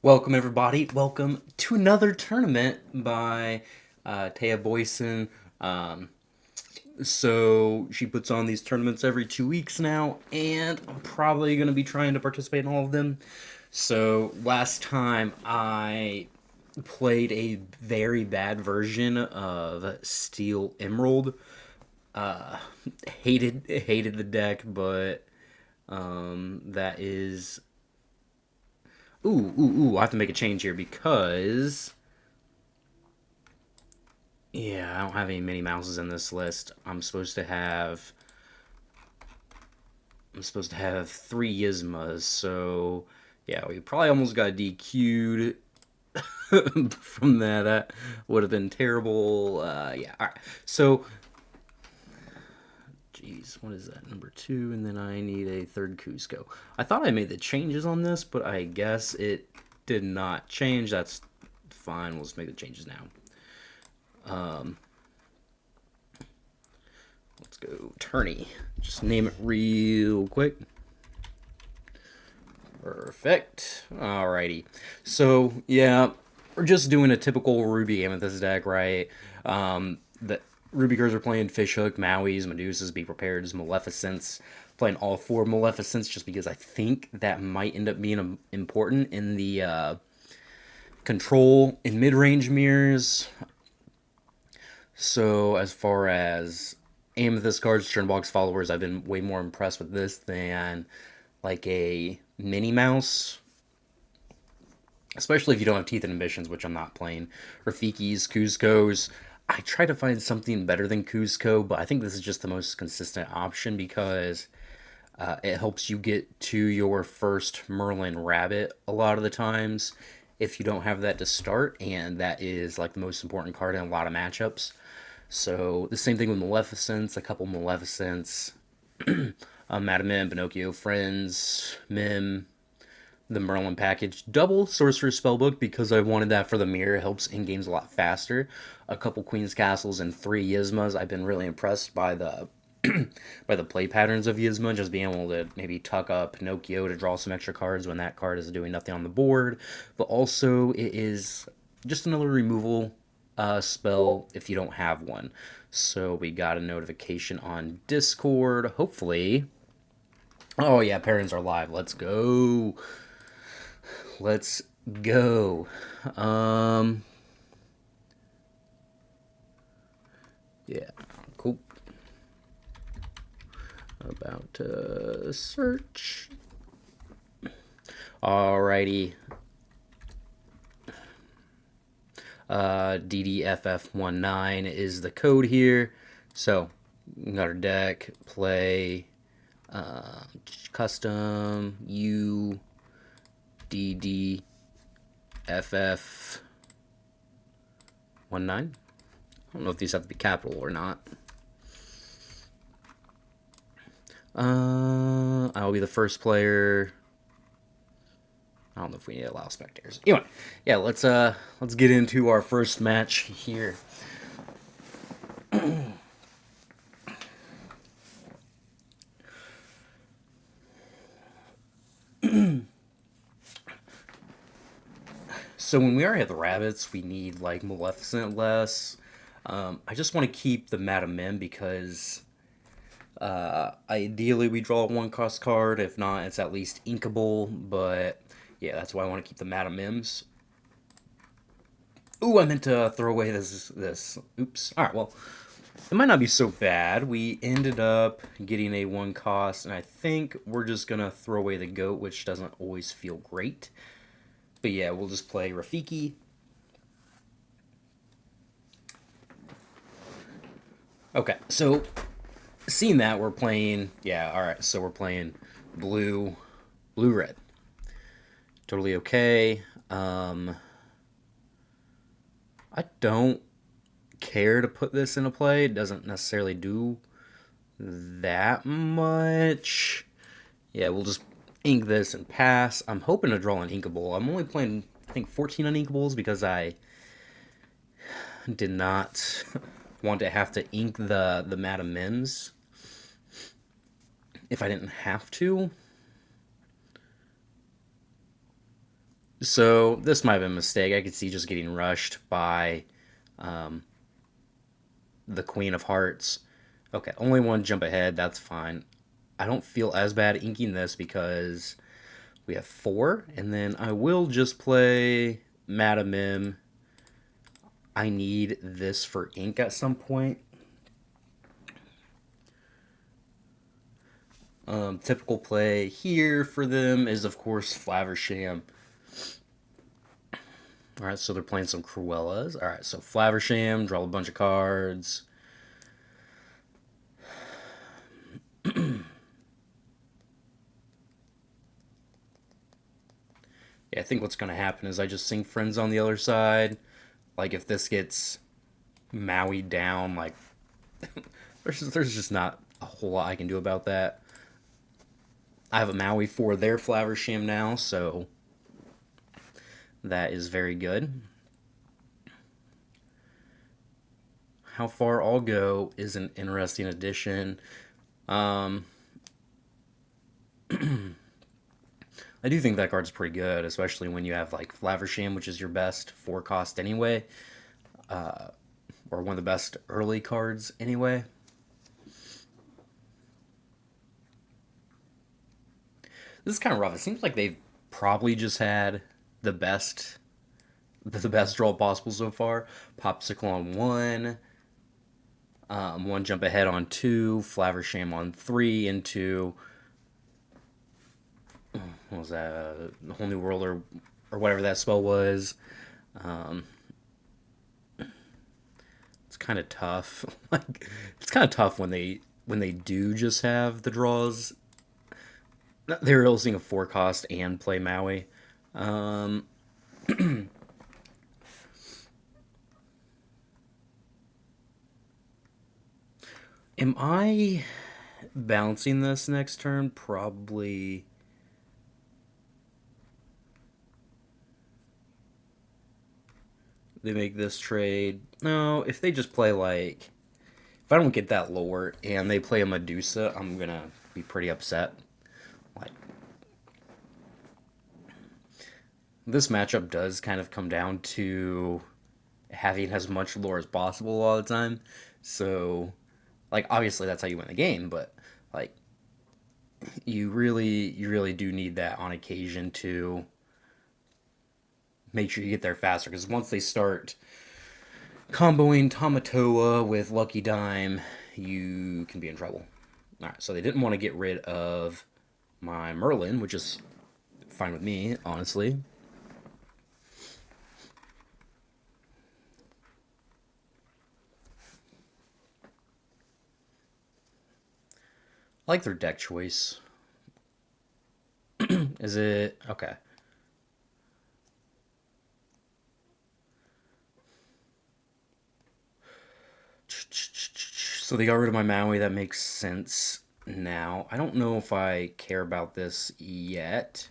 Welcome, everybody. Welcome to another tournament by Taya Boyson. So she puts on these tournaments every 2 weeks now, and I'm probably going to be trying to participate in all of them. So last time I played a very bad version of Steel Emerald. Uh, hated the deck, but that is I have to make a change here because yeah, I don't have any Minnie Mouses in this list. I'm supposed to have three Yzmas, so yeah, we probably almost got DQ'd from that. That would have been terrible. Yeah, all right. So, geez, what is that? Number two, and then I need a third Cusco. I thought I made the changes on this, but I guess it did not change. That's fine. We'll just make the changes now. Let's go Tourney. Just name it real quick. Perfect. Alrighty. So, yeah, we're just doing a typical Ruby Amethyst deck, right? The Ruby girls are playing Fishhook, Maui's, Medusas, Be Prepared, Maleficents. Playing all four Maleficents just because I think that might end up being important in the control in mid-range mirrors. So as far as Amethyst cards, Turnbox followers, I've been way more impressed with this than like a Minnie Mouse. Especially if you don't have Teeth and Ambitions, which I'm not playing. Rafiki's, Cusco's. I try to find something better than Cusco, but I think this is just the most consistent option because it helps you get to your first Merlin Rabbit a lot of the times if you don't have that to start, and that is like the most important card in a lot of matchups. So the same thing with Maleficents, a couple Maleficents, Madame Mim, Pinocchio, Friends, Mim, the Merlin package, double Sorcerer's Spellbook because I wanted that for the mirror. It helps in games a lot faster. A couple Queen's Castles and three Yzmas. I've been really impressed by the by the play patterns of Yzma, just being able to maybe tuck up Pinocchio to draw some extra cards when that card is doing nothing on the board. But also, it is just another removal spell if you don't have one. So we got a notification on Discord. Hopefully. Oh, yeah, parents are live. Let's go. Let's go. Yeah, cool. About to search. Alrighty. DDFF19 is the code here. So, we got our deck, play, custom, U, DDFF19. I don't know if these have to be capital or not. I'll be the first player. I don't know if we need to allow spectators. Anyway, yeah, let's get into our first match here. So when we already have the rabbits, we need like Maleficent less. I just want to keep the Madame Mim because ideally we draw a one-cost card. If not, it's at least inkable. But yeah, that's why I want to keep the Madame Mims. Ooh, I meant to throw away this. Oops. All right, well, it might not be so bad. We ended up getting a one cost, and I think we're just gonna throw away the goat, which doesn't always feel great. But yeah, we'll just play Rafiki. Okay, so seeing that we're playing, yeah, all right. So we're playing blue, red. Totally okay. I don't care to put this into play. It doesn't necessarily do that much. Yeah, we'll just ink this and pass. I'm hoping to draw an inkable. I'm only playing, I think, 14 uninkables because I did not want to have to ink the Madame Mims if I didn't have to. So this might have been a mistake. I could see just getting rushed by the Queen of Hearts. Okay, only one jump ahead. That's fine. I don't feel as bad inking this because we have four, and then I will just play Madam Mim. I need this for ink at some point. Typical play here for them is, of course, Flaversham. All right, so they're playing some Cruellas. All right, so Flaversham, draw a bunch of cards. Yeah, I think what's going to happen is I just sing Friends on the other side. Like, if this gets Maui down, like, there's just not a whole lot I can do about that. I have a Maui for their Flaversham now, so that is very good. How Far I'll Go is an interesting addition. Um, I do think that card's pretty good, especially when you have like Flaversham, which is your best 4 cost anyway, or one of the best early cards anyway. This is kind of rough. It seems like they've probably just had the best the best draw possible so far. Popsicle on one jump ahead on two, Flaversham on three, into what was that? Whole New World or whatever that spell was. Um, it's kind of tough. Like it's kind of tough when they do just have the draws. They're using a 4 cost and play Maui. Um, am I bouncing this next turn? Probably. They make this trade. No, if they just play like, if I don't get that lower and they play a Medusa, I'm gonna be pretty upset. Like this matchup does kind of come down to having as much lore as possible all the time. So, like obviously that's how you win the game, but like you really do need that on occasion to make sure you get there faster. Because once they start comboing Tamatoa with Lucky Dime, you can be in trouble. All right, so they didn't want to get rid of my Merlin, which is fine with me, honestly. I like their deck choice. Is it okay? So they got rid of my Maui. That makes sense now. I don't know if I care about this yet.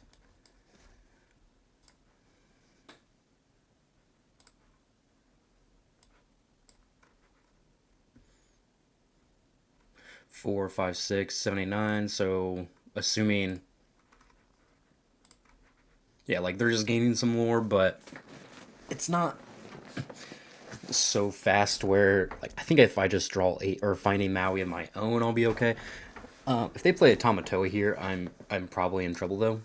Four, five, six, 79. So assuming, yeah, like they're just gaining some lore, but it's not so fast where like I think if I just draw eight or find a Maui of my own, I'll be okay. If they play a Tamatoa here, I'm probably in trouble though.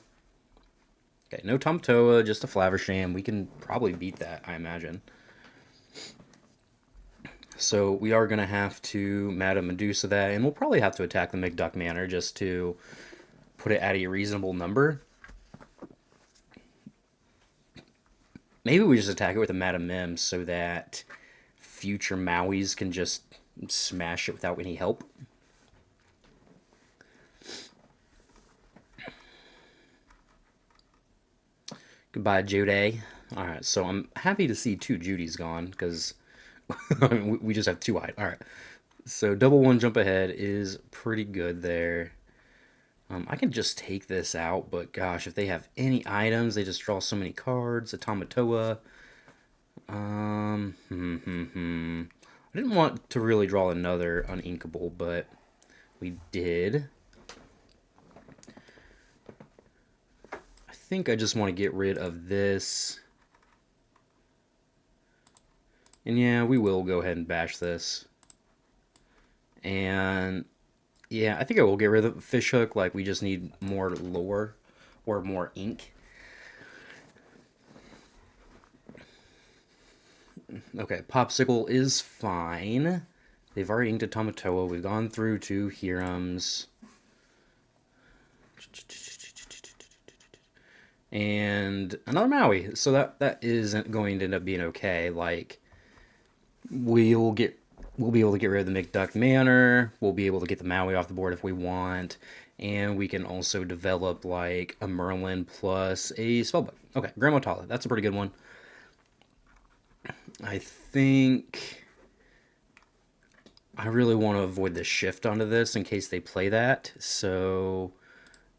Okay, no Tamatoa, just a Flaversham. We can probably beat that, I imagine. So we are gonna have to Madame Medusa that, and we'll probably have to attack the McDuck Manor just to put it at a reasonable number. Maybe we just attack it with a Madame Mim so that future Mauis can just smash it without any help. Goodbye, Judy. All right, so I'm happy to see two Judys gone because we just have two eye. All right, so double one jump ahead is pretty good there. I can just take this out, but gosh, if they have any items, they just draw so many cards. A Tamatoa. I didn't want to really draw another uninkable, but we did. I think I just want to get rid of this. And yeah, we will go ahead and bash this. And yeah, I think I will get rid of the fishhook. Like, we just need more lore or more ink. Okay, Popsicle is fine. They've already inked a Tamatoa. We've gone through 2 Hirams. And another Maui. So that isn't going to end up being okay. Like, we'll be able to get rid of the McDuck Manor. We'll be able to get the Maui off the board if we want. And we can also develop like a Merlin plus a Spellbook. Okay, Grandma Tala. That's a pretty good one. I think I really want to avoid the shift onto this in case they play that. So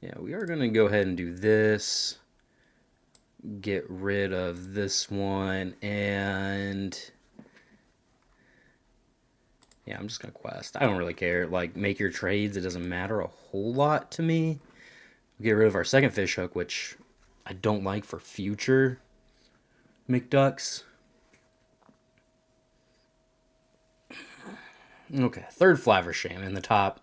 yeah, we are going to go ahead and do this. Get rid of this one, and yeah, I'm just gonna quest. I don't really care. Like, make your trades. It doesn't matter a whole lot to me. Get rid of our second fishhook, which I don't like for future McDucks. Okay, third Flaversham in the top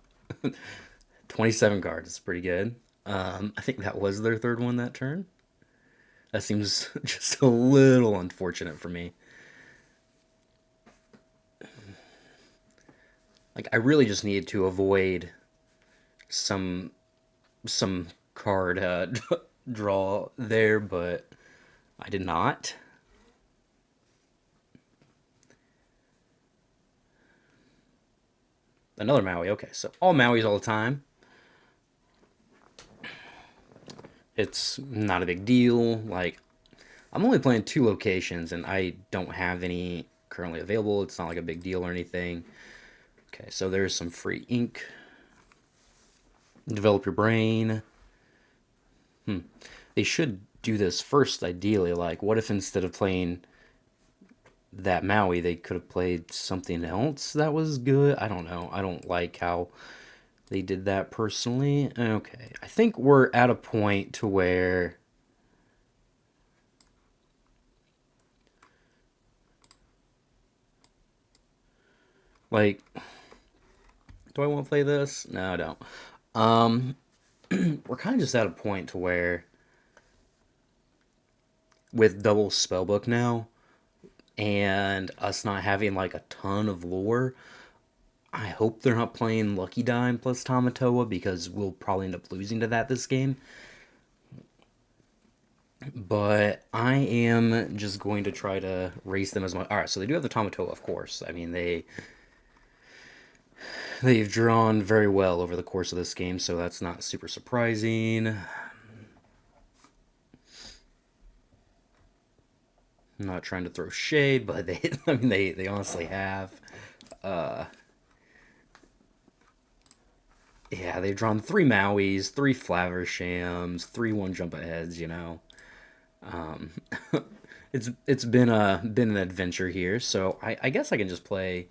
27 cards. It's pretty good. I think that was their third one that turn. That seems just a little unfortunate for me. Like, I really just needed to avoid some card draw there, but I did not. Another Maui. Okay, so all Mauis all the time. It's not a big deal. Like, I'm only playing 2 locations, and I don't have any currently available. It's not like a big deal or anything. Okay, so there's some free ink. Develop your brain. They should do this first, ideally. Like, what if instead of playing that Maui, they could have played something else that was good? I don't know. I don't like how they did that personally. Okay, I think we're at a point to where like, do I want to play this? No, I don't. We're kind of just at a point to where with double spellbook now and us not having like a ton of lore, I hope they're not playing Lucky Dime plus Tamatoa because we'll probably end up losing to that this game. But I am just going to try to race them as much. All right, so they do have the Tamatoa, of course. I mean, they've drawn very well over the course of this game, so that's not super surprising. I'm not trying to throw shade, but I mean, they honestly have. Yeah, they've drawn 3 Mauis, 3 Flavershams, 3 one jump aheads. It's been an adventure here. So I guess I can just play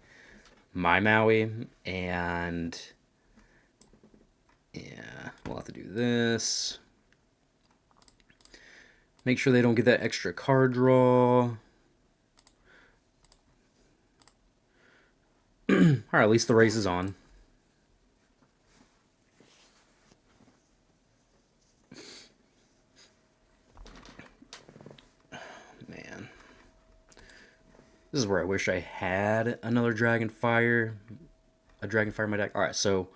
my Maui, and yeah, we'll have to do this. Make sure they don't get that extra card draw. Alright, at least the race is on. Man. This is where I wish I had another Dragonfire. A Dragonfire in my deck. Alright, so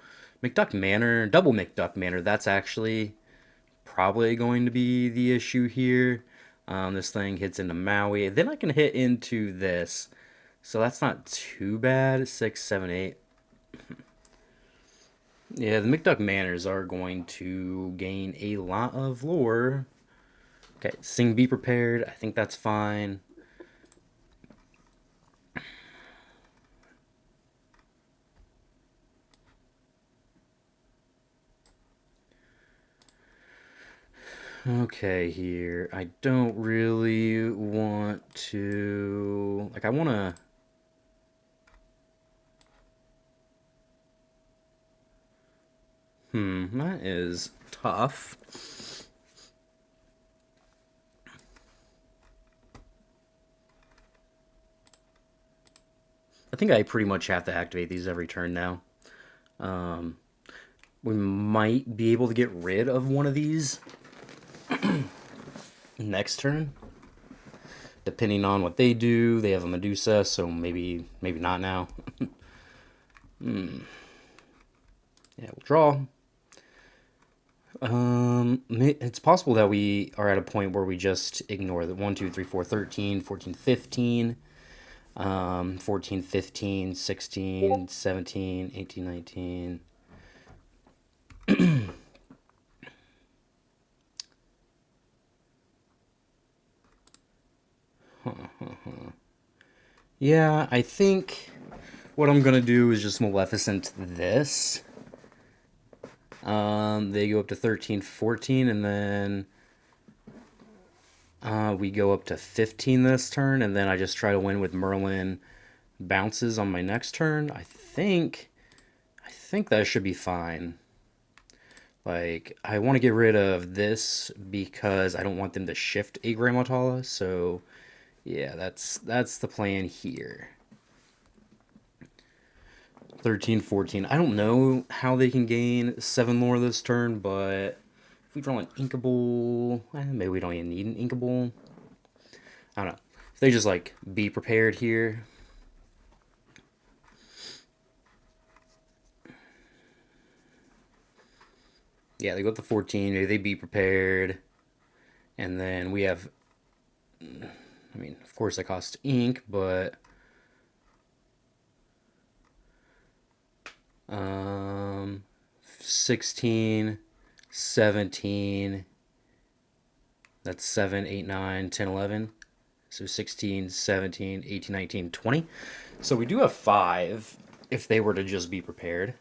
McDuck Manor, double McDuck Manor, that's actually probably going to be the issue here. This thing hits into Maui. Then I can hit into this. So that's not too bad. 6, 7, 8. Yeah, the McDuck Manors are going to gain a lot of lore. Okay, Sing Be Prepared. I think that's fine. Okay, here. I don't really want to... Like, I want to... That is tough. I think I pretty much have to activate these every turn now. We might be able to get rid of one of these next turn, depending on what they do. They have a Medusa, so maybe not now. Yeah, we'll draw. It's possible that we are at a point where we just ignore the 1, 2, 3, 4, 13, 14, 15, 14, 15, 16, 17, 18, 19. Yeah, I think what I'm gonna do is just Maleficent this. They go up to 13, 14, and then we go up to 15 this turn, and then I just try to win with Merlin bounces on my next turn. I think that should be fine. Like, I want to get rid of this because I don't want them to shift a Grammatala, so yeah, that's the plan here. 13, 14. I don't know how they can gain 7 lore this turn, but if we draw an Inkable, maybe we don't even need an Inkable. I don't know. If they just, like, be prepared here. Yeah, they go up to 14. Maybe they be prepared. And then we have... I mean, of course, that costs ink, but... 16, 17, that's 7, 8, 9, 10, 11. So 16, 17, 18, 19, 20. So we do have 5 if they were to just be prepared.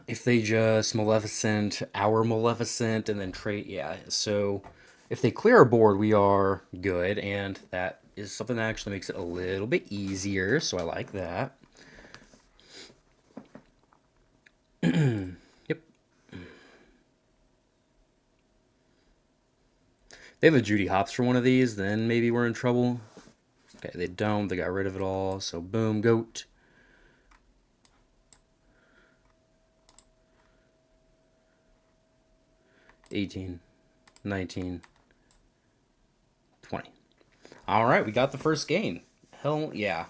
If they just Maleficent, our Maleficent, and then trade, yeah. So if they clear our board, we are good, and that is something that actually makes it a little bit easier, so I like that. Yep. They have a Judy Hopps for one of these, then maybe we're in trouble. Okay, they don't. They got rid of it all, so boom, goat. $18, $19, $20. All right, we got the first gain. Hell yeah.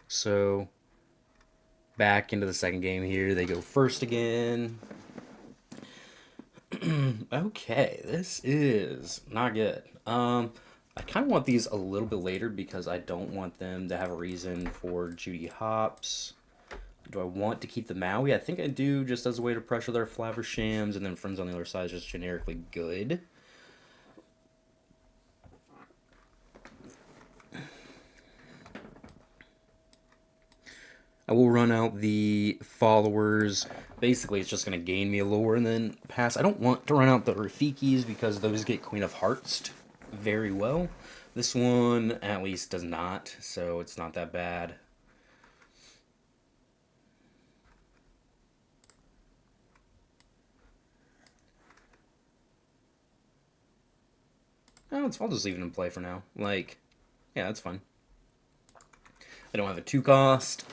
So back into the second game here. They go first again. Okay, this is not good. I kind of want these a little bit later because I don't want them to have a reason for Judy Hopps. Do I want to keep the Maui? I think I do, just as a way to pressure their Flavershams, and then Friends on the other side is just generically good. I will run out the followers. Basically, it's just going to gain me a lore and then pass. I don't want to run out the Rafikis because those get Queen of Hearts very well. This one, at least, does not, so it's not that bad. Oh, I'll just leave it in play for now. Like, yeah, that's fine. I don't have a 2 cost.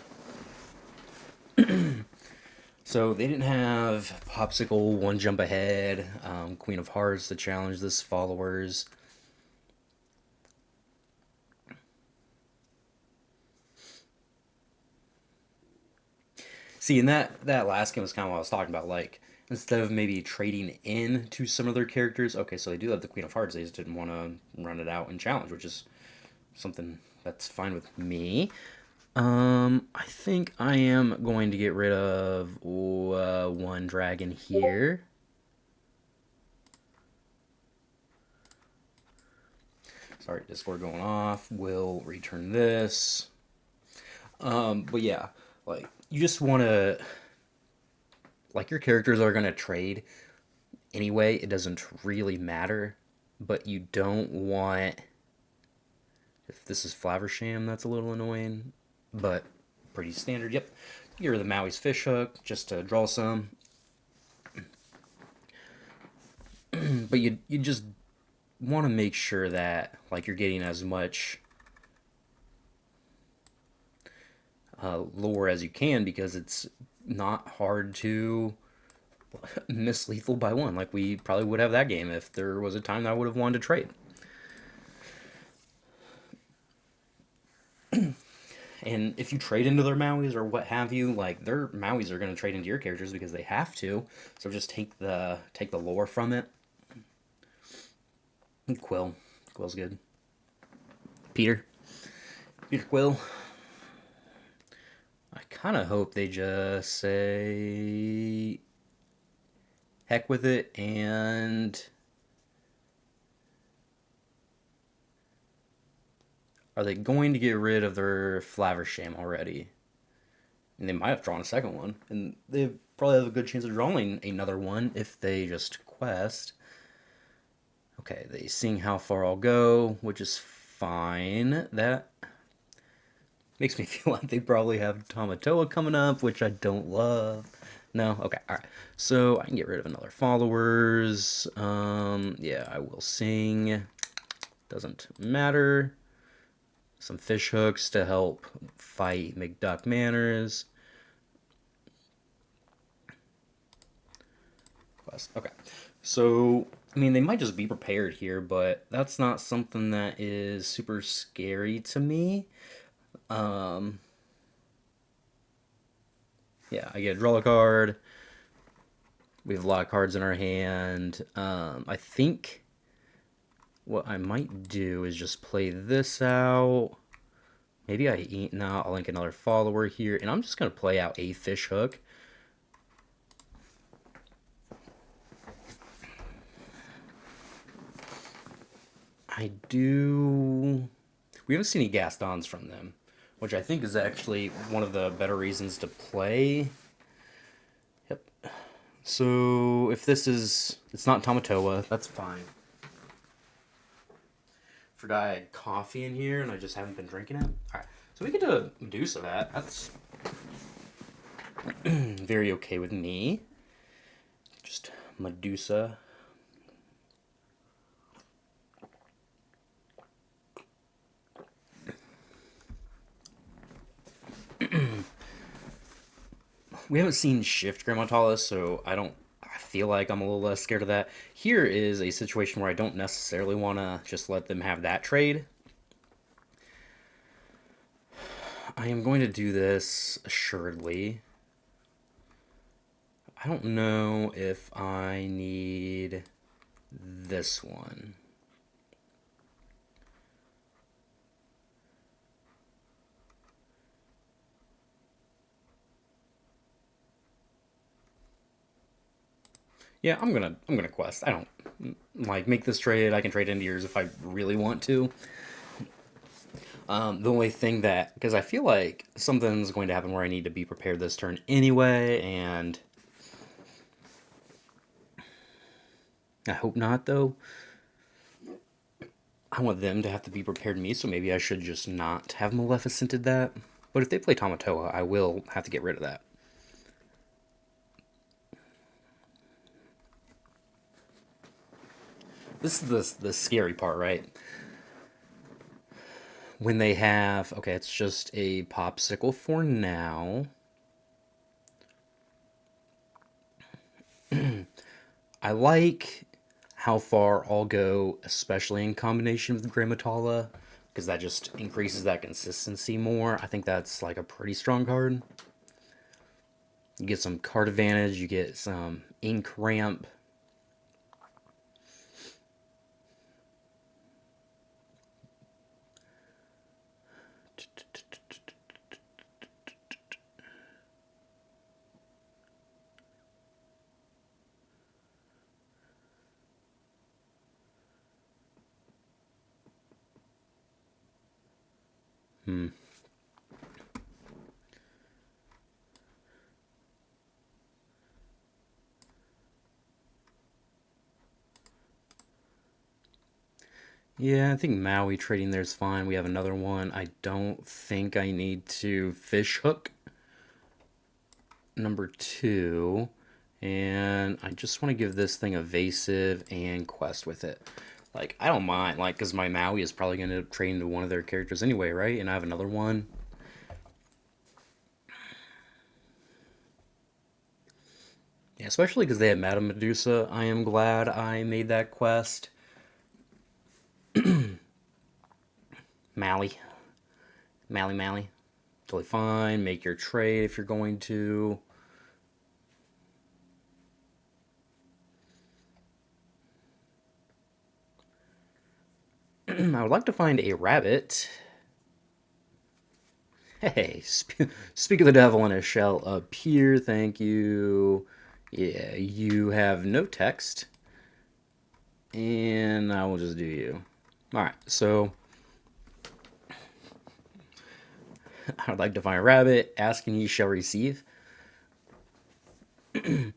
So they didn't have Popsicle, 1 jump ahead, Queen of Hearts to challenge this followers. See, and that last game was kind of what I was talking about. Like, instead of maybe trading in to some of their characters, okay, so they do have the Queen of Hearts. They just didn't want to run it out and challenge, which is something that's fine with me. I think I am going to get rid of 1 dragon here. Sorry, Discord going off. We'll return this. But yeah, like, you just want to, like, your characters are going to trade anyway. It doesn't really matter, but you don't want, if this is Flaversham, that's a little annoying, but pretty standard. Yep. Get rid of the Maui's Fishhook just to draw some. But you just want to make sure that like you're getting as much lore as you can because it's not hard to miss lethal by one. Like we probably would have that game if there was a time that I would have wanted to trade. And if you trade into their Mauis or what have you, like their Mauis are going to trade into your characters because they have to. So just take the lore from it. And Quill's good. Peter, Peter Quill. I kind of hope they just say heck with it and are they going to get rid of their Flaversham already? And they might have drawn a second one, and they probably have a good chance of drawing another one if they just quest. Okay, they seeing how far I'll go, which is fine. That makes me feel like they probably have Tamatoa coming up, which I don't love. No? Okay, alright. So I can get rid of another followers. Yeah, I will sing. Doesn't matter. Some fish hooks to help fight McDuck Manners. Quest. Okay. So, I mean, they might just be prepared here, but that's not something that is super scary to me. Um, yeah, I get a draw a card. We have a lot of cards in our hand. I think what I might do is just play this out. Maybe I eat now. I'll link another follower here, and I'm just gonna play out a fish hook. I do. We haven't seen any Gastons from them, which I think is actually one of the better reasons to play. Yep. So if this is, it's not Tamatoa, that's fine. Forgot I had coffee in here and I just haven't been drinking it. All right, so we get to Medusa that. That's very okay with me. Just Medusa. We haven't seen Shift Grammatala, so I feel like I'm a little less scared of that. Here is a situation where I don't necessarily want to just let them have that trade. I am going to do this assuredly. I don't know if I need this one. Yeah, I'm gonna quest. I don't like make this trade. I can trade into yours if I really want to. The only thing that because I feel like something's going to happen where I need to be prepared this turn anyway, and I hope not though. I want them to have to be prepared to me, so maybe I should just not have Maleficented that. But if they play Tamatoa, I will have to get rid of that. This is the scary part, right? When they have okay, it's just a popsicle for now. I like how far I'll go, especially in combination with Grammatala, because that just increases that consistency more. I think that's like a pretty strong card. You get some card advantage, you get some ink ramp. Hmm. Yeah, I think Maui trading there's fine. We have another one. I don't think I need to fish hook number 2. And I just want to give this thing evasive and quest with it. Like, I don't mind, like, because my Maui is probably going to train into one of their characters anyway, right? And I have another one. Yeah, especially because they had Madame Medusa. I am glad I made that quest. Mally. Mally. Totally fine. Make your trade if you're going to. I would like to find a rabbit. Hey, speak of the devil and it shall appear. Thank you. Yeah, you have no text. And I will just do you. Alright, so I would like to find a rabbit. Ask and ye shall receive. But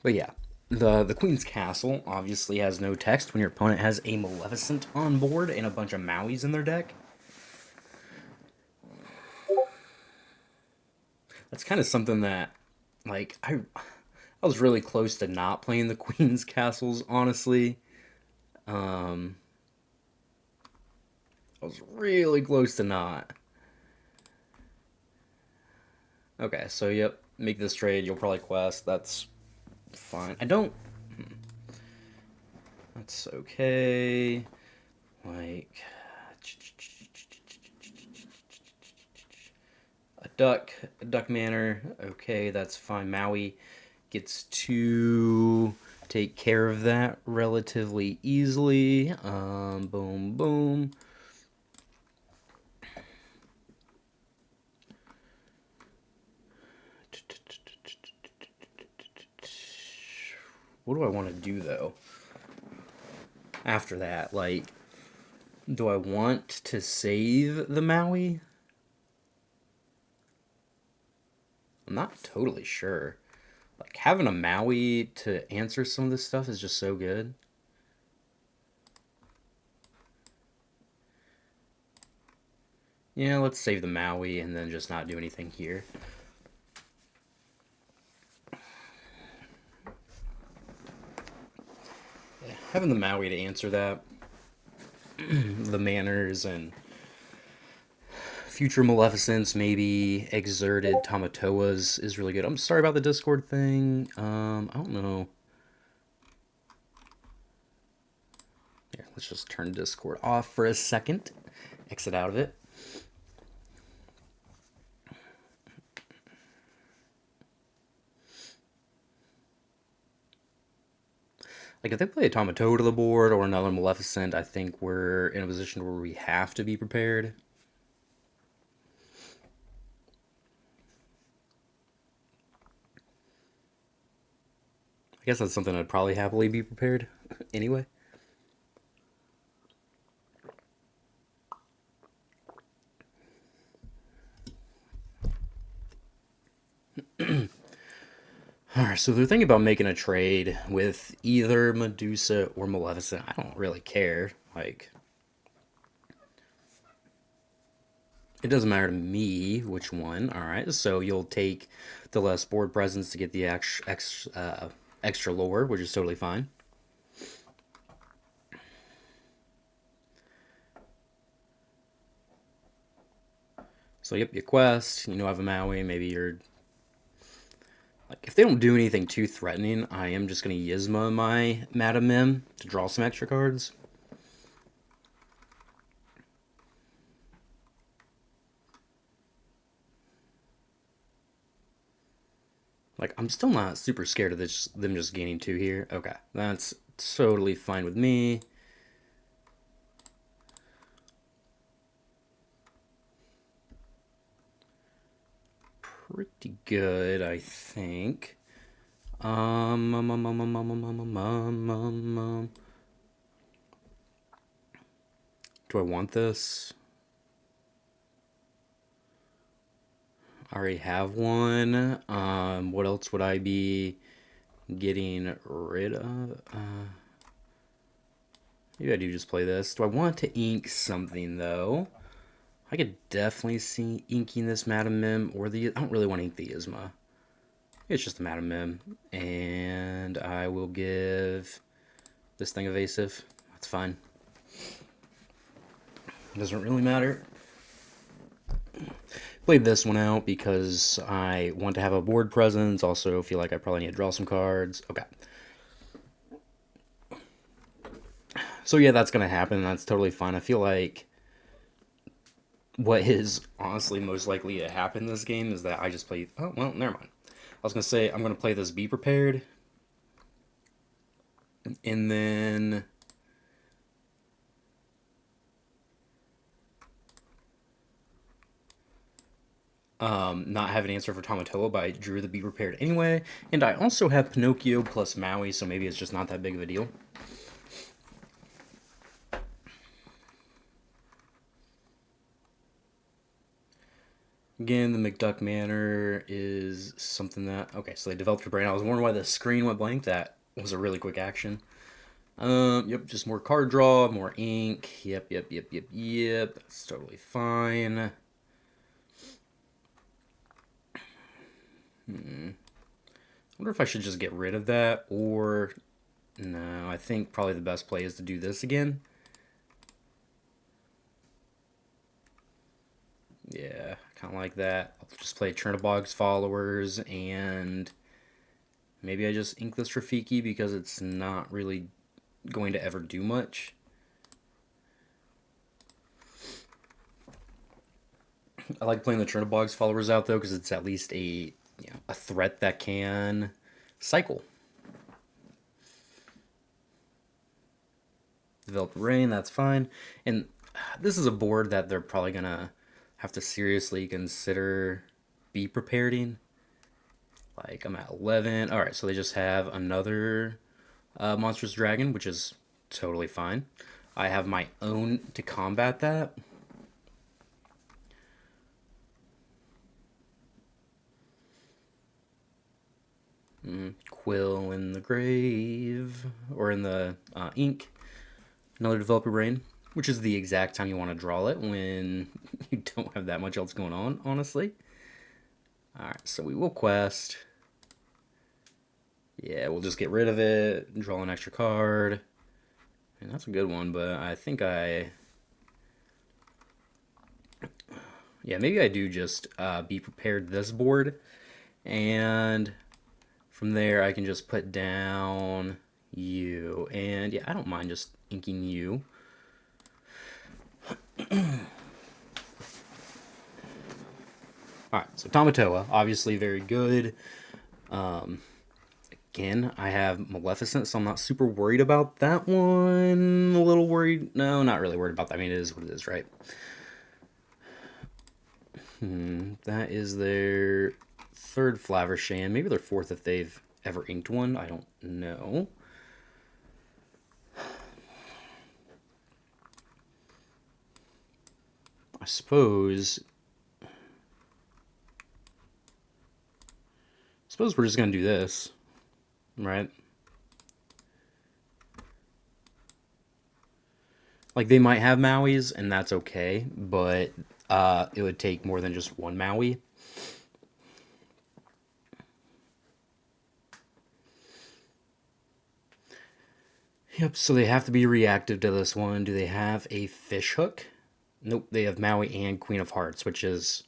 yeah, the Queen's Castle obviously has no text when your opponent has a Maleficent on board and a bunch of Mauis in their deck. That's kind of something that, like, I was really close to not playing the Queen's Castles, honestly. I was really close to not. Okay, so yep, make this trade. You'll probably quest. That's fine. I don't. That's okay. Like a duck manor. Okay, that's fine. Maui gets to take care of that relatively easily. Boom, boom. What do I want to do though? After that, like, do I want to save the Maui? I'm not totally sure. Like, having a Maui to answer some of this stuff is just so good. Yeah, let's save the Maui and then just not do anything here. Yeah, having the Maui to answer that, the manners and future Maleficents, maybe exerted Tamatoas is really good. I'm sorry about the Discord thing. I don't know. Here, let's just turn Discord off for a second. Exit out of it. Like, if they play a Tamatoa to the board or another Maleficent, I think we're in a position where we have to be prepared. I guess that's something I'd probably happily be prepared anyway. Alright, so they're thinking about making a trade with either Medusa or Maleficent. I don't really care. Like, it doesn't matter to me which one. Alright, so you'll take the less board presence to get the extra lore, which is totally fine. So, yep, you quest, you know, have a Maui, maybe you're. Like, if they don't do anything too threatening, I am just going to Yzma my Madam Mim to draw some extra cards. Like, I'm still not super scared of them just gaining 2 here. Okay, that's totally fine with me. Pretty good, I think. Do I want this? I already have one. What else would I be getting rid of? Maybe I do just play this. Do I want to ink something, though? I could definitely see inking this Madam Mim or the. I don't really want to ink the Yzma. It's just a Madam Mim. And I will give this thing evasive. That's fine. Doesn't really matter. Played this one out because I want to have a board presence. Also feel like I probably need to draw some cards. Okay. So yeah, that's gonna happen. That's totally fine. I feel like what is honestly most likely to happen in this game is that I just play. Oh well, never mind. I was gonna say I'm gonna play this Be Prepared, and then not have an answer for Tamatoa, but I drew the Be Prepared anyway. And I also have Pinocchio plus Maui, so maybe it's just not that big of a deal. Again, the McDuck Manor is something that... Okay, so they developed your brain. I was wondering why the screen went blank. That was a really quick action. Yep, just more card draw, more ink. Yep. That's totally fine. I wonder if I should just get rid of that, or... No, I think probably the best play is to do this again. Yeah, kind of like that. I'll just play Chernobog's Followers, and maybe I just ink this Rafiki because it's not really going to ever do much. I like playing the Chernobog's Followers out, though, because it's at least a threat that can cycle. Develop Rain, that's fine. And this is a board that they're probably going to have to seriously consider Be Prepareding. Like, I'm at 11. Alright, so they just have another Monstrous Dragon, which is totally fine. I have my own to combat that. Quill in the grave, or in the ink. Another Developer Brain, which is the exact time you want to draw it when you don't have that much else going on, honestly. Alright, so we will quest. Yeah, we'll just get rid of it, draw an extra card. And that's a good one, but I think yeah, maybe I do just Be Prepared this board. And from there, I can just put down you. And yeah, I don't mind just inking you. Alright, so Tamatoa, obviously very good. Again, I have Maleficent, so I'm not super worried about that one. A little worried. No, not really worried about that. I mean, it is what it is, right? That is their third Flavershan. Maybe their fourth if they've ever inked one. I don't know. I suppose we're just gonna do this, right? Like, they might have Mauis, and that's okay, but it would take more than just one Maui. Yep, so they have to be reactive to this one. Do they have a fish hook? Nope, they have Maui and Queen of Hearts, which is...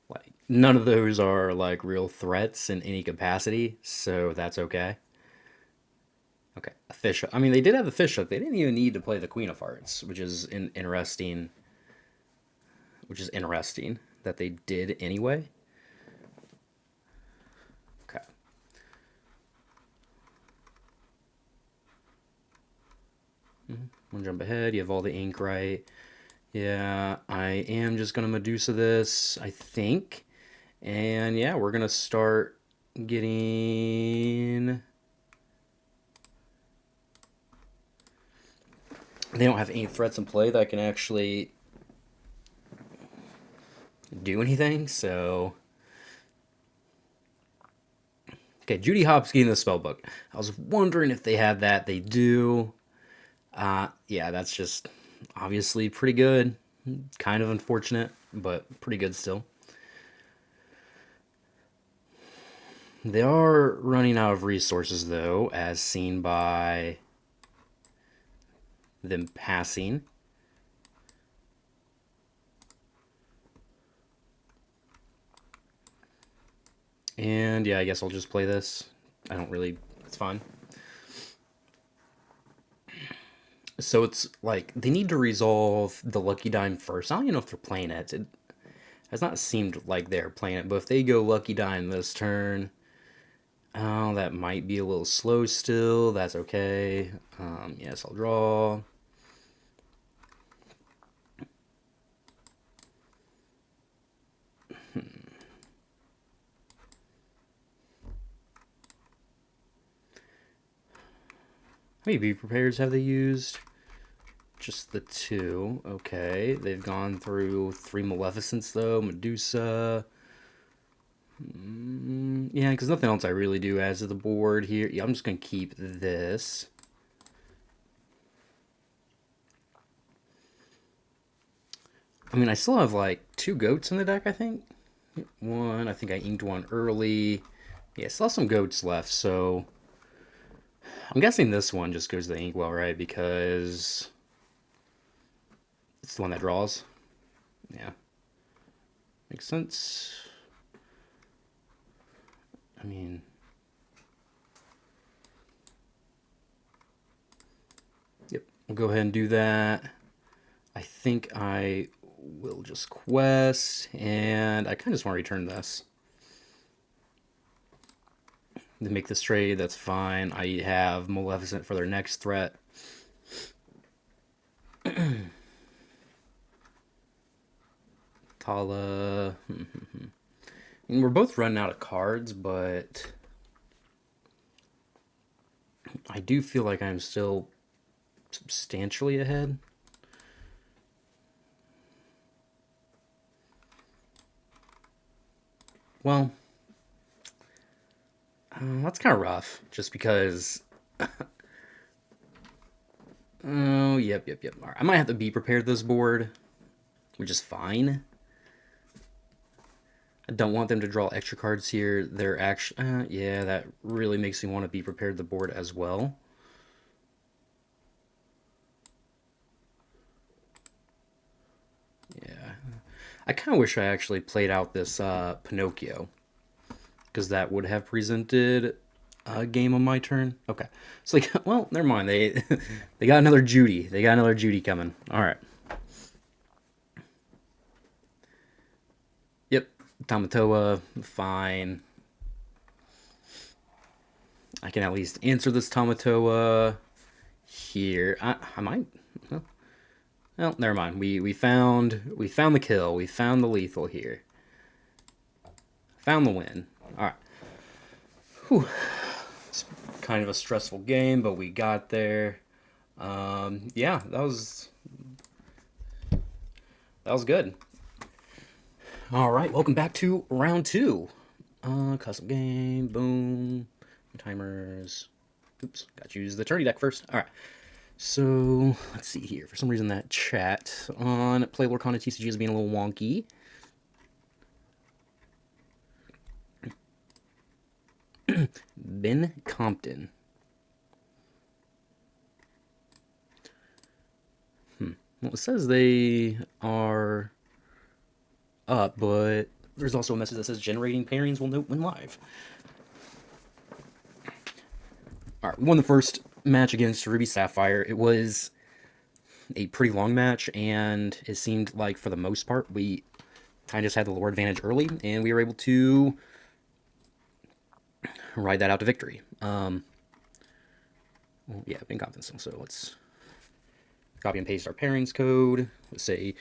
like, none of those are, like, real threats in any capacity, so that's okay. Okay, a fish hook. I mean, they did have the fish hook. They didn't even need to play the Queen of Hearts, which is interesting. Which is interesting that they did anyway. Okay. One jump ahead. You have all the ink right. Yeah, I am just gonna Medusa this, I think. And yeah, we're gonna start getting... They don't have any threats in play that can actually do anything, so... Okay, Judy Hopps getting the spellbook. I was wondering if they had that. They do. Yeah, that's just obviously pretty good. Kind of unfortunate, but pretty good still. They are running out of resources, though, as seen by them passing. And yeah, I guess I'll just play this. I don't really. It's fine. So it's like they need to resolve the Lucky Dime first. I don't even know if they're playing it. It has not seemed like they're playing it, but if they go Lucky Dime this turn, oh, that might be a little slow still. That's okay. Yes, I'll draw. How many Be Prepares have they used? Just the two. Okay. They've gone through 3 Maleficents, though. Medusa. Yeah, because nothing else I really do adds to the board here. Yeah, I'm just going to keep this. I mean, I still have like 2 goats in the deck, I think. One, I think I inked one early. Yeah, still have some goats left, so I'm guessing this one just goes to the inkwell, right? Because it's the one that draws. Yeah. Makes sense. I mean, yep, we'll go ahead and do that. I think I will just quest, and I kind of just want to return this. To make this trade, that's fine. I have Maleficent for their next threat. Tala. And we're both running out of cards, but I do feel like I'm still substantially ahead. Well, that's kind of rough, just because. Oh, yep. All right, I might have to be prepared this board, which is fine. I don't want them to draw extra cards here. They're actually, yeah, that really makes me want to be prepared the board as well. Yeah, I kind of wish I actually played out this Pinocchio, because that would have presented a game on my turn. Okay, it's like, well, never mind. They they got another Judy. They got another Judy coming. All right. Yep, Tamatoa, fine. I can at least answer this Tamatoa here. I might. Well, never mind. We found the kill. We found the lethal here. Found the win. All right. Whew. It's kind of a stressful game, but we got there. Yeah, that was good. All right, welcome back to round 2. Custom game, boom, timers. Oops, got to use the Tourney deck first. All right, so let's see here. For some reason, that chat on Play Lorcana TCG is being a little wonky. Ben Compton. Well, it says they are up, but there's also a message that says generating pairings will note when live. All right, we won the first match against Ruby Sapphire. It was a pretty long match, and it seemed like for the most part we kind of just had the lore advantage early, and we were able to ride that out to victory. Well, yeah, Ben Compton. So let's copy and paste our pairings code. Let's say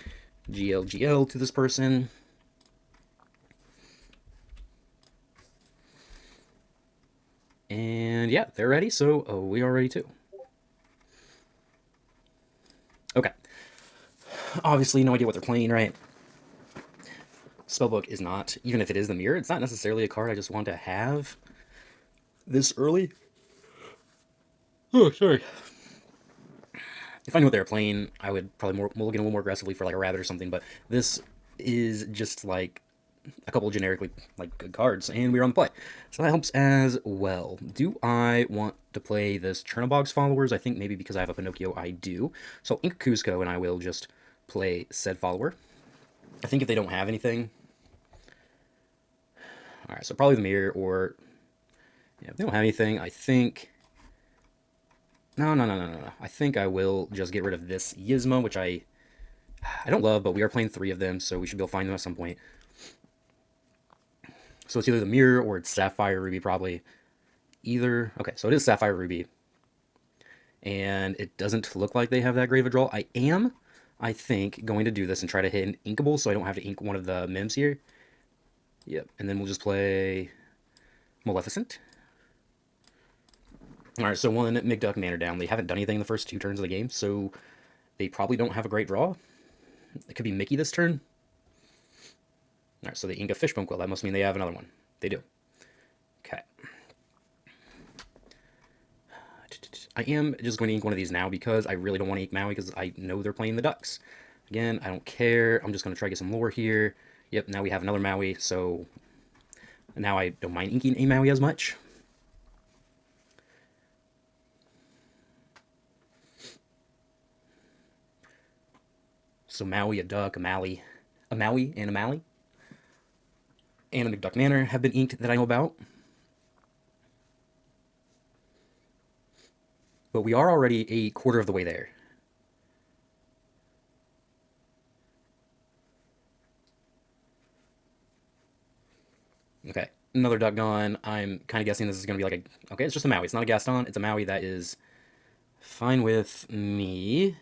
GLGL to this person. And yeah, they're ready, so we are ready too. Okay. Obviously, no idea what they're playing, right? Spellbook is not, even if it is the mirror, it's not necessarily a card I just want to have this early. Oh, sorry. If I knew what they were playing, I would probably mulligan a little more aggressively for like a rabbit or something, but this is just like a couple generically like good cards, and we're on the play. So that helps as well. Do I want to play this Chernobog's Followers? I think maybe because I have a Pinocchio, I do. So I'll ink Cusco, and I will just play said follower. I think if they don't have anything... Alright, so probably the mirror, or... Yeah, if they don't have anything, I think... No. I think I will just get rid of this Yzma, which I don't love, but we are playing 3 of them, so we should be able to find them at some point. So it's either the mirror or it's Sapphire Ruby, probably. Either... Okay, so it is Sapphire Ruby. And it doesn't look like they have that great of a draw. I think, going to do this and try to hit an Inkable, so I don't have to ink one of the Mims here. Yep, and then we'll just play Maleficent. Alright, so 1 McDuck Manor down. They haven't done anything in the first 2 turns of the game, so they probably don't have a great draw. It could be Mickey this turn. Alright, so they ink a Fishbone Quill. That must mean they have another one. They do. Okay. I am just going to ink one of these now because I really don't want to ink Maui because I know they're playing the Ducks. Again, I don't care. I'm just going to try to get some lore here. Yep, now we have another Maui, so now I don't mind inking a Maui as much. So Maui, a Duck, a Maui, and a Mally, and a McDuck Manor have been inked that I know about. But we are already a quarter of the way there. Okay, another Duck gone. I'm kind of guessing this is going to be like a... Okay, it's just a Maui. It's not a Gaston. It's a Maui that is fine with me.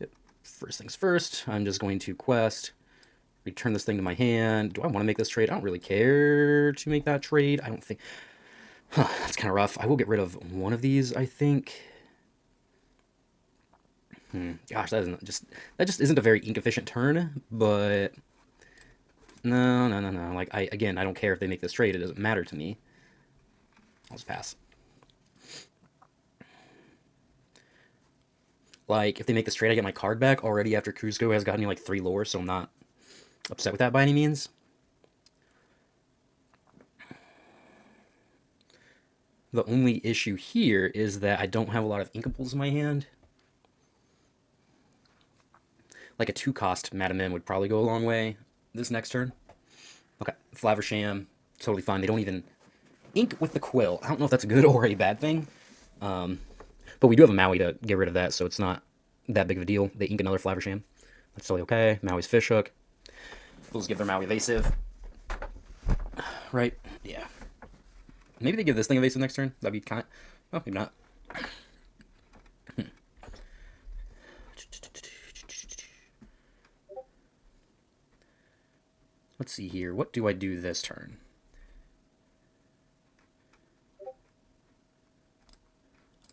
Yep. First things first, I'm just going to quest, return this thing to my hand. Do I want to make this trade? I don't really care to make that trade. I don't think... Huh, that's kind of rough. I will get rid of one of these, I think. Gosh, that just isn't a very ink efficient turn, but no. Like again, I don't care if they make this trade. It doesn't matter to me. I'll just pass. Like if they make this trade, I get my card back already after Cusco has gotten me like 3 lore, so I'm not upset with that by any means. The only issue here is that I don't have a lot of inkables in my hand. Like a 2-cost Madam M would probably go a long way this next turn. Okay, Flaversham, totally fine. They don't even ink with the Quill. I don't know if that's a good or a bad thing. But we do have a Maui to get rid of that, so it's not that big of a deal. They ink another Flaversham. That's totally okay. Maui's Fishhook. We'll just give their Maui evasive. Right? Yeah. Maybe they give this thing evasive next turn. That'd be kind of... Oh, maybe not. Let's see here. What do I do this turn?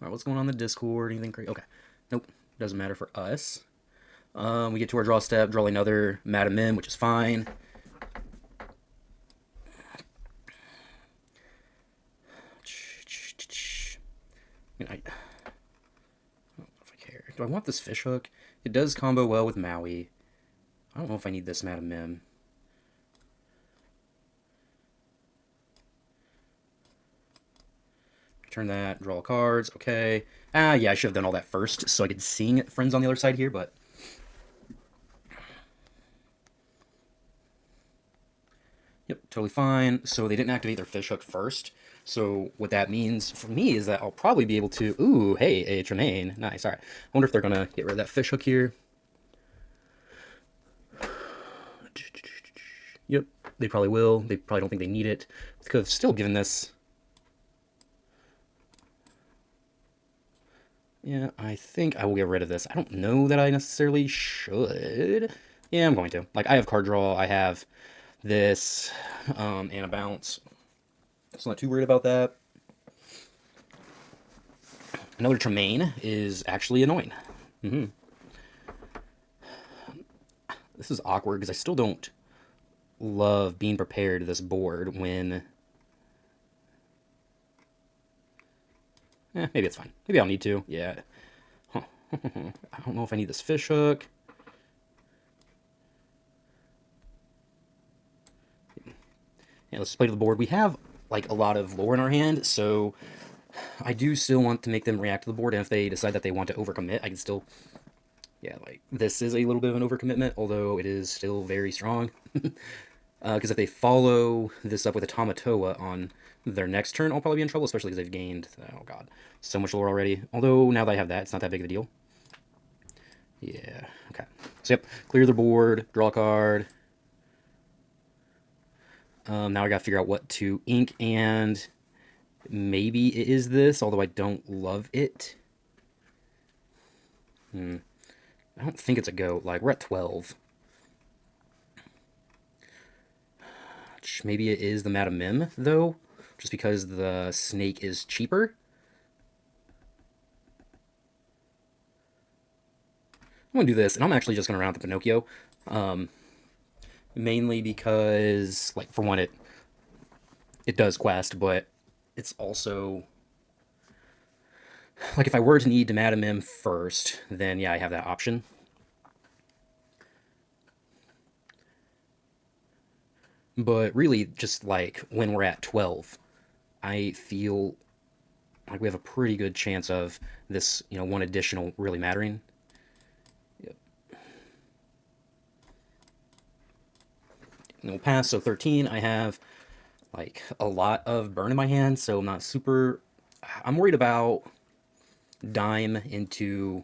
Alright, what's going on in the Discord? Anything crazy? Okay. Nope. Doesn't matter for us. We get to our draw step, draw another Madam M, which is fine. I don't know if I care. Do I want this Fishhook? It does combo well with Maui. I don't know if I need this Madam M. Turn that, draw cards, okay. Yeah, I should have done all that first so I could see friends on the other side here, but... Yep, totally fine. So they didn't activate their Fishhook first. So what that means for me is that I'll probably be able to... Ooh, hey, a Tremaine. Nice, alright. I wonder if they're going to get rid of that Fishhook here. Yep, they probably will. They probably don't think they need it. Because I've still given this... Yeah, I think I will get rid of this. I don't know that I necessarily should. Yeah, I'm going to. Like, I have card draw, I have this, and a bounce. So I'm not too worried about that. Another Tremaine is actually annoying. This is awkward, because I still don't love being prepared to this board when... maybe it's fine. Maybe I'll need to. Yeah. Huh. I don't know if I need this Fishhook. Yeah, let's just play to the board. We have like a lot of lore in our hand, so I do still want to make them react to the board, and if they decide that they want to overcommit, I can still, yeah, like, this is a little bit of an overcommitment, although it is still very strong. Because if they follow this up with a Tamatoa on their next turn, I'll probably be in trouble, especially because they've gained, oh god, so much lore already. Although, now that I have that, it's not that big of a deal. Yeah, okay. So, yep, clear the board, draw a card. Now I gotta figure out what to ink, and maybe it is this, although I don't love it. I don't think it's a go. Like, we're at 12. Maybe it is the Madam Mim, though, just because the snake is cheaper. I'm gonna do this, and I'm actually just gonna round the Pinocchio. Mainly because, like, for one, it does quest, but it's also like if I were to need to Madam Mim first, then yeah, I have that option. But really, just like when we're at 12, I feel like we have a pretty good chance of this, one additional really mattering. Yep. And we'll pass, so 13, I have like a lot of burn in my hand, so I'm not super. I'm worried about dime into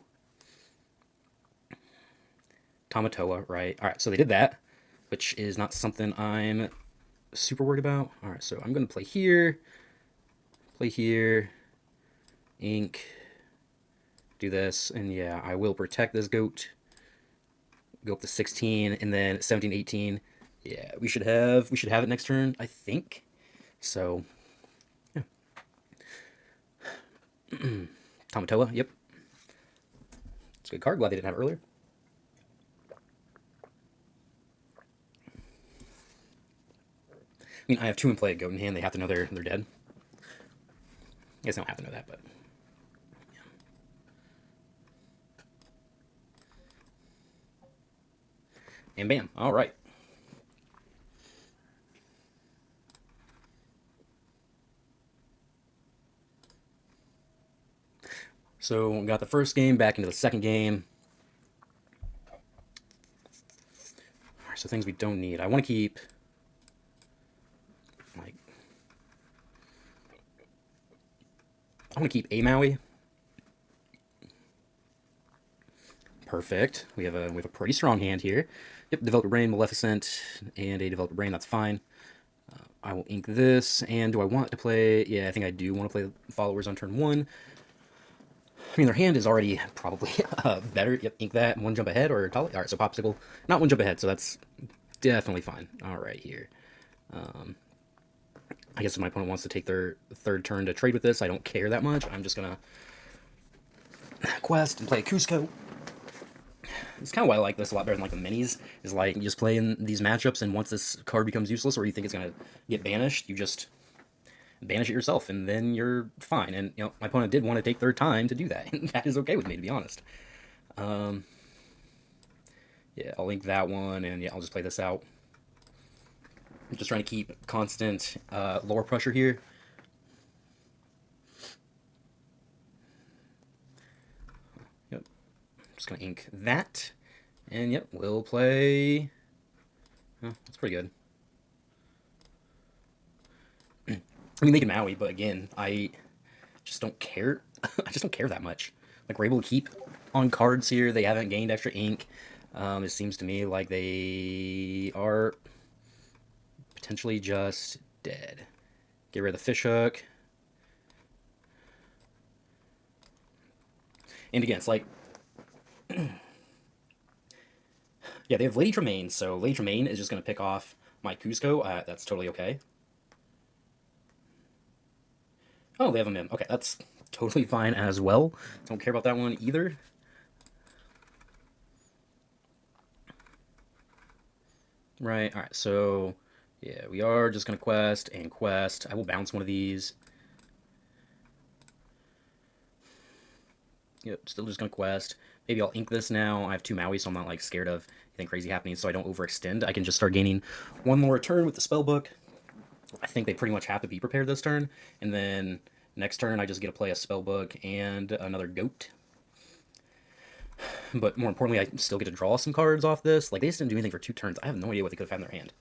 Tamatoa, right? All right, so they did that, which is not something I'm super worried about. All right, so I'm going to play here, ink, do this, and yeah, I will protect this goat. Go up to 16, and then 17, 18. Yeah, we should have it next turn, I think. So, yeah. Tamatoa, yep. It's a good card. Glad they didn't have it earlier. I mean, I have 2 in play, a goat in hand. They have to know they're dead. I guess they don't have to know that, but yeah. And bam. All right. So we got the first game back into the second game. All right, so things we don't need. I want to keep like I want to keep a Maui. Perfect. We have a pretty strong hand here. Yep, Developer Brain, Maleficent, and a Developer Brain. That's fine. I will ink this. And do I want to play? Yeah, I think I do want to play Followers on turn 1. I mean, their hand is already probably better. Yep, ink that. 1 jump ahead or All right, so Popsicle. Not 1 jump ahead, so that's definitely fine. All right, here. I guess if my opponent wants to take their third turn to trade with this, I don't care that much. I'm just going to quest and play Cusco. It's kind of why I like this a lot better than like the minis. Is like you just play in these matchups, and once this card becomes useless or you think it's gonna get banished, you just banish it yourself, and then you're fine. And my opponent did want to take their time to do that, and that is okay with me, to be honest. Yeah, I'll link that one, and yeah, I'll just play this out. I'm just trying to keep constant lower pressure here. Yep, I'm just gonna ink that. And yep, we'll play. Oh, that's pretty good. I mean, they can Maui, but again, I just don't care. I just don't care that much. Like, we're able to keep on cards here. They haven't gained extra ink. It seems to me like they are potentially just dead. Get rid of the fishhook. And again, it's like yeah, they have Lady Tremaine, so Lady Tremaine is just going to pick off my Cusco. That's totally okay. Oh, they have a Mim. Okay, that's totally fine as well. Don't care about that one either. Right, alright, so yeah, we are just going to quest and quest. I will bounce one of these. Yep, still just going to quest. Maybe I'll ink this now. I have 2 Maui, so I'm not like scared of anything crazy happening, so I don't overextend. I can just start gaining 1 more return with the spellbook. I think they pretty much have to be prepared this turn, and then next turn I just get to play a Spellbook and another Goat. But more importantly, I still get to draw some cards off this. Like, they just didn't do anything for 2 turns. I have no idea what they could have had in their hand.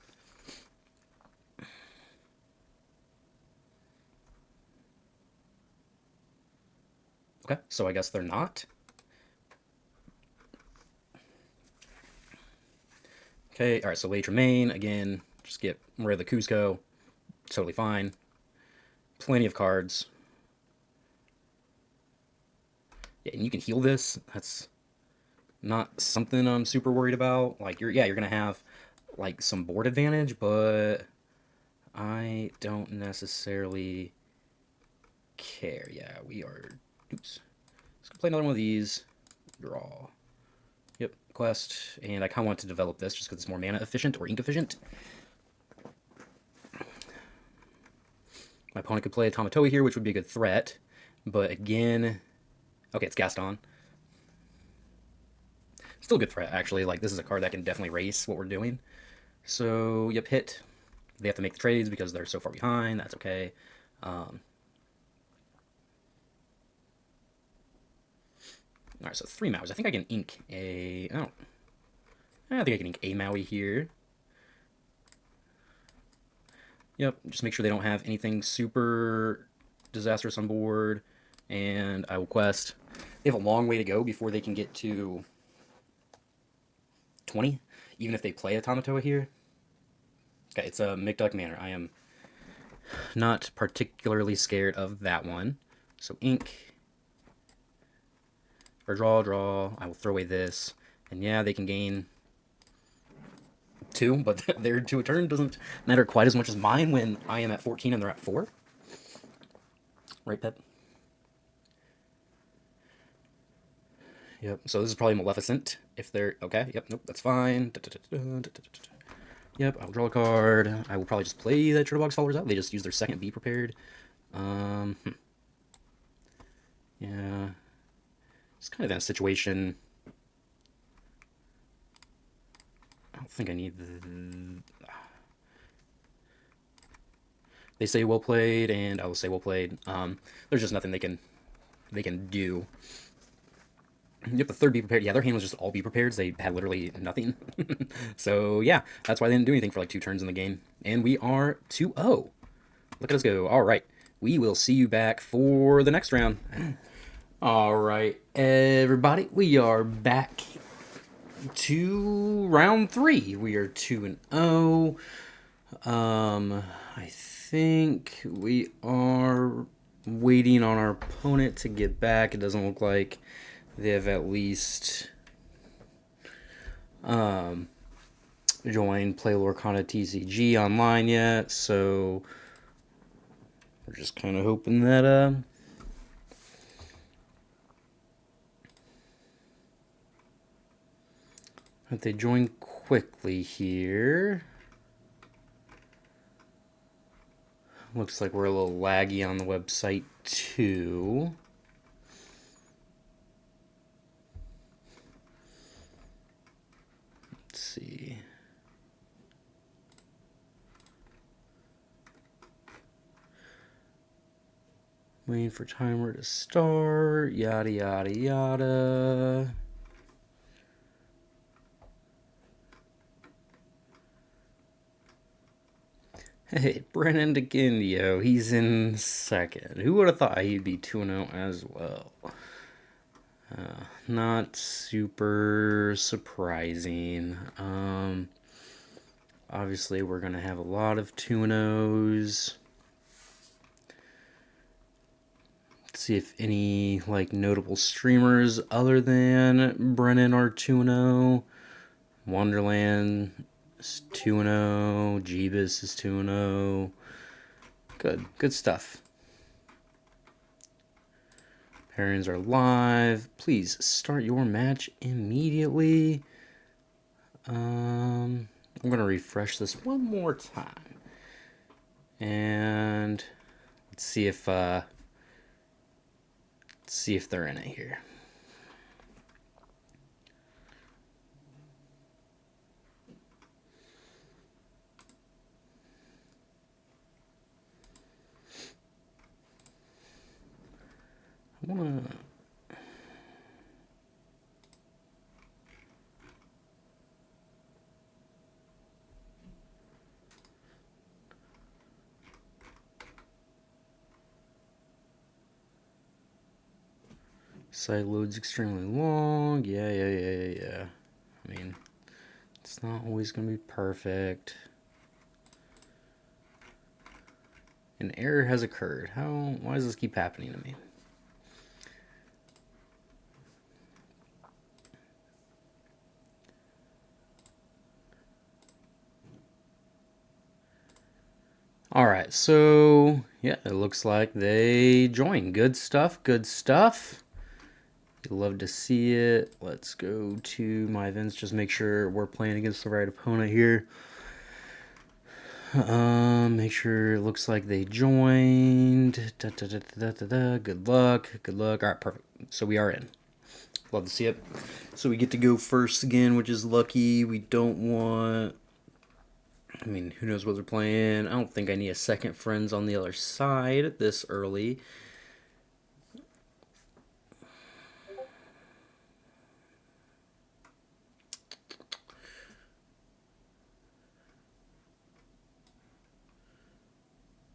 Okay, so I guess they're not. Okay, alright, so Late Remain, again, just get rid of the Cusco. Totally fine. Plenty of cards. Yeah, and you can heal this. That's not something I'm super worried about. Like, you're gonna have, like, some board advantage, but I don't necessarily care. Yeah, we are... Oops. Let's go play another one of these. Draw. Yep, quest. And I kind of want to develop this just because it's more mana efficient or ink efficient. My opponent could play a Tamatoa here, which would be a good threat. But again... Okay, it's Gaston. Still a good threat, actually. Like, this is a card that can definitely race what we're doing. So, yep, hit. They have to make the trades because they're so far behind. That's okay. Alright, so 3 Mauis. I think I can ink a... Oh. I think I can ink a Maui here. Yep, just make sure they don't have anything super disastrous on board. And I will quest. They have a long way to go before they can get to 20, even if they play a Tamatoa here. Okay, it's a Micduck Manor. I am not particularly scared of that one. So ink. Or draw. I will throw away this. And yeah, they can gain 2, but their 2 a turn doesn't matter quite as much as mine when I am at 14 and they're at 4. Right, Pep? Yep, so this is probably Maleficent, if they're... Okay, yep, nope, that's fine. Yep, I'll draw a card. I will probably just play the Turtlebox Followers out. They just use their second Be Prepared. Yeah. It's kind of in a situation... I don't think I need the... They say well played, and I will say well played. There's just nothing they can do. Yep, the third Be Prepared. Yeah, their hand was just all Be Prepared. They had literally nothing. So, yeah, that's why they didn't do anything for like 2 turns in the game. And we are 2-0. Look at us go. All right. We will see you back for the next round. All right, everybody. We are back to round 3. We are 2-0. I think we are waiting on our opponent to get back. It doesn't look like they have at least joined Play Lorcana TCG online yet, so we're just kind of hoping that that they join quickly here. Looks like we're a little laggy on the website too. Let's see. Waiting for timer to start. Yada, yada, yada. Hey, Brennan DeGindio, he's in second. Who would have thought he'd be 2-0 as well? Not super surprising. Obviously, we're going to have a lot of 2-0s. Let's see if any like notable streamers other than Brennan are 2-0. Wonderland is 2-0. Jeebus is 2-0. Good stuff. Pairings are live. Please start your match immediately. I'm going to refresh this one more time. And let's see if they're in it here. wanna... Site load's extremely long. Yeah. I mean, it's not always going to be perfect. An error has occurred. Why does this keep happening to me? Alright, so yeah, it looks like they joined. Good stuff, good stuff. You'd love to see it. Let's go to my events, just make sure we're playing against the right opponent here. Make sure it looks like they joined. Good luck, good luck. Alright, perfect. So we are in. Love to see it. So we get to go first again, which is lucky. We don't want... I mean, who knows what they're playing. I don't think I need a second friends on the other side this early.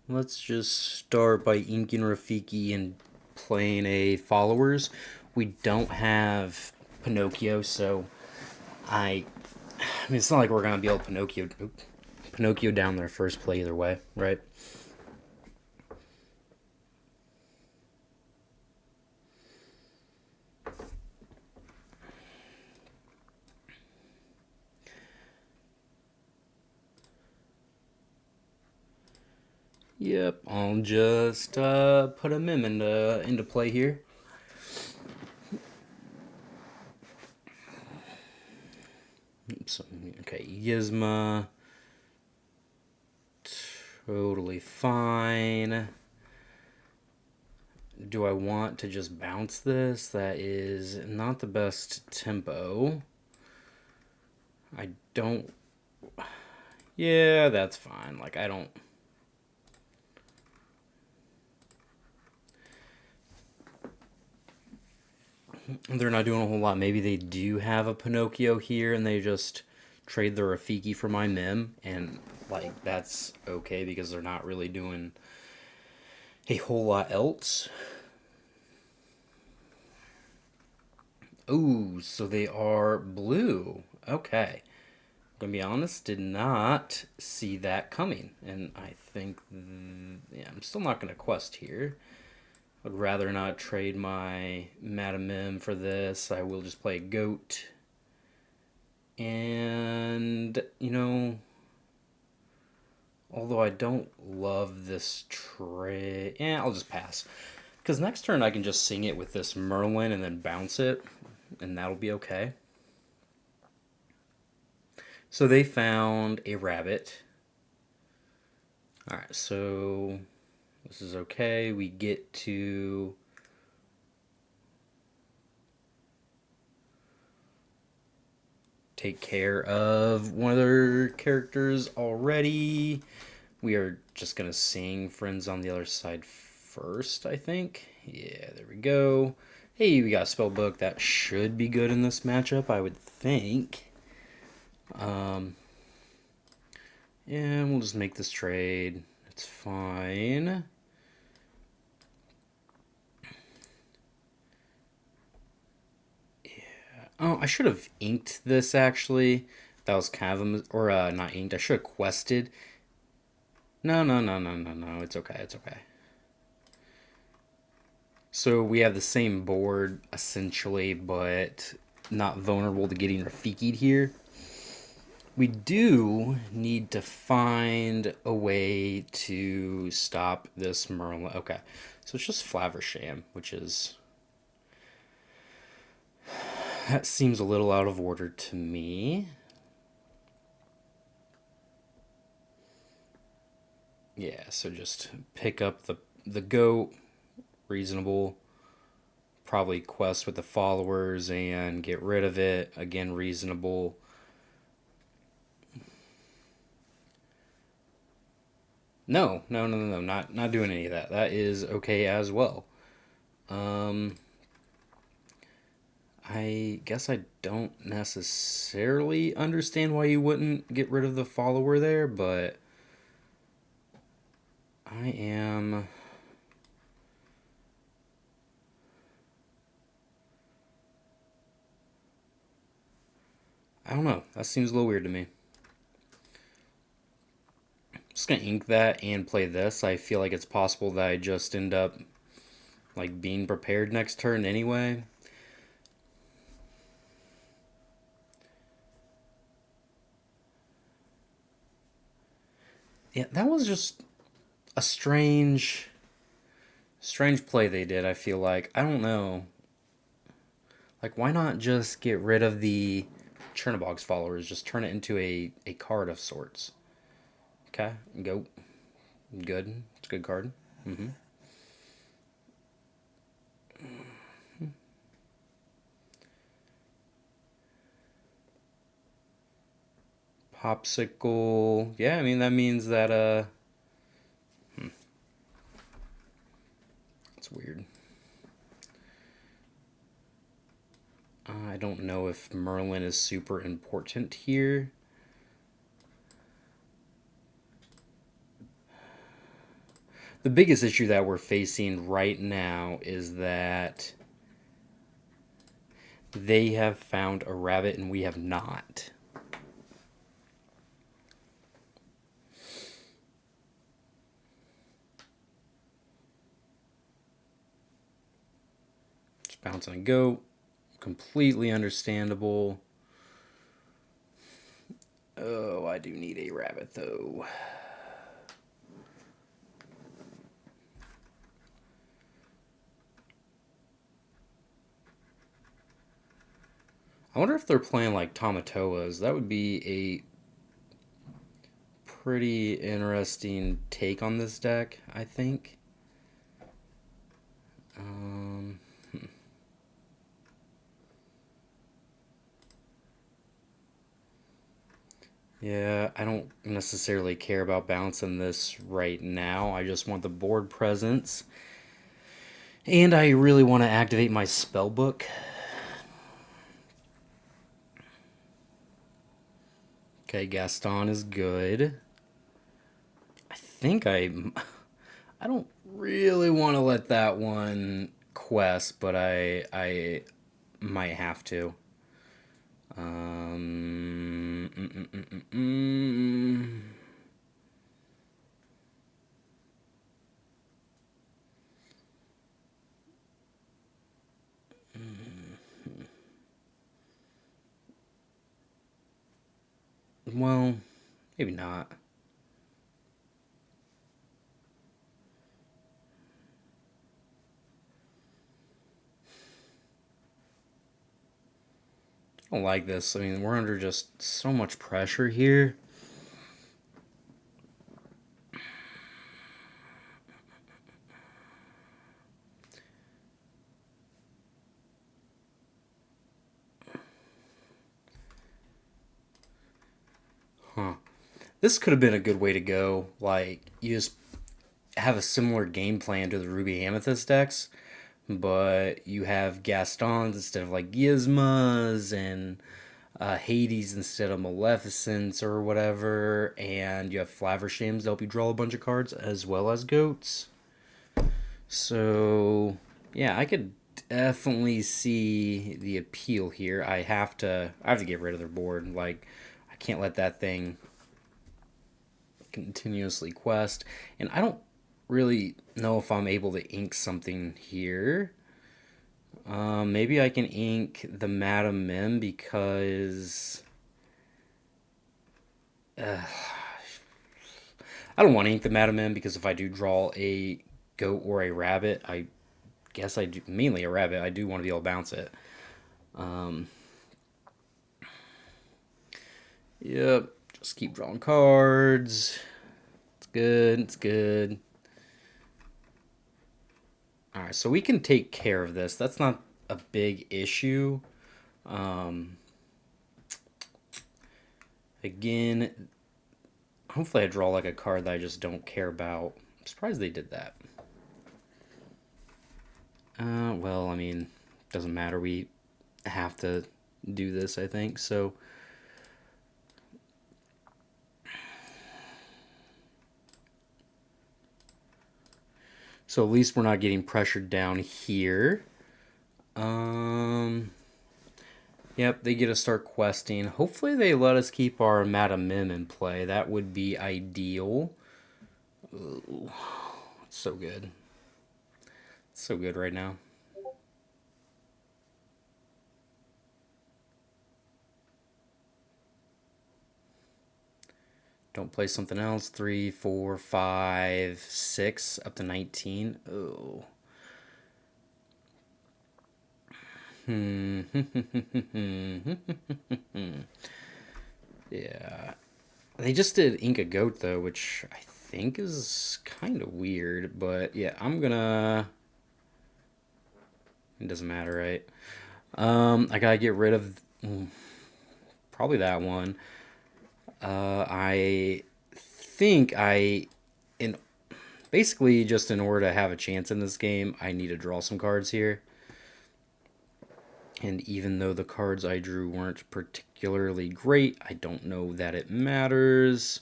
Let's just start by inking Rafiki and playing a followers. We don't have Pinocchio, so I mean, it's not like we're going to be able to Pinocchio down their first play either way, right? Yep, I'll just put him into play here. Oops, okay, Yzma. Totally fine. Do I want to just bounce this? That is not the best tempo. I don't... Yeah, that's fine. Like, I don't... They're not doing a whole lot. Maybe they do have a Pinocchio here and they just trade the Rafiki for my Mim. And, like, that's okay because they're not really doing a whole lot else. Ooh, so they are blue. Okay. I'm gonna be honest, did not see that coming. And I think, yeah, I'm still not gonna quest here. I'd rather not trade my Madam Mim for this. I will just play Goat. And, you know, although I don't love this trade, I'll just pass. Because next turn I can just sing it with this Merlin and then bounce it, and that'll be okay. So they found a rabbit. Alright, so this is okay. We get to... take care of one of their characters already. We are just going to sing Friends on the Other Side first, I think. Yeah, there we go. Hey, we got a spell book. That should be good in this matchup, I would think. And we'll just make this trade. It's fine. Oh, I should have inked this, actually. That was kind of a... Or, not inked. I should have quested. No. It's okay. It's okay. So we have the same board, essentially, but not vulnerable to getting Rafiki'd here. We do need to find a way to stop this Merlin. Okay, so it's just Flaversham, which is... That seems a little out of order to me. Yeah, so just pick up the goat, reasonable. Probably quest with the followers and get rid of it. Again, reasonable. No, not doing any of that. That is okay as well. Um, I guess I don't necessarily understand why you wouldn't get rid of the follower there, but I am. I don't know. That seems a little weird to me. Just gonna ink that and play this. I feel like it's possible that I just end up like being prepared next turn anyway. Yeah, that was just a strange play they did, I feel like. I don't know. Like, why not just get rid of the Chernobog's followers? Just turn it into a card of sorts. Okay, go. Good. It's a good card. Mm-hmm. Popsicle. Yeah, I mean, that means that, it's weird. I don't know if Merlin is super important here. The biggest issue that we're facing right now is that they have found a rabbit and we have not. Just bounce on a goat. Completely understandable. Oh, I do need a rabbit though. I wonder if they're playing like Tamatoas. That would be a pretty interesting take on this deck, I think. Um, yeah, I don't necessarily care about bouncing this right now. I just want the board presence. And I really want to activate my spell book. Okay, Gaston is good. I think I don't really want to let that one quest, but I might have to. Um, mm, mm, mm, mm, mm. Well, maybe not. I don't like this. I mean, we're under just so much pressure here. Huh. This could have been a good way to go. Like, you just have a similar game plan to the Ruby Amethyst decks, but you have Gastons instead of like Gizmas and Hades instead of Maleficents or whatever, and you have Flavershims to help you draw a bunch of cards as well as goats. So yeah, I could definitely see the appeal here. I have to get rid of their board. Like, I can't let that thing continuously quest, and I don't really know if I'm able to ink something here. Maybe I can ink the Madam Mim because I don't want to ink the Madam Mim because if I do draw a goat or a rabbit, I guess I do mainly a rabbit. I do want to be able to bounce it. Um, yep, just keep drawing cards. It's good. It's good. All right, so we can take care of this. That's not a big issue. Um, again, hopefully I draw like a card that I just don't care about. I'm surprised they did that. Well, I mean, doesn't matter. We have to do this, I think. So at least we're not getting pressured down here. Um, yep, they get to start questing. Hopefully they let us keep our Madam Mim in play. That would be ideal. Ooh, it's so good. It's so good right now. Don't play something else. 3, 4, 5, 6, up to 19. Oh. Yeah. They just did Ink a Goat though, which I think is kind of weird, but yeah, I'm gonna. It doesn't matter, right? I gotta get rid of probably that one. I think in basically just in order to have a chance in this game, I need to draw some cards here. And even though the cards I drew weren't particularly great, I don't know that it matters.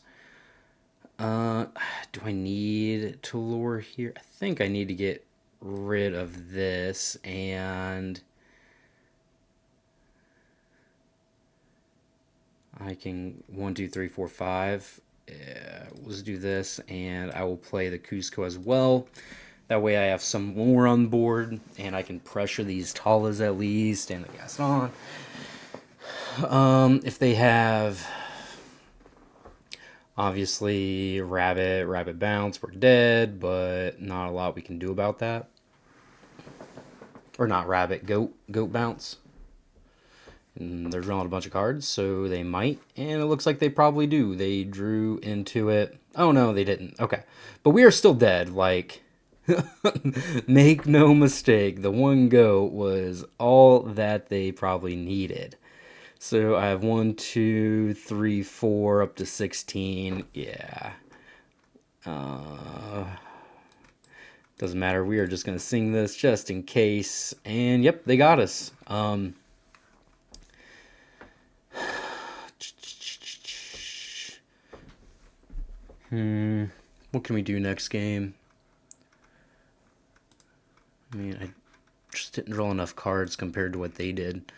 Uh, do I need to lure here? I think I need to get rid of this and I can 1, 2, 3, 4, 5. Let's do this and I will play the Cusco as well. That way I have some more on board and I can pressure these Talas at least and the Gaston. If they have obviously rabbit bounce, we're dead, but not a lot we can do about that. Or not rabbit, goat bounce. And they're drawing a bunch of cards, so they might. And it looks like they probably do. They drew into it. Oh no, they didn't. Okay. But we are still dead. Like, make no mistake, the one goat was all that they probably needed. So I have 1, 2, 3, 4, up to 16. Yeah. Doesn't matter. We are just going to sing this just in case. And yep, they got us. What can we do next game? I mean, I just didn't draw enough cards compared to what they did.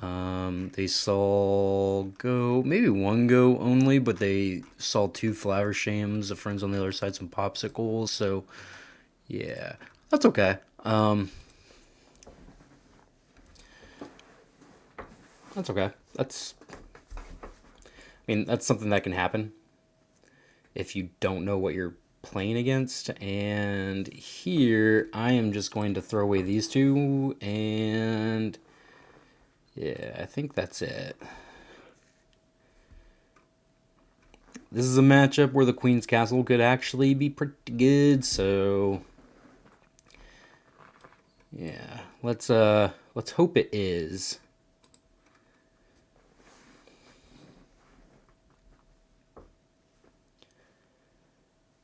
They saw go maybe one go only, but they saw 2 flower shames, the friends on the other side, some popsicles. So yeah, that's okay. That's okay. I mean, that's something that can happen if you don't know what you're playing against. And here, I am just going to throw away these 2, and yeah, I think that's it. This is a matchup where the Queen's Castle could actually be pretty good, so yeah, let's hope it is.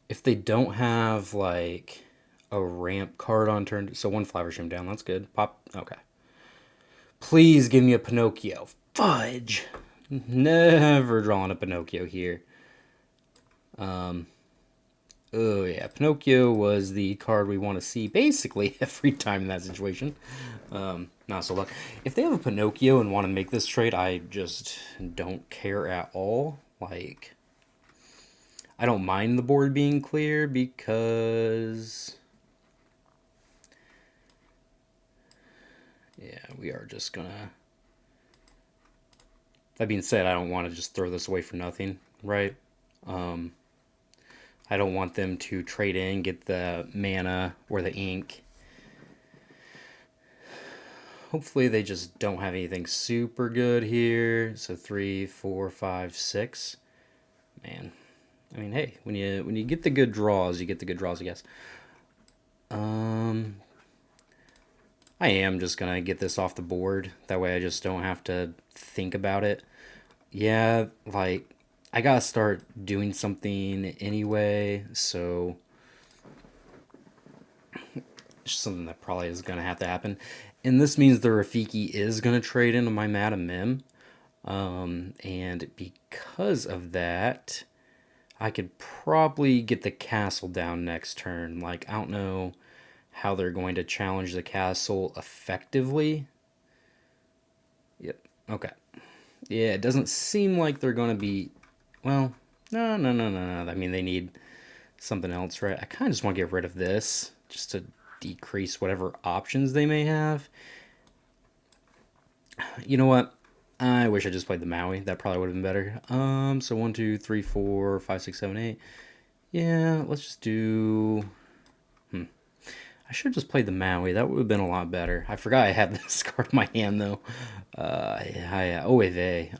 If they don't have like a ramp card on turn, so 1 flower shim down, that's good. Pop, okay. Please give me a Pinocchio. Fudge. Never drawing a Pinocchio here. Oh yeah, Pinocchio was the card we want to see basically every time in that situation. Not so luck. If they have a Pinocchio and want to make this trade, I just don't care at all. Like, I don't mind the board being clear because, yeah, we are just gonna. That being said, I don't want to just throw this away for nothing, right? I don't want them to trade in, get the mana or the ink. Hopefully they just don't have anything super good here. So 3, 4, 5, 6. Man, I mean, hey, when you get the good draws, you get the good draws, I guess. I am just gonna get this off the board. That way I just don't have to think about it. Yeah, like, I gotta start doing something anyway, so which is something that probably is going to have to happen. And this means the Rafiki is going to trade into my Madam Mim. And because of that, I could probably get the castle down next turn. Like, I don't know how they're going to challenge the castle effectively. Yep, okay. Yeah, it doesn't seem like they're going to be... Well, no. I mean, they need something else, right? I kind of just want to get rid of this, just to decrease whatever options they may have. You know what? I wish I just played the Maui. That probably would have been better. So 1, 2, 3, 4, 5, 6, 7, 8. Yeah, let's just do... I should have just played the Maui. That would have been a lot better. I forgot I had this card in my hand, though. Yeah. Oh, vey.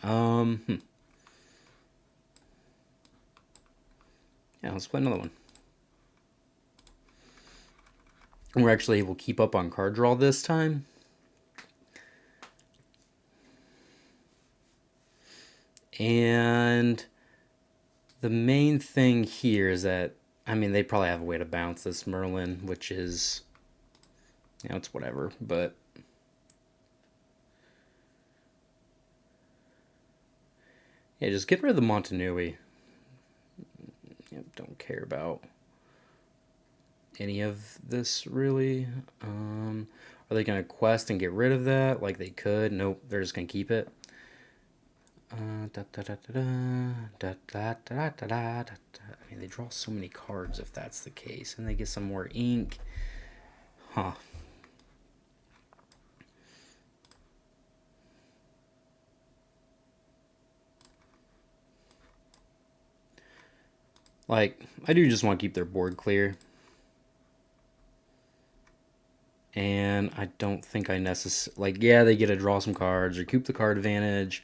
Yeah, let's play another one. We're actually able to keep up on card draw this time. And the main thing here is that, I mean, they probably have a way to bounce this Merlin, which is, you know, it's whatever, but... Yeah, just get rid of the Montanui. Yep, don't care about any of this, really. Are they going to quest and get rid of that like they could? Nope, they're just going to keep it. I mean, they draw so many cards if that's the case, and they get some more ink. Huh. Like, I do just want to keep their board clear. And I don't think I necessarily... Like, yeah, they get to draw some cards, recoup the card advantage.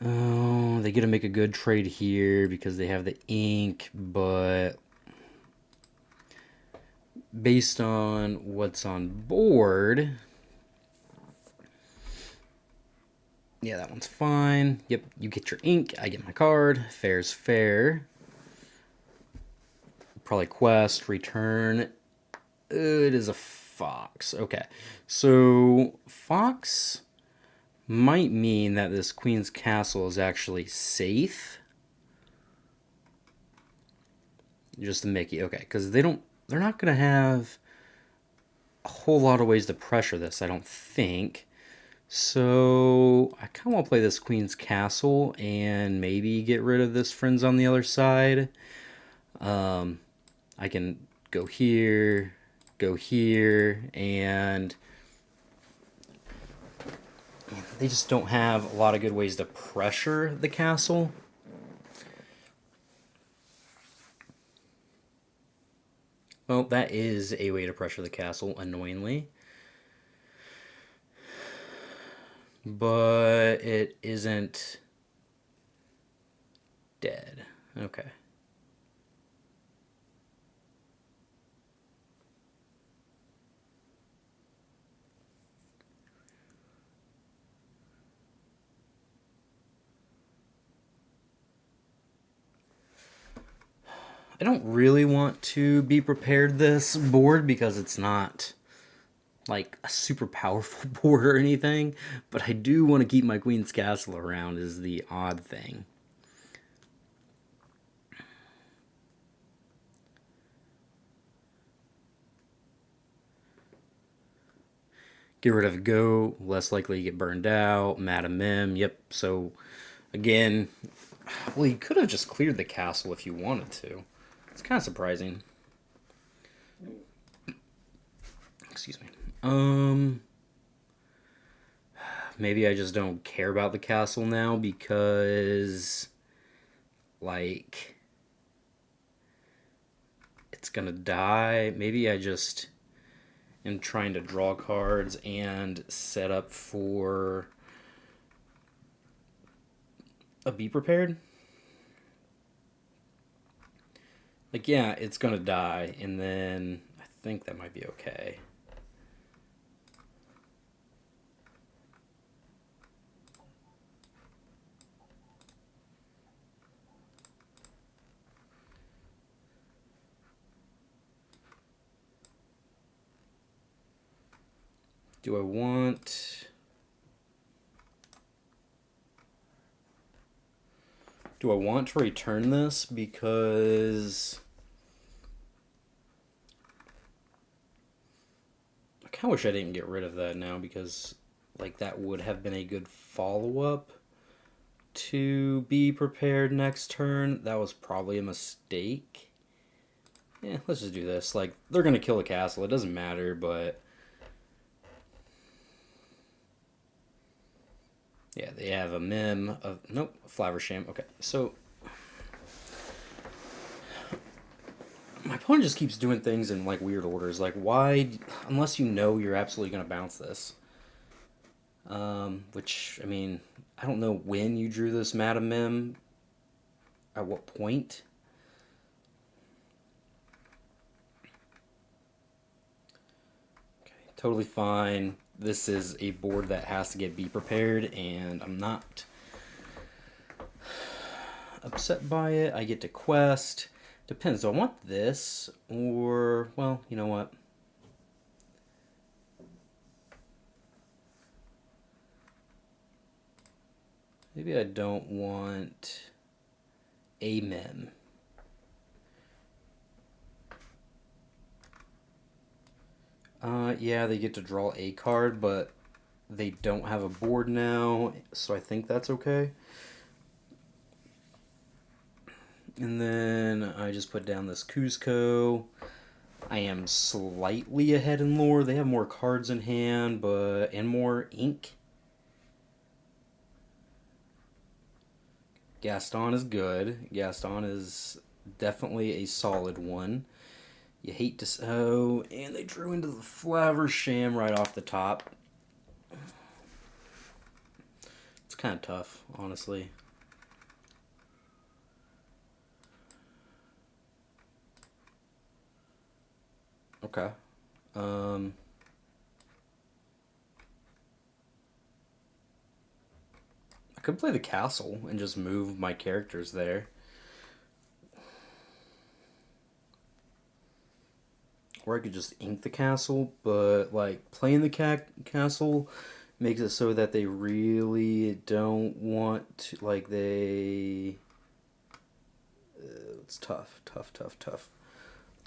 Oh, they get to make a good trade here because they have the ink, but... Based on what's on board... Yeah, that one's fine. Yep, you get your ink, I get my card. Fair's fair. Probably quest, return. It is a fox. Okay, so fox might mean that this Queen's Castle is actually safe. Just a Mickey. Okay, because they're not going to have a whole lot of ways to pressure this, I don't think. So I kind of want to play this Queen's Castle and maybe get rid of this Friends on the other side. I can go here, and they just don't have a lot of good ways to pressure the castle. Well, that is a way to pressure the castle, annoyingly. But it isn't dead. Okay. I don't really want to be prepared this board because it's not like a super powerful board or anything, but I do want to keep my Queen's Castle around is the odd thing. Get rid of Go, less likely to get burned out. Madam Mim, yep. So, again, well, you could have just cleared the castle if you wanted to. It's kind of surprising. Excuse me. Maybe I just don't care about the castle now because, like, it's gonna die. Maybe I just am trying to draw cards and set up for a Be Prepared. Like, yeah, it's gonna die, and then I think that might be okay. Do I want... Do I want to return this? Because I kind of wish I didn't get rid of that now, because like that would have been a good follow-up to be prepared next turn. That was probably a mistake. Yeah, let's just do this. Like, they're going to kill the castle. It doesn't matter, but... Yeah, they have a mem of... Nope, Flaversham. Okay, so... My opponent just keeps doing things in, like, weird orders. Like, why... Unless you know you're absolutely going to bounce this. Which, I mean... I don't know when you drew this Madam Mem. At what point. Okay, totally fine. This is a board that has to get be prepared, and I'm not upset by it. I get to quest. Depends. Do I want this? Or, well, you know what? Maybe I don't want a mem. Yeah, they get to draw a card, but they don't have a board now, so I think that's okay. And then I just put down this Cuzco. I am slightly ahead in lore. They have more cards in hand, and more ink. Gaston is good. Gaston is definitely a solid one. You hate to... Oh, and they drew into the Flaversham right off the top. It's kind of tough, honestly. Okay. I could play the castle and just move my characters there. Or I could just ink the castle, but like playing the castle makes it so that they really don't want to, like they... it's tough.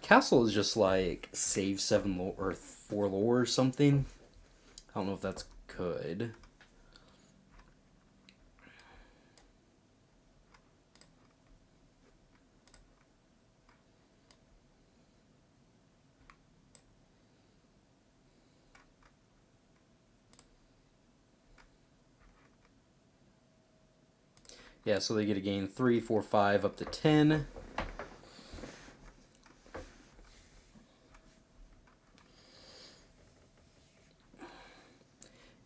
Castle is just like save 7 lore or 4 lore or something. I don't know if that's good. Yeah, so they get to gain 3, 4, 5 up to 10.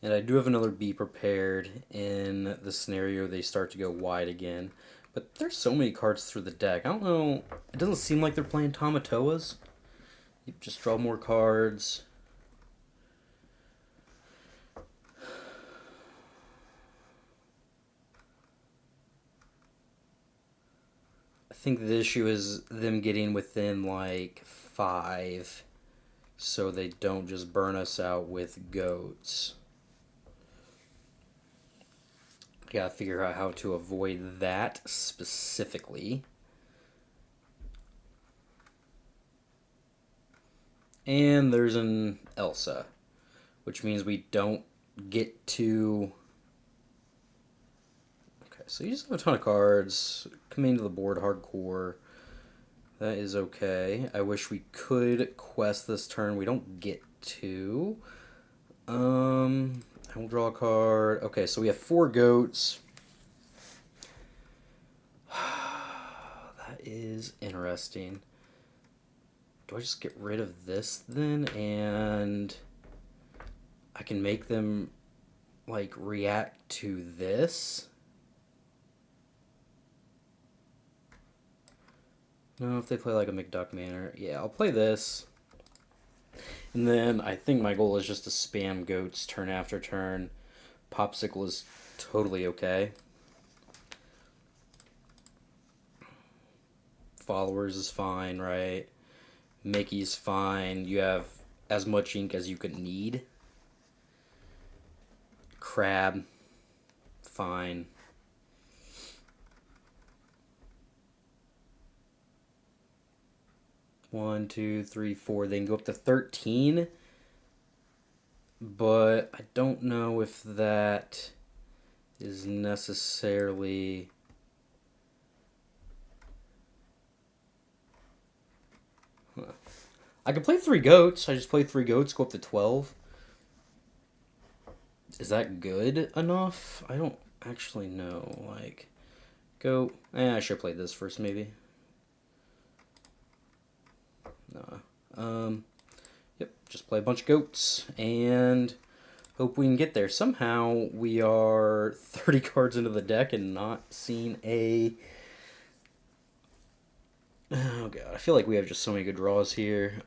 And I do have another Be Prepared in the scenario they start to go wide again. But there's so many cards through the deck. I don't know. It doesn't seem like they're playing Tamatoas. You just draw more cards. I think the issue is them getting within like 5 so they don't just burn us out with goats. Gotta figure out how to avoid that specifically. And there's an Elsa, which means we don't get to... Okay, so you just have a ton of cards coming to the board hardcore. That is okay. I wish we could quest this turn. We don't get to. I will draw a card. Okay, so we have 4 goats. That is interesting. Do I just get rid of this then? And I can make them like react to this? No, if they play like a McDuck Manor. Yeah, I'll play this. And then I think my goal is just to spam goats turn after turn. Popsicle is totally okay. Followers is fine, right? Mickey's fine. You have as much ink as you could need. crab. Fine. One, two, three, four. They can go up to 13. But I don't know if that is necessarily... Huh. I could play 3 goats. I just play 3 goats, go up to 12. Is that good enough? I don't actually know. Like, goat. I should play this first, maybe. No. Yep, just play a bunch of goats and hope we can get there. Somehow we are 30 cards into the deck and not seeing a... Oh god, I feel like we have just so many good draws here.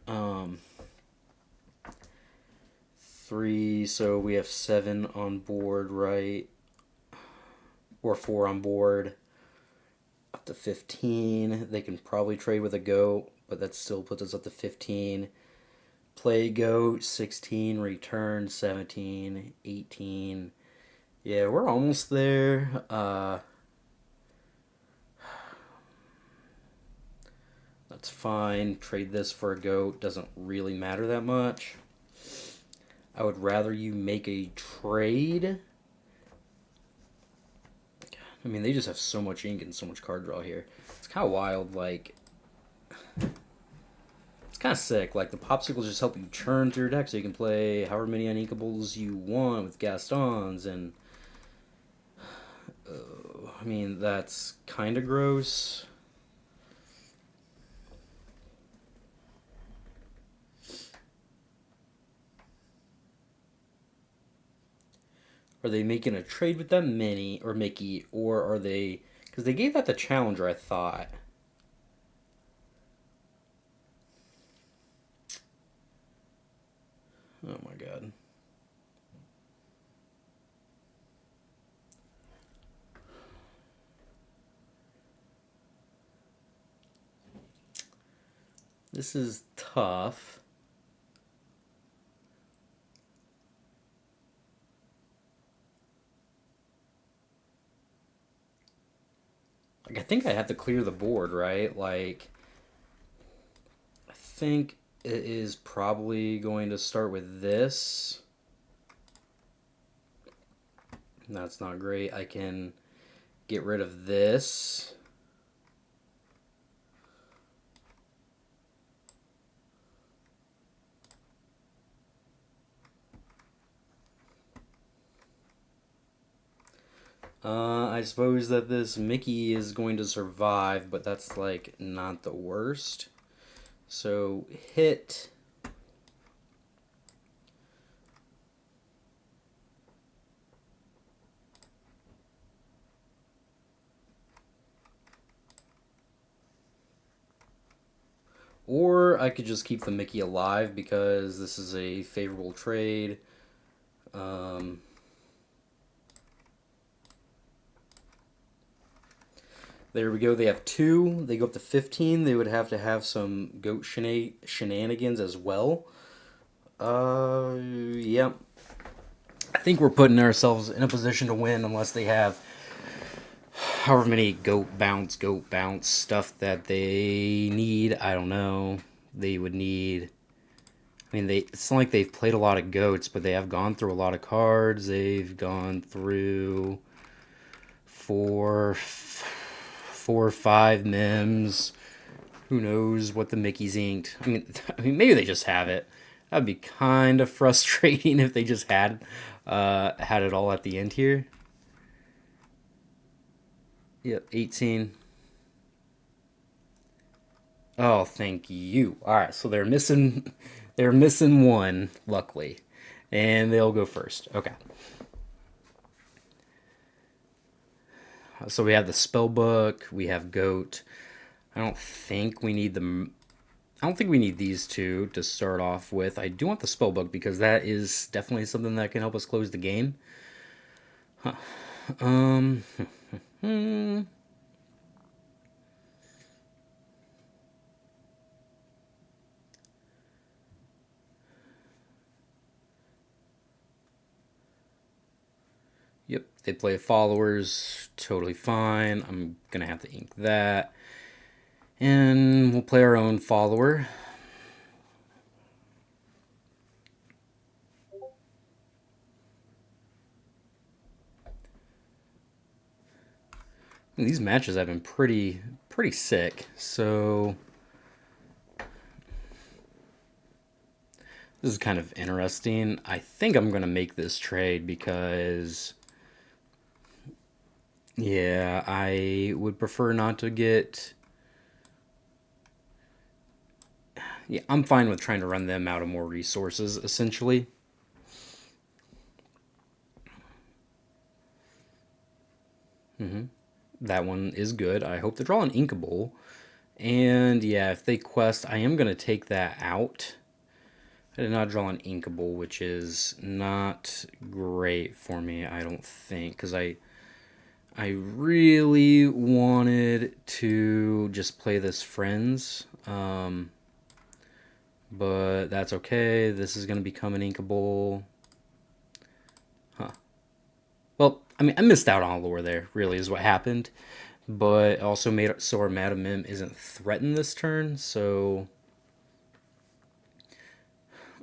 3, so we have 7 on board, right? Or 4 on board. Up to 15. They can probably trade with a goat, but that still puts us up to 15. Play goat, 16, return, 17, 18. Yeah, we're almost there. That's fine. Trade this for a goat. Doesn't really matter that much. I would rather you make a trade. I mean, they just have so much ink and so much card draw here. It's kind of wild, like... It's kind of sick. Like, the popsicles just help you churn through your deck so you can play however many uninkables you want with Gastons, and... I mean, that's kind of gross. Are they making a trade with that Minnie or Mickey, or are they... Because they gave that the Challenger, I thought. Oh my god. This is tough. Like, I think I have to clear the board, right? Like, I think it is probably going to start with this. That's not great. I can get rid of this. I suppose that this Mickey is going to survive, but that's, like, not the worst. So, hit. Or I could just keep the Mickey alive because this is a favorable trade. There we go. They have 2. They go up to 15. They would have to have some goat shenanigans as well. Yep. I think we're putting ourselves in a position to win unless they have however many goat bounce stuff that they need. I don't know. They would need... I mean, it's not like they've played a lot of goats, but they have gone through a lot of cards. They've gone through 4 or 5 Mims. Who knows what the Mickey's inked? I mean, maybe they just have it. That'd be kind of frustrating if they just had it all at the end here. Yep, 18. Oh, thank you. All right, so they're missing 1, luckily, and they'll go first. Okay. So we have the spell book. We have goat. I don't think we need these 2 to start off with. I do want the spell book because that is definitely something that can help us close the game. Huh. Yep, they play followers, totally fine. I'm gonna have to ink that. And we'll play our own follower. And these matches have been pretty sick. So this is kind of interesting. I think I'm gonna make this trade because yeah, I would prefer not to get. Yeah, I'm fine with trying to run them out of more resources, essentially. That one is good. I hope to draw an Inkable. And yeah, if they quest, I am going to take that out. I did not draw an Inkable, which is not great for me, I don't think, because I really wanted to just play this Friends, but that's okay. This is going to become an Inkable. Huh. Well, I mean, I missed out on a lore there, really, is what happened. But also made it so our Madam Mim isn't threatened this turn, so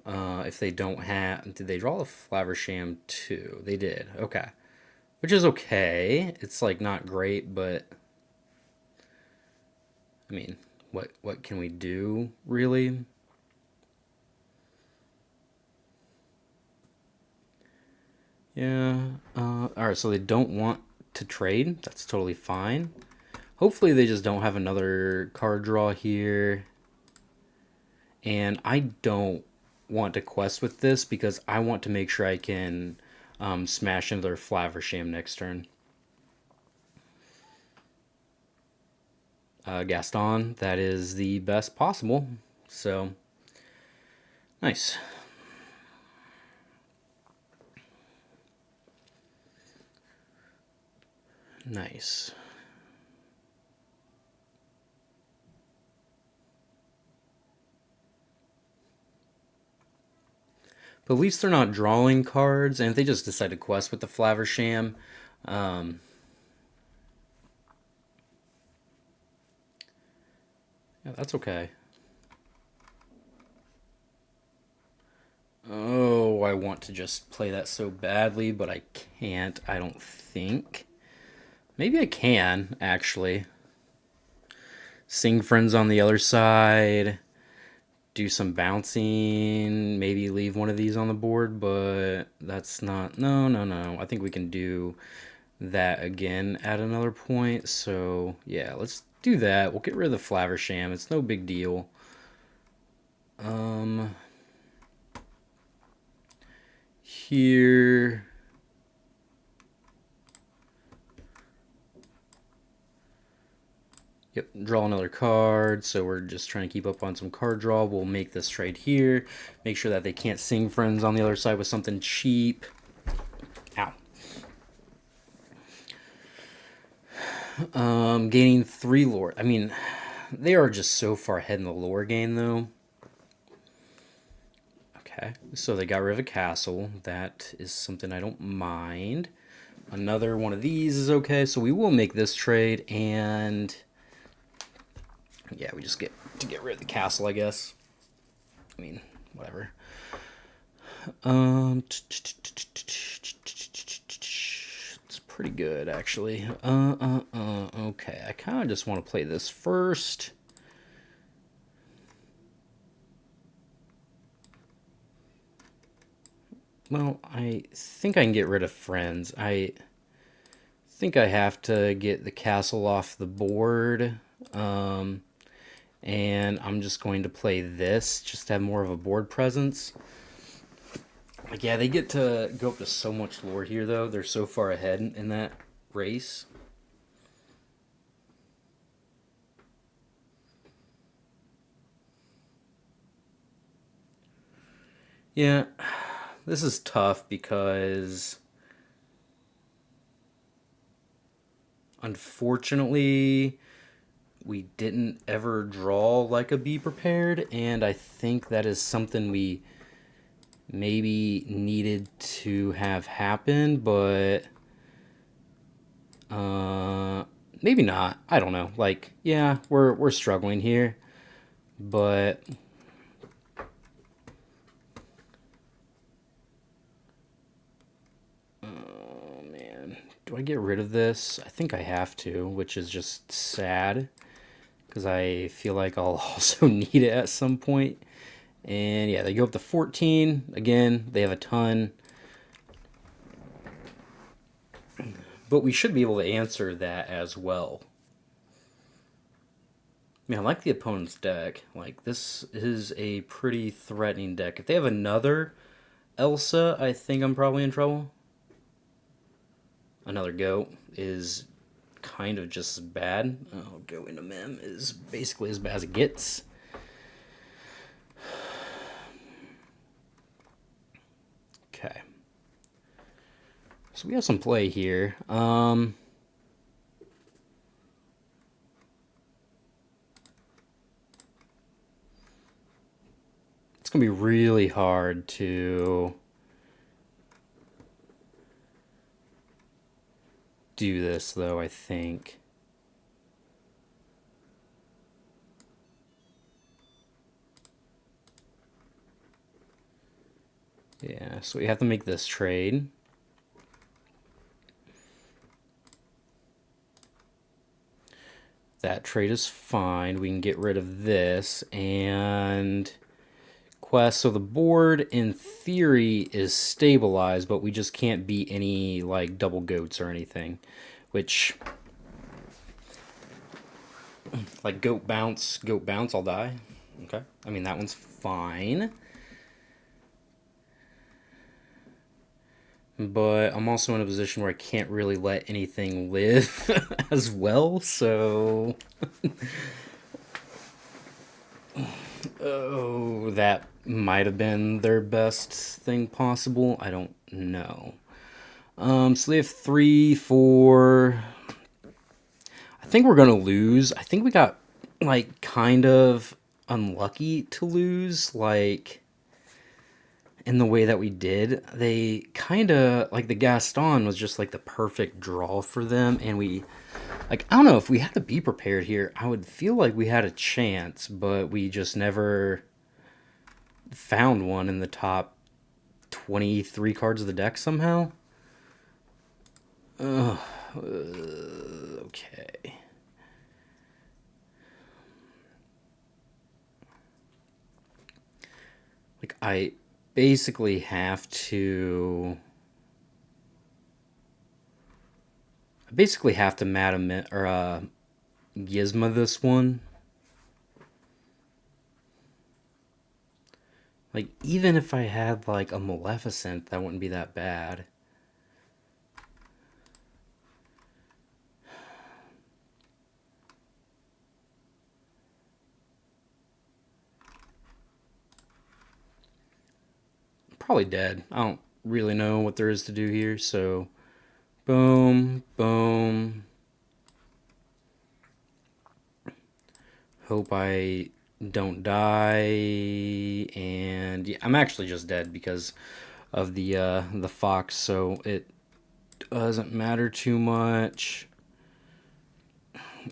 if they don't have... Did they draw a Flaversham too? They did. Okay. Which is okay. It's, like, not great, but... I mean, what can we do, really? Yeah. Alright, so they don't want to trade. That's totally fine. Hopefully they just don't have another card draw here. And I don't want to quest with this because I want to make sure I can smash into their Flaversham next turn. Gaston, that is the best possible. So, nice. Nice. But at least they're not drawing cards, and if they just decide to quest with the Flaversham, um, yeah, that's okay. Oh, I want to just play that so badly, but I can't, I don't think. Maybe I can, actually. Sing Friends on the other side. Do some bouncing. Maybe leave one of these on the board, but that's not... No, no, no. I think we can do that again at another point. So, yeah, let's do that. We'll get rid of the Flaversham. It's no big deal. Here... Yep, draw another card, so we're just trying to keep up on some card draw. We'll make this trade here. Make sure that they can't Sing Friends on the other side with something cheap. Ow. Gaining 3 lore. I mean, they are just so far ahead in the lore game, though. Okay, so they got rid of a castle. That is something I don't mind. Another one of these is okay, so we will make this trade, and... Yeah, we just get to get rid of the castle, I guess. I mean, whatever. It's pretty good, actually. Okay, I kind of just want to play this first. Well, I think I can get rid of Friends. I think I have to get the castle off the board. And I'm just going to play this just to have more of a board presence. Like, yeah, they get to go up to so much lore here, though. They're so far ahead in that race. Yeah, this is tough because... Unfortunately... we didn't ever draw like a Be Prepared, and I think that is something we maybe needed to have happen, but Uh, Maybe not. I don't know. Like, yeah, we're struggling here, but oh man, do I get rid of this? I think I have to, which is just sad because I feel like I'll also need it at some point. And yeah, they go up to 14 again. They have a ton, but we should be able to answer that as well. Man, I like the opponent's deck. Like, this is a pretty threatening deck. If they have another Elsa, I think I'm probably in trouble. Another goat is kind of just as bad. Oh, go into Mem is basically as bad as it gets. Okay. So we have some play here. It's going to be really hard to do this, though, I think. Yeah, so we have to make this trade. That trade is fine. We can get rid of this and quest. So the board, in theory, is stabilized, but we just can't beat any like double goats or anything. Which, like goat bounce, I'll die. Okay, I mean that one's fine. But I'm also in a position where I can't really let anything live as well, so oh, that might have been their best thing possible. I don't know. So they have 3, 4. I think we're gonna lose. I think we got like kind of unlucky to lose, like in the way that we did. They kind of like the Gaston was just like the perfect draw for them, and we like I don't know if we had to be prepared here. I would feel like we had a chance, but we just never found one in the top 23 cards of the deck somehow. Ugh, okay. Like I basically have to Madam or Gizmo this one. Like even if I had like a Maleficent, that wouldn't be that bad. Probably dead. I don't really know what there is to do here, so boom, boom. Hope I don't die, and yeah, I'm actually just dead because of the fox, so it doesn't matter too much.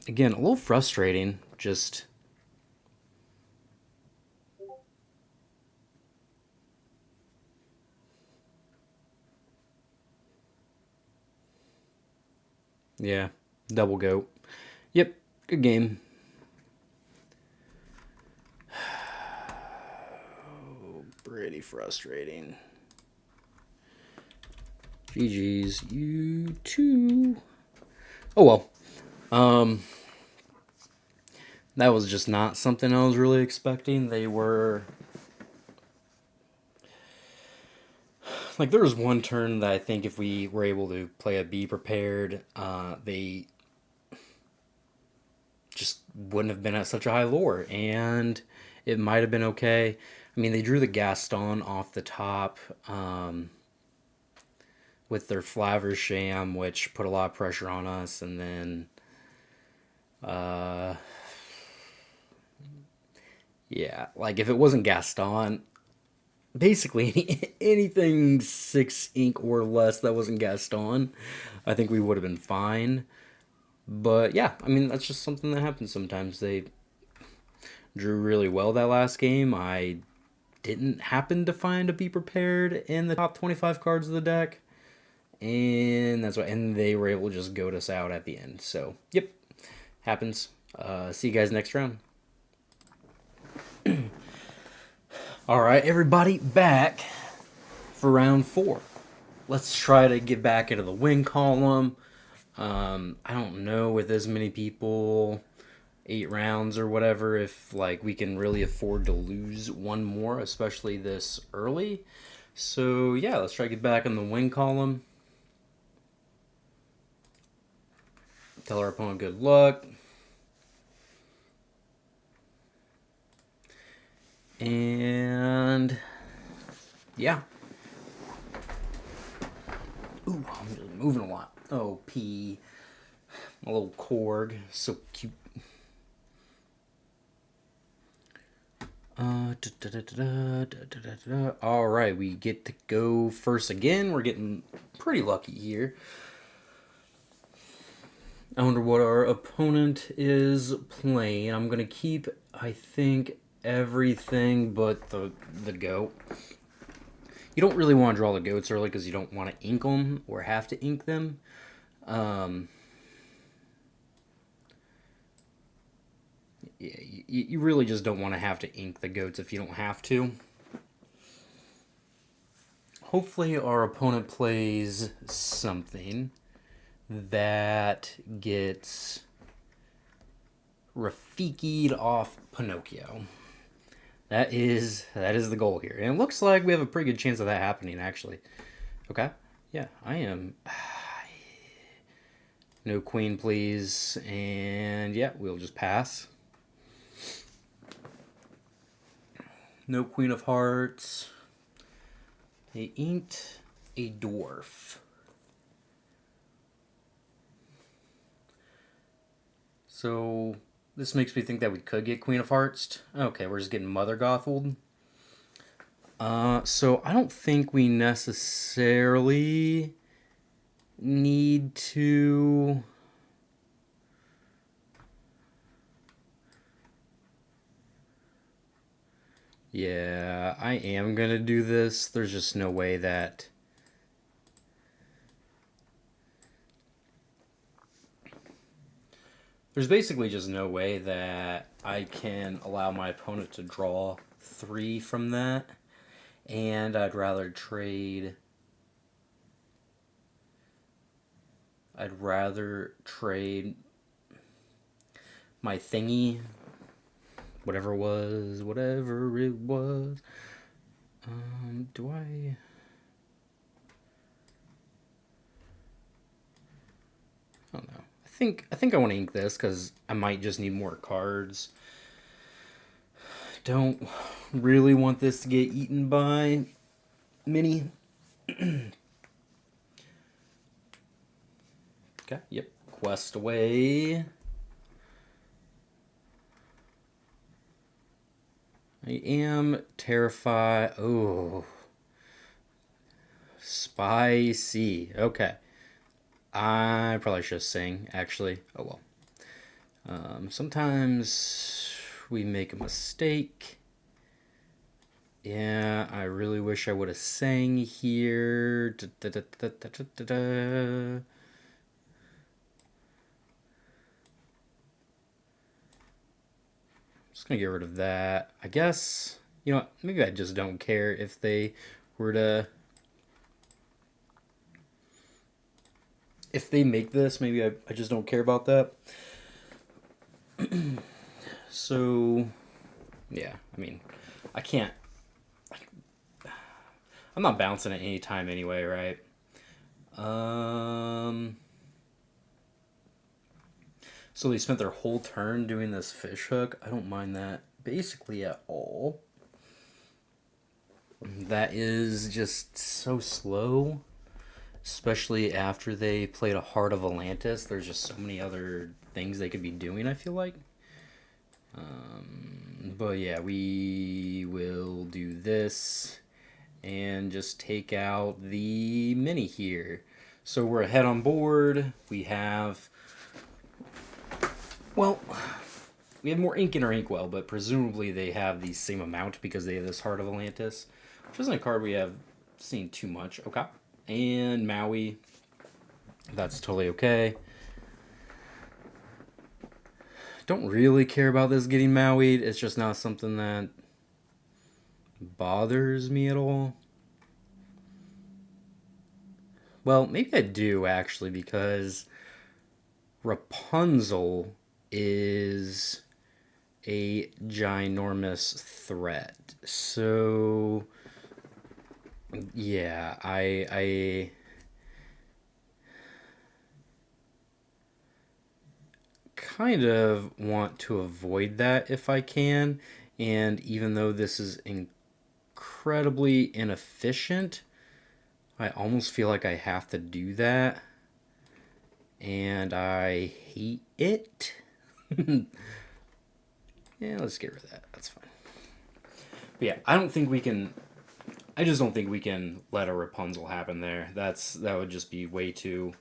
Again, a little frustrating. Just yeah, double goat. Yep, good game. Pretty frustrating. GG's, you too. Oh well. Um, that was just not something I was really expecting. They were like there was one turn that I think if we were able to play a be prepared, they just wouldn't have been at such a high lore, and it might have been okay. I mean, they drew the Gaston off the top with their Flaversham, which put a lot of pressure on us, and then yeah, like if it wasn't Gaston, basically anything 6 ink or less that wasn't Gaston, I think we would have been fine. But yeah, I mean, that's just something that happens sometimes. They drew really well that last game. I didn't happen to find a Be Prepared in the top 25 cards of the deck. And that's why, and they were able to just goat us out at the end. So, yep, happens. See you guys next round. All right, everybody, back for round 4. Let's try to get back into the win column. I don't know with as many people, 8 rounds or whatever, if like we can really afford to lose one more, especially this early. So yeah, let's try to get back in the win column. Tell our opponent good luck. And yeah. Ooh, I'm just moving a lot. Oh, P. A little Korg. So cute. Alright, we get to go first again. We're getting pretty lucky here. I wonder what our opponent is playing. I'm going to keep, I think, everything but the goat. You don't really want to draw the goats early because you don't want to ink them or have to ink them. Yeah, you really just don't want to have to ink the goats if you don't have to. Hopefully our opponent plays something that gets Rafiki'd off Pinocchio. That is the goal here. And it looks like we have a pretty good chance of that happening, actually. Okay. Yeah, I am. No queen, please. And yeah, we'll just pass. No queen of hearts. They inked a dwarf. So this makes me think that we could get Queen of Hearts. Okay, we're just getting Mother Gothled. So I don't think we necessarily need to... Yeah, I am going to do this. There's just no way that... There's basically just no way that I can allow my opponent to draw 3 from that. And I'd rather trade... my thingy, whatever it was. Do I... I don't know. I think I want to ink this because I might just need more cards. Don't really want this to get eaten by Mini. Okay, yep. Quest away. I am terrified. Oh. Spicy. Okay. I probably should sing, actually. Oh well. Sometimes we make a mistake. Yeah, I really wish I would have sang here. Just gonna get rid of that. I guess, you know, maybe I just don't care if they were to... If they make this, maybe I just don't care about that. So, yeah, I mean, I can't... I'm not bouncing at any time anyway, right? So they spent their whole turn doing this fish hook. I don't mind that basically at all. That is just so slow. Especially after they played a Heart of Atlantis. There's just so many other things they could be doing, I feel like. But yeah, we will do this. and just take out the mini here. So we're ahead on board. Well, we have more ink in our inkwell, but presumably they have the same amount because they have this Heart of Atlantis, which isn't a card we have seen too much. Okay. And Maui. That's totally okay. Don't really care about this getting Maui'd. It's just not something that bothers me at all. Well, maybe I do actually, because Rapunzel is a ginormous threat. So yeah, I kind of want to avoid that if I can. And even though this is incredibly inefficient, I almost feel like I have to do that. And I hate it. Yeah, let's get rid of that. That's fine. But yeah, I just don't think we can let a Rapunzel happen there. That would just be way too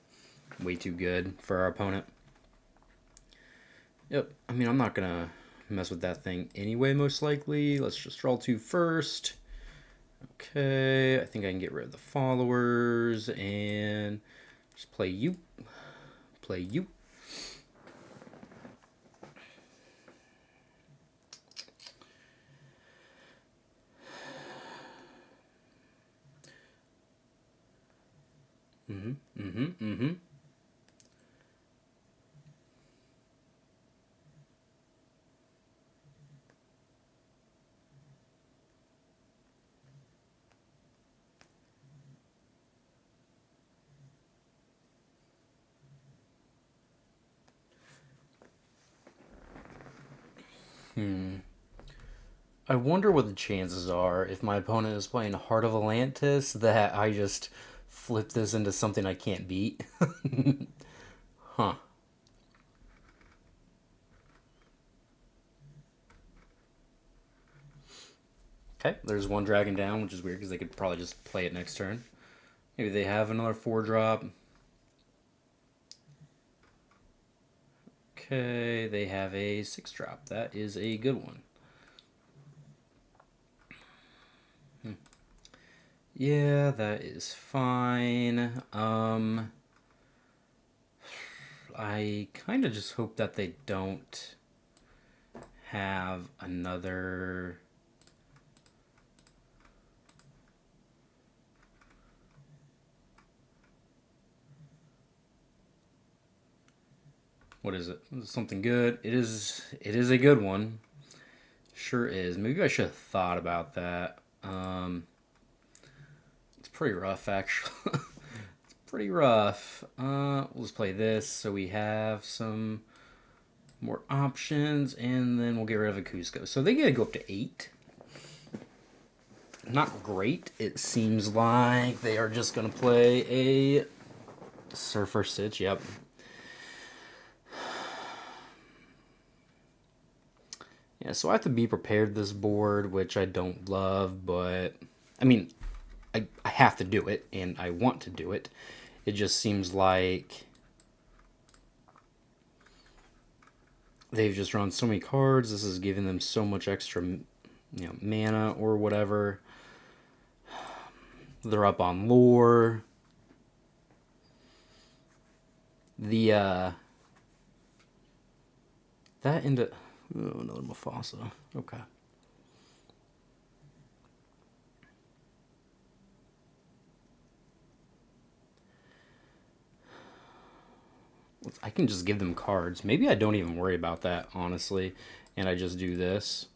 good for our opponent. Yep. I mean, I'm not gonna mess with that thing anyway, most likely. Let's just draw two first. Okay, I think I can get rid of the followers and just play you. Play you. Mm-hmm. I wonder what the chances are if my opponent is playing Heart of Atlantis that I just flip this into something I can't beat. Huh. Okay, there's one dragon down, which is weird because they could probably just play it next turn. Maybe they have another 4-drop. Okay, they have a 6-drop. That is a good one. Yeah, that is fine. I kind of just hope that they don't have another. What is it? Something good. It is. It is a good one. Sure is. Maybe I should have thought about that. It's pretty rough, actually. It's pretty rough. We'll just play this so we have some more options, and then we'll get rid of a Cusco. So they get to go up to 8. Not great. It seems like they are just going to play a Surfer Stitch. Yep. Yeah, so I have to be prepared this board, which I don't love, but I mean, I have to do it, and I want to do it. It just seems like they've just drawn so many cards. This is giving them so much extra, mana or whatever. They're up on lore. The that into another Mufasa. Okay. I can just give them cards. Maybe I don't even worry about that, honestly, and I just do this.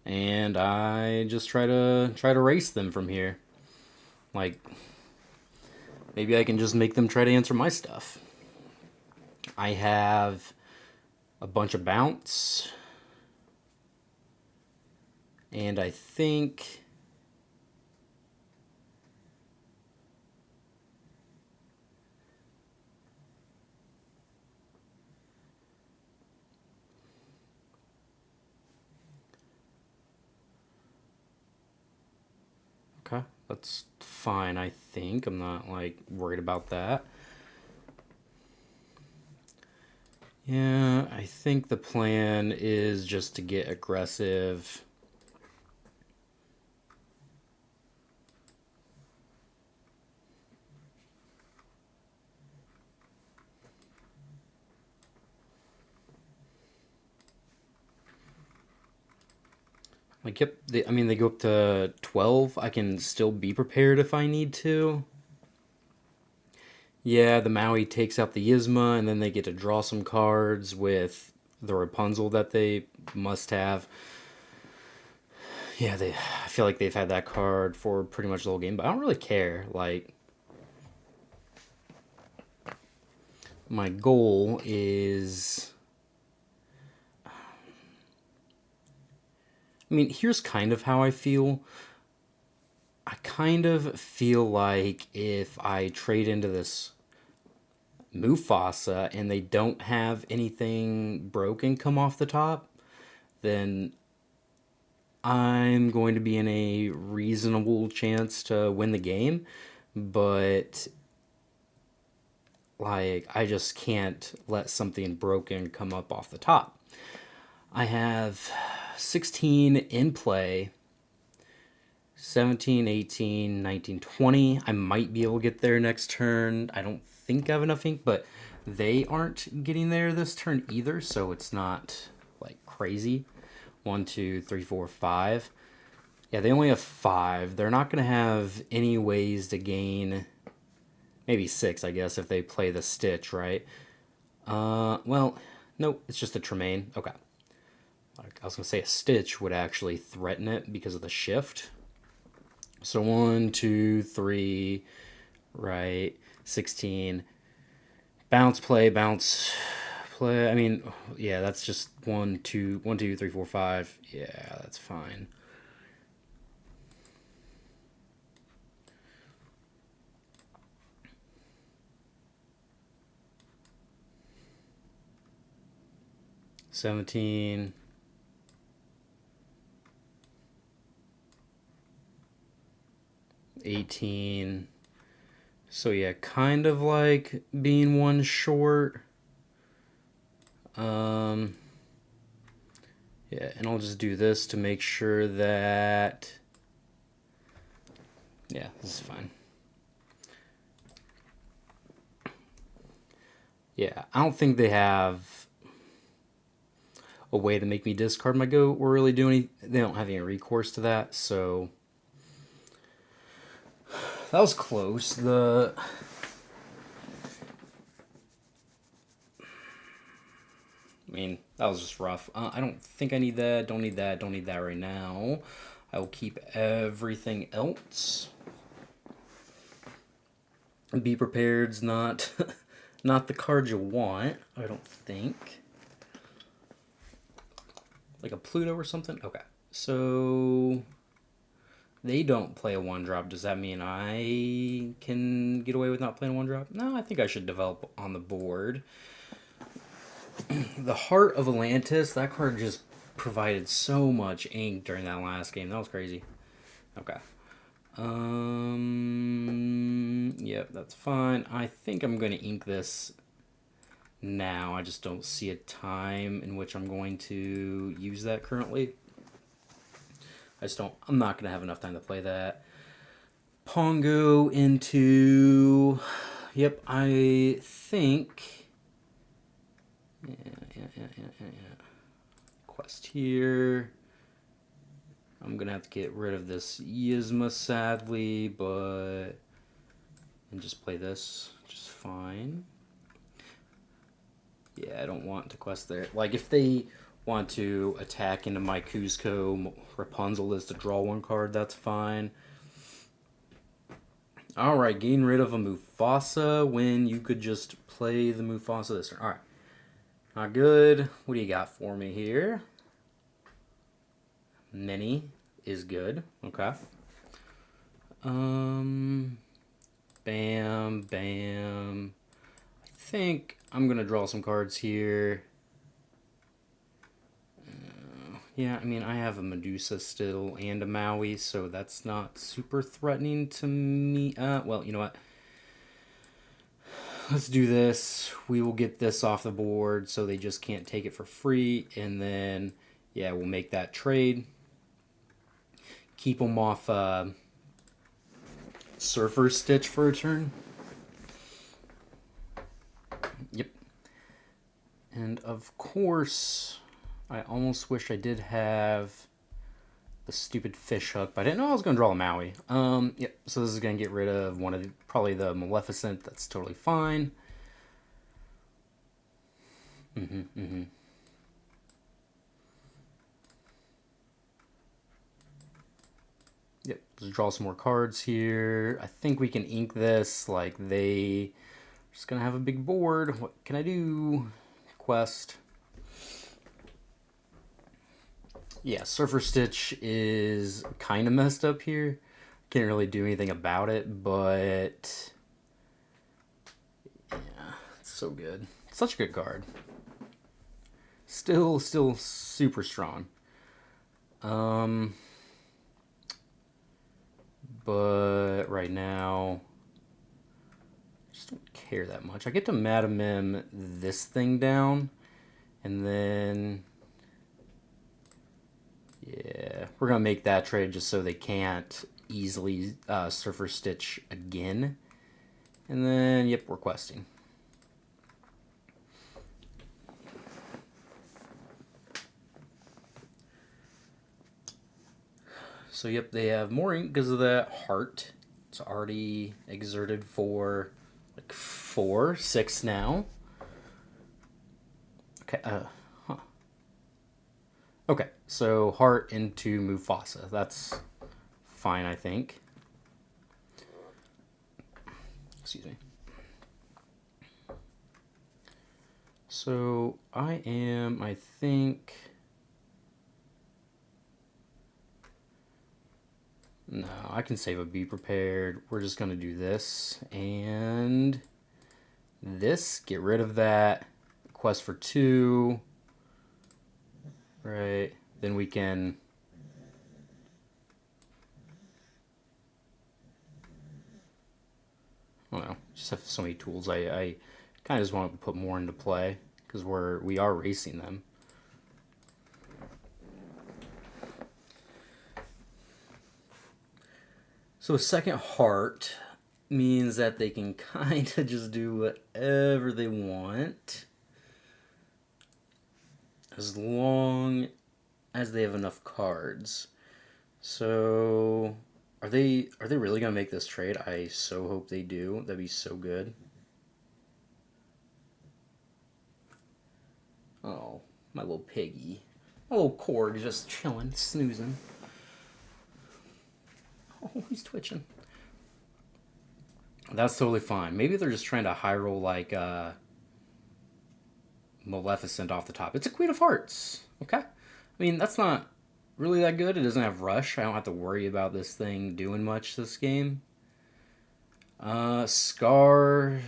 And I just try to race them from here. Like, maybe I can just make them try to answer my stuff. I have a bunch of bounce. And I think That's fine, I think. I'm not, like, worried about that. Yeah, I think the plan is just to get aggressive. Like, yep, I mean, they go up to 12. I can still be prepared if I need to. Yeah, the Maui takes out the Yzma, and then they get to draw some cards with the Rapunzel that they must have. Yeah, I feel like they've had that card for pretty much the whole game, but I don't really care. Like, my goal is. I mean, here's kind of how I feel. I kind of feel like if I trade into this Mufasa and they don't have anything broken come off the top, then I'm going to be in a reasonable chance to win the game. But, like, I just can't let something broken come up off the top. I have 16 in play, 17, 18, 19, 20. I might be able to get there next turn. I don't think I have enough ink, but they aren't getting there this turn either, so it's not, like, crazy. 1, 2, 3, 4, 5. Yeah, they only have 5. They're not going to have any ways to gain. Maybe 6, I guess, if they play the Stitch, right? Well, nope, it's just a Tremaine. Okay. Like, I was going to say a Stitch would actually threaten it because of the shift. So 1, 2, 3, right, 16. Bounce, play, bounce, play. I mean, yeah, that's just 1, 2, 1, 2, 3, 4, 5. Yeah, that's fine. $17. 18. So yeah, kind of like being one short. Um, yeah, and I'll just do this to make sure that. Yeah, this is fine. Yeah, I don't think they have a way to make me discard my goat or really do any. They don't have any recourse to that, so that was close. I mean, that was just rough. I don't think I need that. Don't need that. Don't need that right now. I will keep everything else. Be prepared's not not the card you want, I don't think. Like a Pluto or something? Okay. So they don't play a 1-drop. Does that mean I can get away with not playing a 1-drop? No, I think I should develop on the board. The Heart of Atlantis, that card just provided so much ink during that last game. That was crazy. Okay. Yep, that's fine. I think I'm going to ink this now. I just don't see a time in which I'm going to use that currently. I'm not going to have enough time to play that. Pongo into, yep, I think, yeah. Quest here. I'm going to have to get rid of this Yzma, sadly, and just play this just fine. Yeah, I don't want to quest there. Like, if they want to attack into my Cuzco, Rapunzel is to draw 1 card, that's fine. Alright, getting rid of a Mufasa when you could just play the Mufasa this turn. Alright. Not good. What do you got for me here? Many is good. Okay. Bam, bam. I think I'm going to draw some cards here. Yeah, I mean, I have a Medusa still and a Maui, so that's not super threatening to me. Well, you know what? Let's do this. We will get this off the board so they just can't take it for free. And then, yeah, we'll make that trade. Keep them off Surfer Stitch for a turn. Yep. And of course, I almost wish I did have the stupid fish hook, but I didn't know I was going to draw a Maui. Yep, so this is going to get rid of one of probably the Maleficent. That's totally fine. Yep, let's draw some more cards here. I think we can ink this like they just going to have a big board. What can I do? Quest. Yeah, Surfer Stitch is kind of messed up here. Can't really do anything about it, but yeah, it's so good. Such a good card. Still super strong. But right now, I just don't care that much. I get to Madam Mim this thing down, and then yeah, we're gonna make that trade just so they can't easily Surfer Stitch again. And then, yep, we're questing. So, yep, they have more ink because of that heart. It's already exerted for like 4, 6 now. Okay, huh. Okay, so heart into Mufasa. That's fine, I think. Excuse me. So I think. No, I can save a Be Prepared. We're just going to do this. And this, get rid of that. Quest for 2. Right. Then we can... I don't know. Just have so many tools. I kind of just want to put more into play because we are racing them. So a second heart means that they can kind of just do whatever they want as long as they have enough cards. So are they really gonna make this trade? I so hope they do. That'd be so good. Oh, my little piggy. My little Korg just chilling, snoozing. Oh, he's twitching. That's totally fine. Maybe they're just trying to high roll like Maleficent off the top. It's a Queen of Hearts. Okay. I mean, that's not really that good. It doesn't have rush. I don't have to worry about this thing doing much this game. Scar.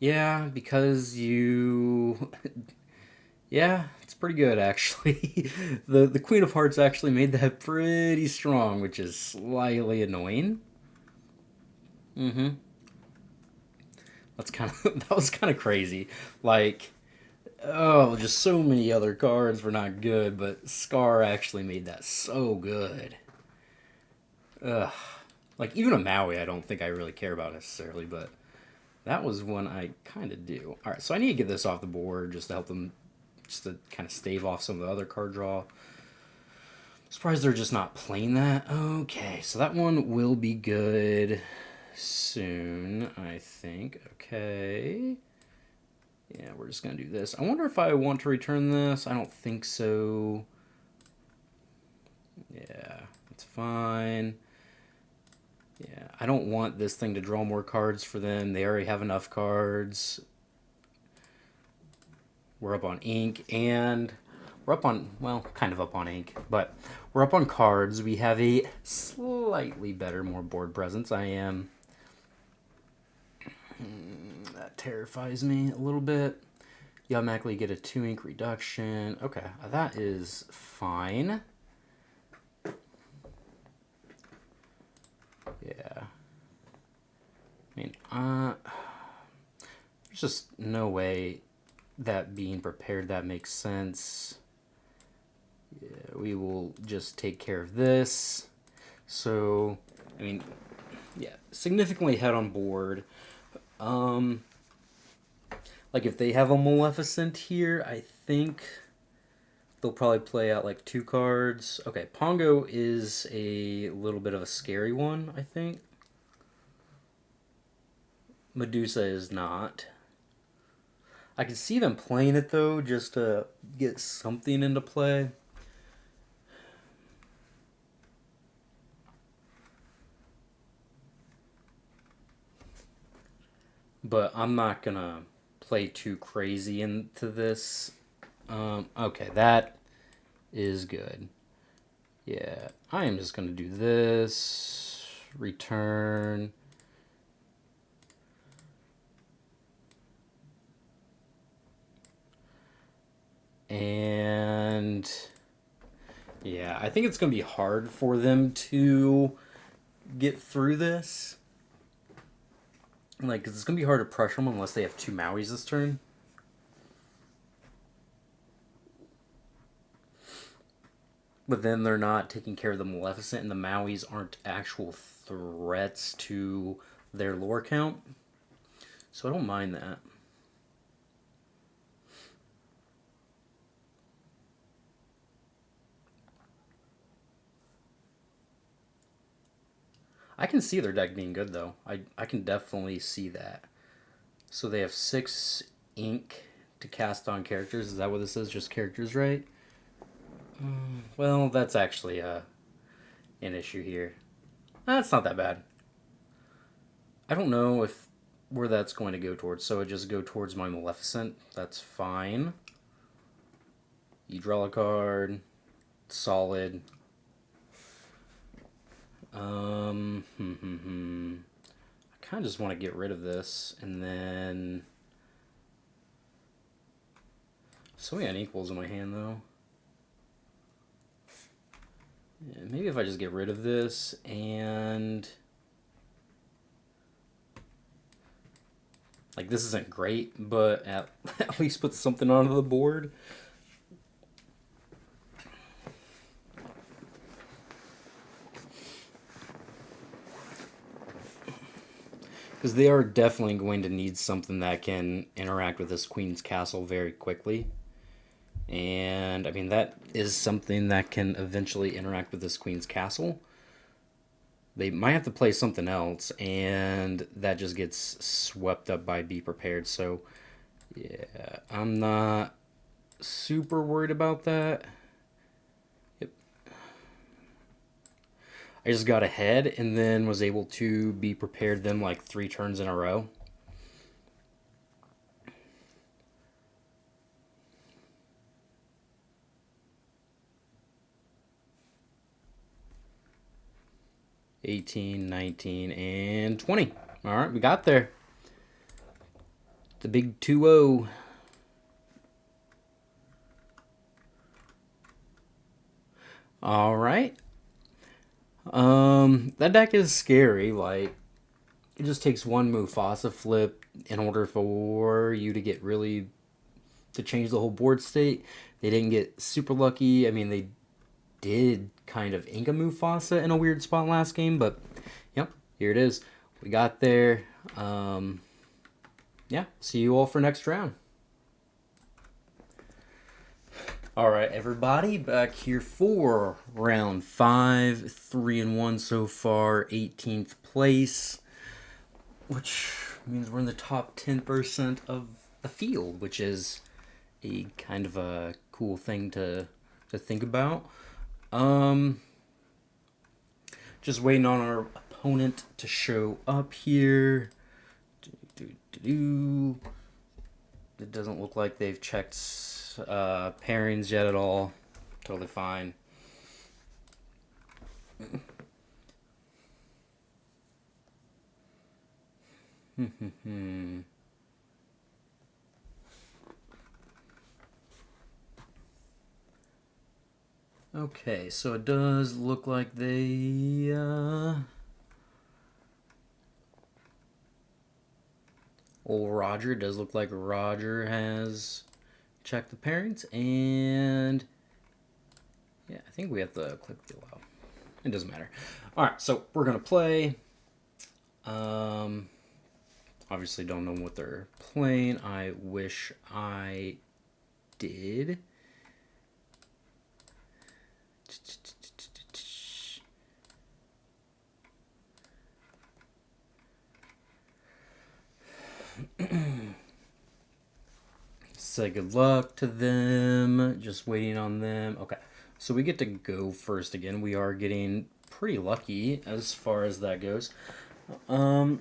Yeah, because you. Yeah, it's pretty good actually. The Queen of Hearts actually made that pretty strong, which is slightly annoying. Mm-hmm. That was kind of crazy. Like, oh, just so many other cards were not good, but Scar actually made that so good. Ugh. Like even a Maui, I don't think I really care about necessarily, but that was one I kind of do. All right, so I need to get this off the board just to help them, just to kind of stave off some of the other card draw. Surprised they're just not playing that. Okay, so that one will be good soon, I think. Okay. Yeah, we're just going to do this. I wonder if I want to return this. I don't think so. Yeah, it's fine. Yeah, I don't want this thing to draw more cards for them. They already have enough cards. We're up on ink, and we're up on, well, kind of up on ink, but we're up on cards. We have a slightly better, more board presence. I am... That terrifies me a little bit. You automatically get a 2 ink reduction. Okay, that is fine. Yeah. I mean, there's just no way that being prepared that makes sense. Yeah, we will just take care of this. So, I mean, yeah, significantly ahead on board. Like if they have a Maleficent here, I think they'll probably play out like 2 cards. Okay, Pongo is a little bit of a scary one, I think. Medusa is not. I can see them playing it though, just to get something into play. But I'm not gonna play too crazy into this. Okay, that is good. Yeah, I am just gonna do this. Return. And yeah, I think it's gonna be hard for them to get through this. Like, 'cause it's gonna be hard to pressure them unless they have 2 Mauis this turn. But then they're not taking care of the Maleficent, and the Mauis aren't actual threats to their lore count. So I don't mind that. I can see their deck being good, though. I can definitely see that. So they have 6 ink to cast on characters. Is that what this is? Just characters, right? Well, that's actually an issue here. That's not that bad. I don't know if where that's going to go towards. So it just go towards my Maleficent. That's fine. You draw a card. Solid. I kind of just want to get rid of this, and then so many unequals in my hand though. Yeah, maybe if I just get rid of this and like this isn't great, but at least put something onto the board. Because they are definitely going to need something that can interact with this Queen's Castle very quickly. And I mean, that is something that can eventually interact with this Queen's Castle. They might have to play something else, and that just gets swept up by Be Prepared. So, yeah, I'm not super worried about that. Yep. I just got ahead and then was able to be prepared them like 3 turns in a row. $18, $19, and $20. All right, we got there. The big 2-0. All right. That deck is scary. Like, it just takes one Mufasa flip in order for you to get really to change the whole board state. They didn't get super lucky. I mean, they did kind of ink a Mufasa in a weird spot last game, but yep, here it is. We got there. Yeah, see you all for next round. All right, everybody, back here for round 5, 3-1 so far, 18th place, which means we're in the top 10% of the field, which is a kind of a cool thing to think about. Just waiting on our opponent to show up here. It doesn't look like they've checked pairings yet at all. Totally fine. Okay, so it does look like they, old Roger, it does look like Roger has checked the parents, and yeah, I think we have to click the allow. It doesn't matter. Alright, so we're gonna play. Um, Obviously don't know what they're playing. I wish I did. Say good luck to them. Just waiting on them. Okay. So we get to go first again. We are getting pretty lucky as far as that goes. I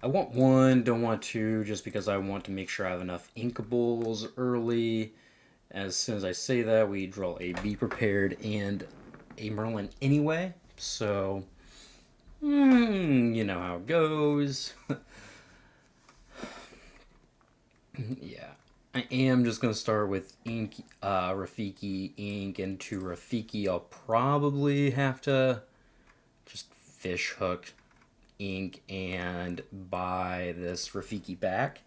want one, don't want two, just because I want to make sure I have enough inkables early. As soon as I say that, we draw a Be Prepared and a Merlin anyway. So, you know how it goes. Yeah. I am just going to start with Ink, Rafiki, Ink, and to Rafiki, I'll probably have to just fish hook Ink and buy this Rafiki back.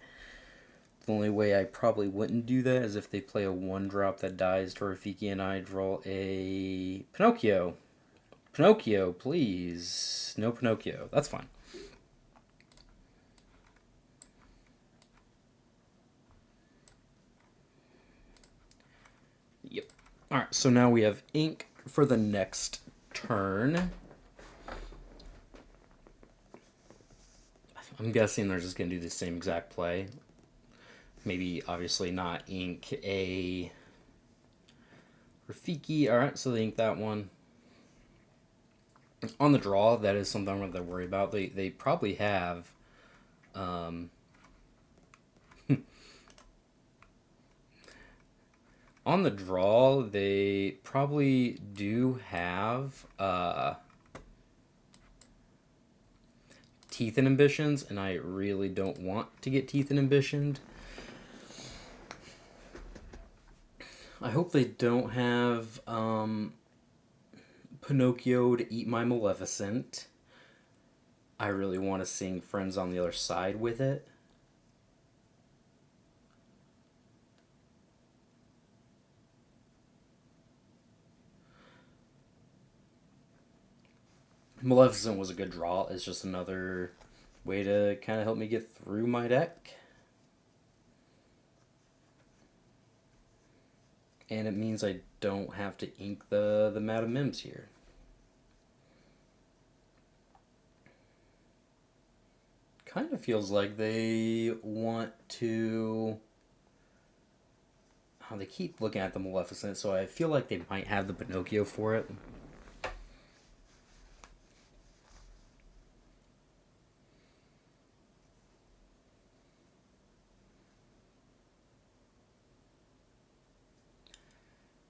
The only way I probably wouldn't do that is if they play a 1-drop that dies to Rafiki and I draw a Pinocchio. Pinocchio, please. No Pinocchio. That's fine. Yep. Alright, so now we have Ink for the next turn. I'm guessing they're just going to do the same exact play. Maybe, obviously, not Ink a Rafiki. Alright, so they ink that one. On the draw, that is something I'm going to worry about. They probably have... on the draw, they probably do have teeth inhibitions, and I really don't want to get teeth inhibitioned. I hope they don't have Pinocchio to eat my Maleficent. I really want to sing Friends on the Other Side with it. Maleficent was a good draw. It's just another way to kind of help me get through my deck. And it means I don't have to ink the Madame Mims here. Kind of feels like they want to... Oh, they keep looking at the Maleficent, so I feel like they might have the Pinocchio for it.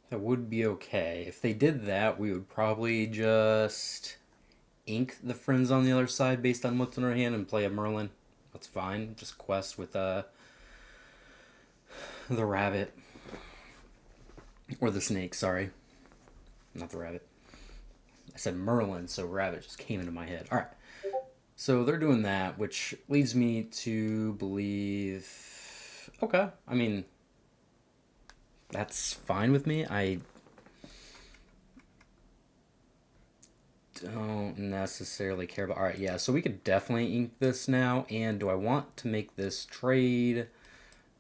That would be okay. If they did that, we would probably just ink the Friends on the Other Side based on what's in our hand and play a Merlin. That's fine. Just quest with the rabbit. Or the snake, sorry. Not the rabbit. I said Merlin, so rabbit just came into my head. Alright. So they're doing that, which leads me to believe... Okay. I mean... That's fine with me. I don't necessarily care about... Alright, yeah, so we could definitely ink this now. And do I want to make this trade?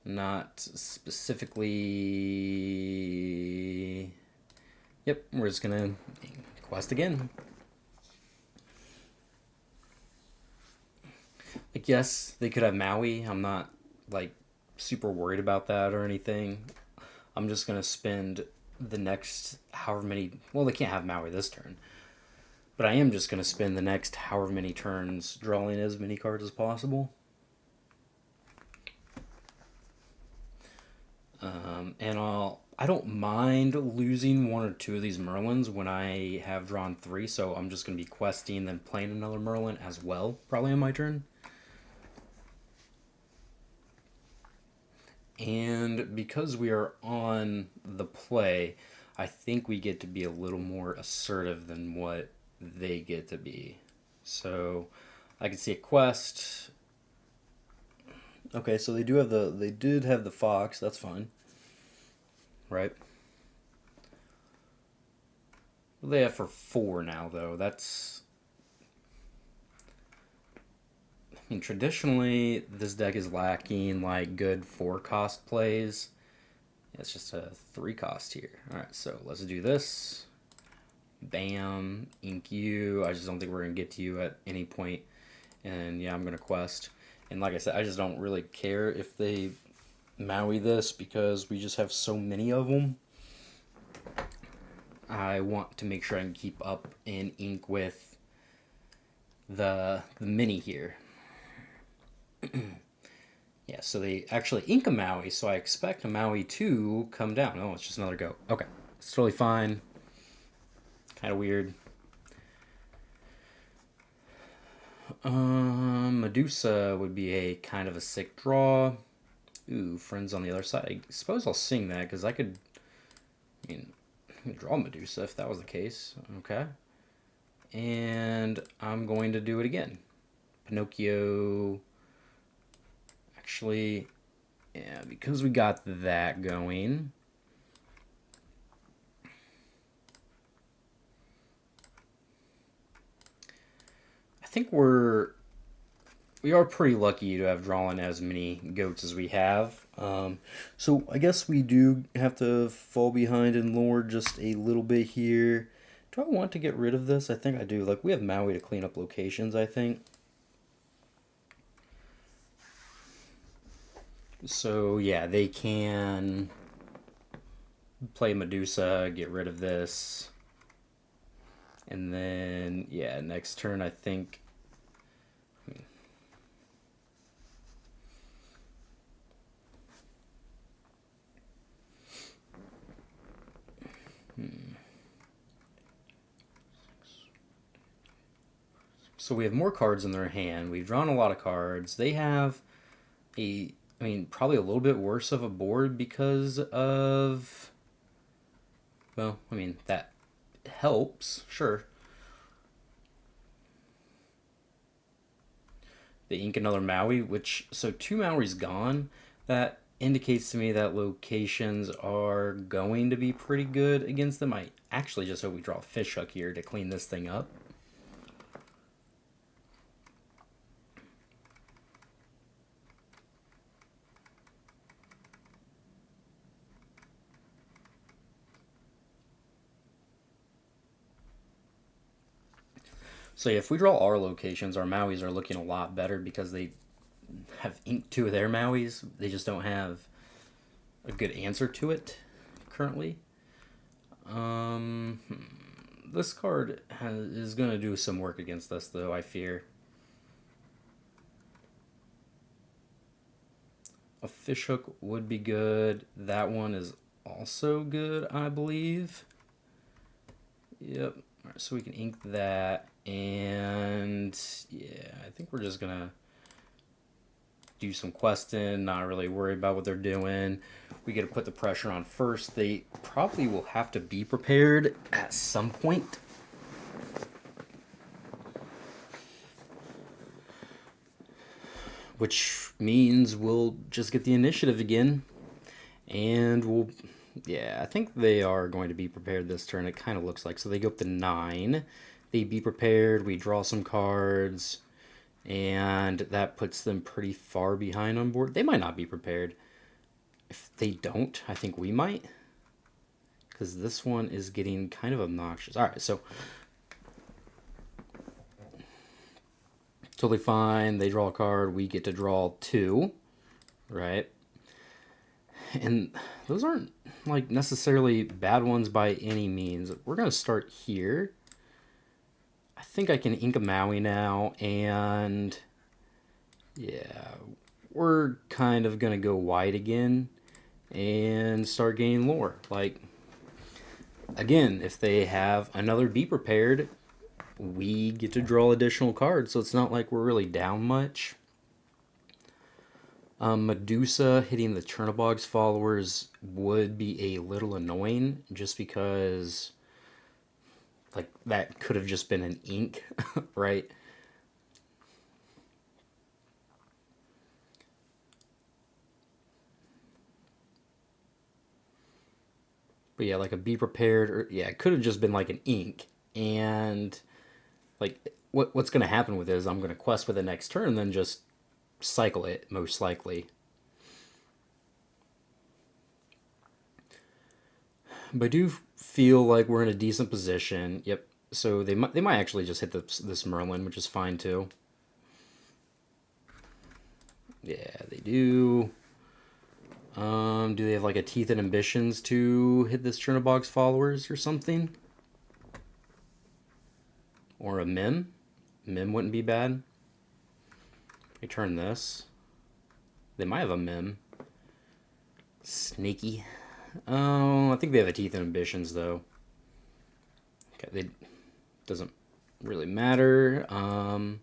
Not specifically... Yep, we're just gonna quest again. I guess they could have Maui. I'm not, like, super worried about that or anything. I'm just going to spend the next however many... Well, they can't have Maui this turn. But I am just going to spend the next however many turns drawing as many cards as possible. And I don't mind losing one or two of these Merlins when I have drawn 3. So I'm just going to be questing, then playing another Merlin as well, probably on my turn. And because we are on the play, I think we get to be a little more assertive than what they get to be. So I can see a quest. Okay, so they did have the fox. That's fine, right? What do they have for 4 now though? That's, I mean, traditionally this deck is lacking like good 4 cost plays. It's just a 3 cost here. All right, so let's do this. Bam, ink you. I just don't think we're gonna get to you at any point. And yeah, I'm gonna quest. And like I said, I just don't really care if they Maui this because we just have so many of them. I want to make sure I can keep up in ink with the mini here. Yeah, so they actually ink a Maui, so I expect a Maui to come down. Oh, it's just another go. Okay, it's totally fine. Kind of weird. Medusa would be a kind of a sick draw. Ooh, friends on the other side. I suppose I'll sing that because I could, I mean, I could draw Medusa if that was the case. Okay. And I'm going to do it again. Pinocchio. Actually, yeah, because we got that going. I think we are pretty lucky to have drawn as many goats as we have. So I guess we do have to fall behind in lore just a little bit here. Do I want to get rid of this? I think I do. Like, we have Maui to clean up locations, I think. So yeah, they can play Medusa, get rid of this. And then, yeah, next turn I think. So we have more cards in their hand. We've drawn a lot of cards. They have I mean, probably a little bit worse of a board because of, well, I mean, that helps, sure. They ink another Maui, which, so 2 Maui's gone. That indicates to me that locations are going to be pretty good against them. I actually just hope we draw a fish hook here to clean this thing up. So yeah, if we draw our locations, our Mauis are looking a lot better because they have inked 2 of their Mauis. They just don't have a good answer to it currently. Um, this card is going to do some work against us, though, I fear. A fishhook would be good. That one is also good, I believe. Yep. All right, so we can ink that. And yeah, I think we're just going to do some questing, not really worry about what they're doing. We got to put the pressure on first. They probably will have to be prepared at some point. Which means we'll just get the initiative again. And we'll, yeah, I think they are going to be prepared this turn. It kind of looks like. So they go up to 9. They be prepared. We draw some cards. And that puts them pretty far behind on board. They might not be prepared. If they don't, I think we might. Because this one is getting kind of obnoxious. All right, so totally fine. They draw a card. We get to draw 2, right? And those aren't like necessarily bad ones by any means. We're going to start here. I think I can ink a Maui now, and yeah, we're kind of going to go wide again and start gaining lore. Like, again, if they have another Be Prepared, we get to draw additional cards, so it's not like we're really down much. Medusa hitting the Chernobog's followers would be a little annoying just because, like, that could have just been an ink, right? But yeah, like a be prepared, or yeah, it could have just been like an ink. And, like, what's going to happen with it is I'm going to quest for the next turn and then just cycle it, most likely. But I do feel like we're in a decent position. Yep. So they might actually just hit this Merlin, which is fine too. Yeah, they do. Do they have like a Teeth and Ambitions to hit this Chernobog's followers or something? Or a Mim? Mim wouldn't be bad. Return this. They might have a Mim. Snaky. Oh, I think they have a Teeth and Ambitions though. Okay, they doesn't really matter. I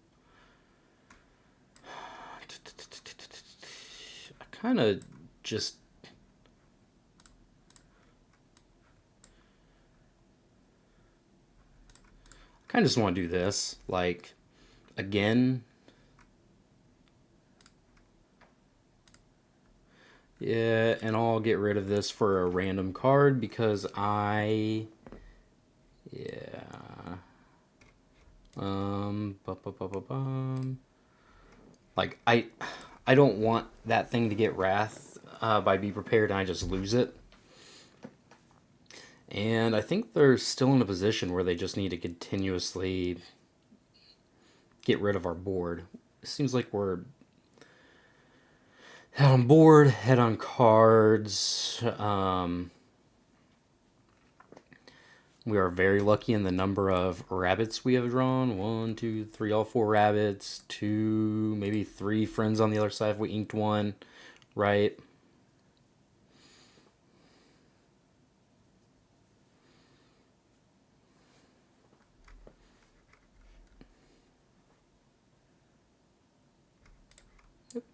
kind of just want to do this, like, again. Yeah, and I'll get rid of this for a random card because yeah. Like, I don't want that thing to get Wrath by Be Prepared and I just lose it. And I think they're still in a position where they just need to continuously get rid of our board. It seems like we're head on board, head on cards. We are very lucky in the number of rabbits we have drawn. 1, 2, 3, all 4 rabbits. 2, maybe 3 friends on the other side if we inked one, right?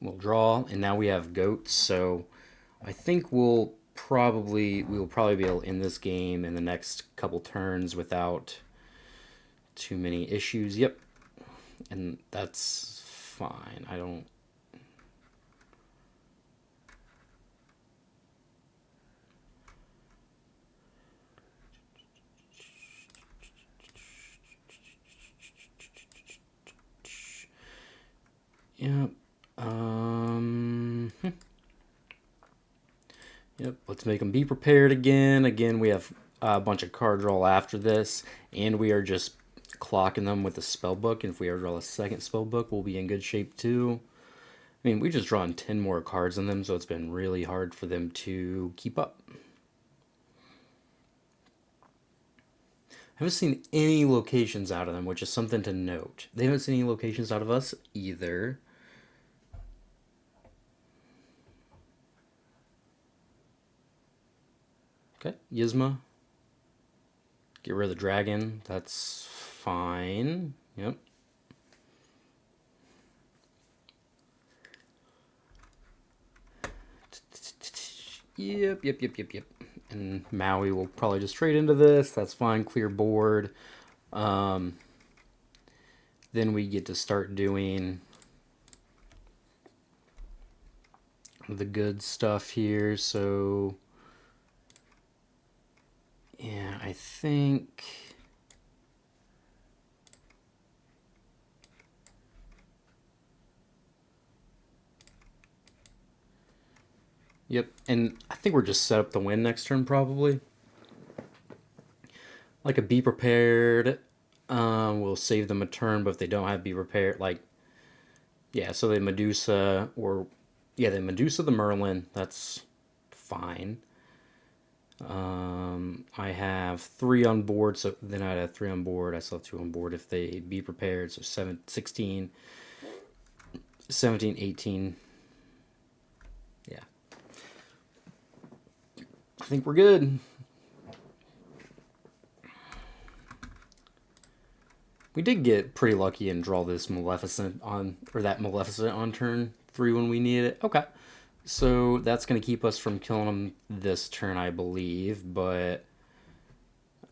We'll draw, and now we have goats, so I think we will probably be able to end this game in the next couple turns without too many issues. Yep, and that's fine. I don't. Yep. Yep. Let's make them be prepared again. Again, we have a bunch of card draw after this, and we are just clocking them with the spell book. And if we ever draw a second spell book, we'll be in good shape too. I mean, we just drawn 10 more cards on them, so it's been really hard for them to keep up. I haven't seen any locations out of them, which is something to note. They haven't seen any locations out of us either. Okay, Yzma. Get rid of the dragon. That's fine. Yep. Yep. And Maui will probably just trade into this. That's fine. Clear board. Then we get to start doing the good stuff here. So yeah, I think yep, and I think we're just set up to win next turn probably. Like a be prepared, we'll save them a turn, but if they don't have be prepared, like, yeah, so they Medusa, or yeah, they Medusa the Merlin. That's fine. I have 3 on board, so then I'd have 3 on board. I still have 2 on board if they be prepared. So 7, 16, 17, 18. Yeah. I think we're good. We did get pretty lucky and draw this Maleficent on, or that Maleficent on turn 3 when we need it. Okay. So that's going to keep us from killing them this turn, I believe. But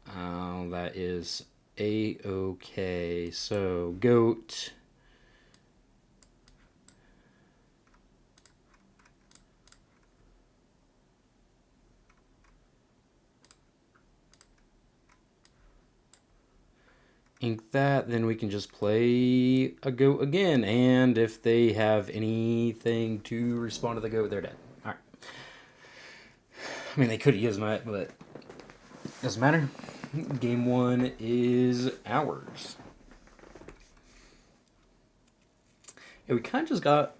that is A-okay. So goat. Ink that, then we can just play a goat again. And if they have anything to respond to the goat, they're dead. Alright. I mean, they could use my, but doesn't matter. Game 1 is ours. Yeah, we kind of just got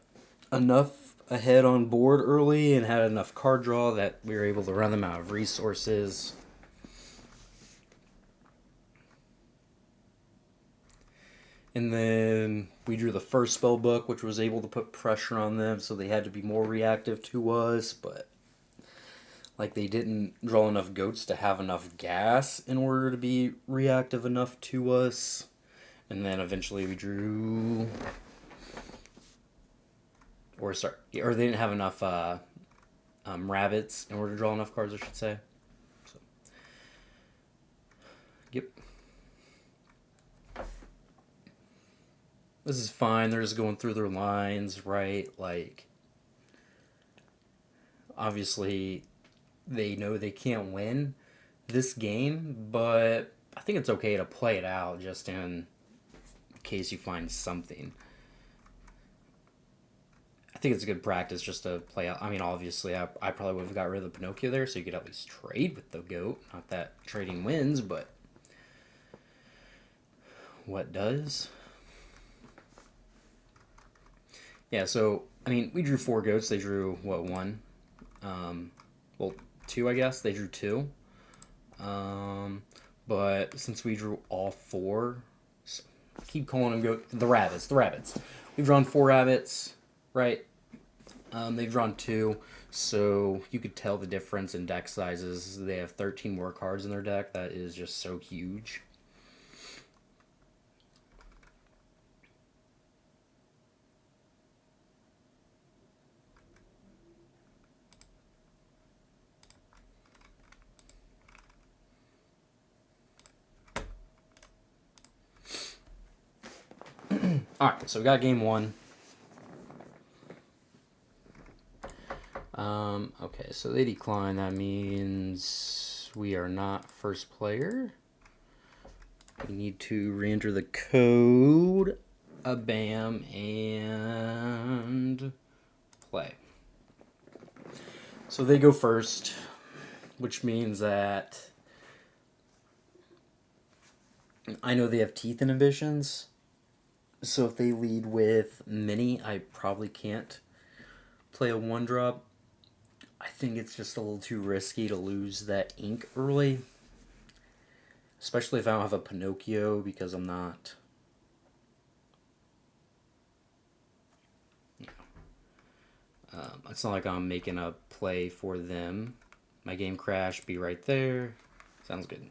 enough ahead on board early and had enough card draw that we were able to run them out of resources. And then we drew the first spell book, which was able to put pressure on them, so they had to be more reactive to us, but like they didn't draw enough goats to have enough gas in order to be reactive enough to us. And then eventually we drew, or they didn't have enough rabbits in order to draw enough cards, I should say. So, yep. This is fine. They're just going through their lines, right? Like, obviously, they know they can't win this game, but I think it's okay to play it out just in case you find something. I think it's a good practice just to play out. I mean, obviously, I probably would have got rid of the Pinocchio there, so you could at least trade with the goat. Not that trading wins, but what does? Yeah, so, I mean, we drew 4 goats. They drew, what, 1? Well, 2, I guess. They drew 2. But since we drew all 4, so keep calling them goat. The rabbits. We've drawn 4 rabbits, right? They've drawn 2, so you could tell the difference in deck sizes. They have 13 more cards in their deck. That is just so huge. Alright, so we got game 1. Okay, so they decline. That means we are not first player. We need to re-enter the code. Bam, and play. So they go first, which means that I know they have teeth inhibitions. So if they lead with mini, I probably can't play a 1-drop. I think it's just a little too risky to lose that ink early. Especially if I don't have a Pinocchio, because I'm not... it's not like I'm making a play for them. My game crash, be right there. Sounds good.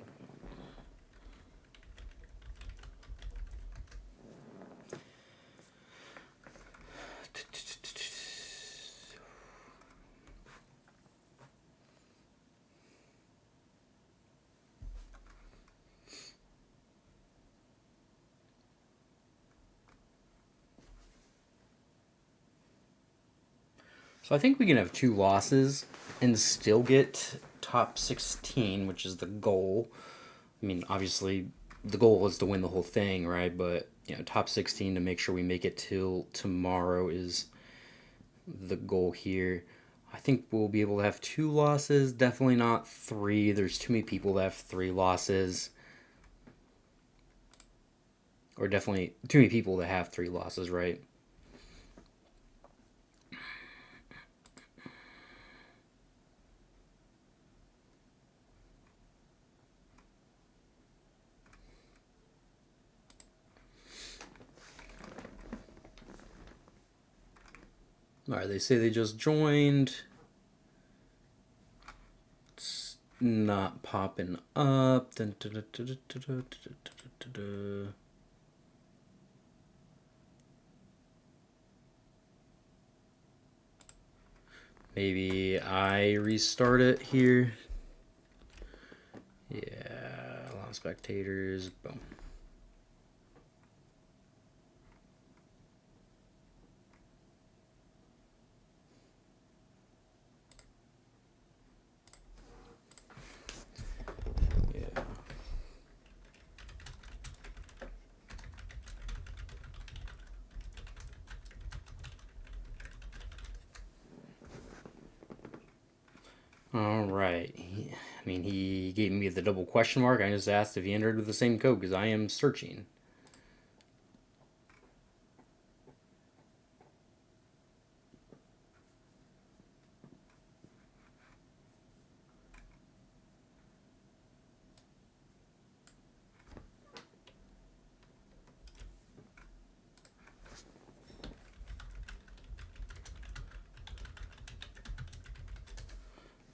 So I think we can have 2 losses and still get top 16, which is the goal. I mean, obviously, the goal is to win the whole thing, right? But, you know, top 16 to make sure we make it till tomorrow is the goal here. I think we'll be able to have 2 losses, definitely not 3. There's too many people that have 3 losses. Or definitely too many people that have 3 losses, right? Alright, they say they just joined. It's not popping up. Maybe I restart it here. Yeah, allow spectators. Boom. Yeah. All right. I mean, he gave me the double question mark. I just asked if he entered with the same code because I am searching.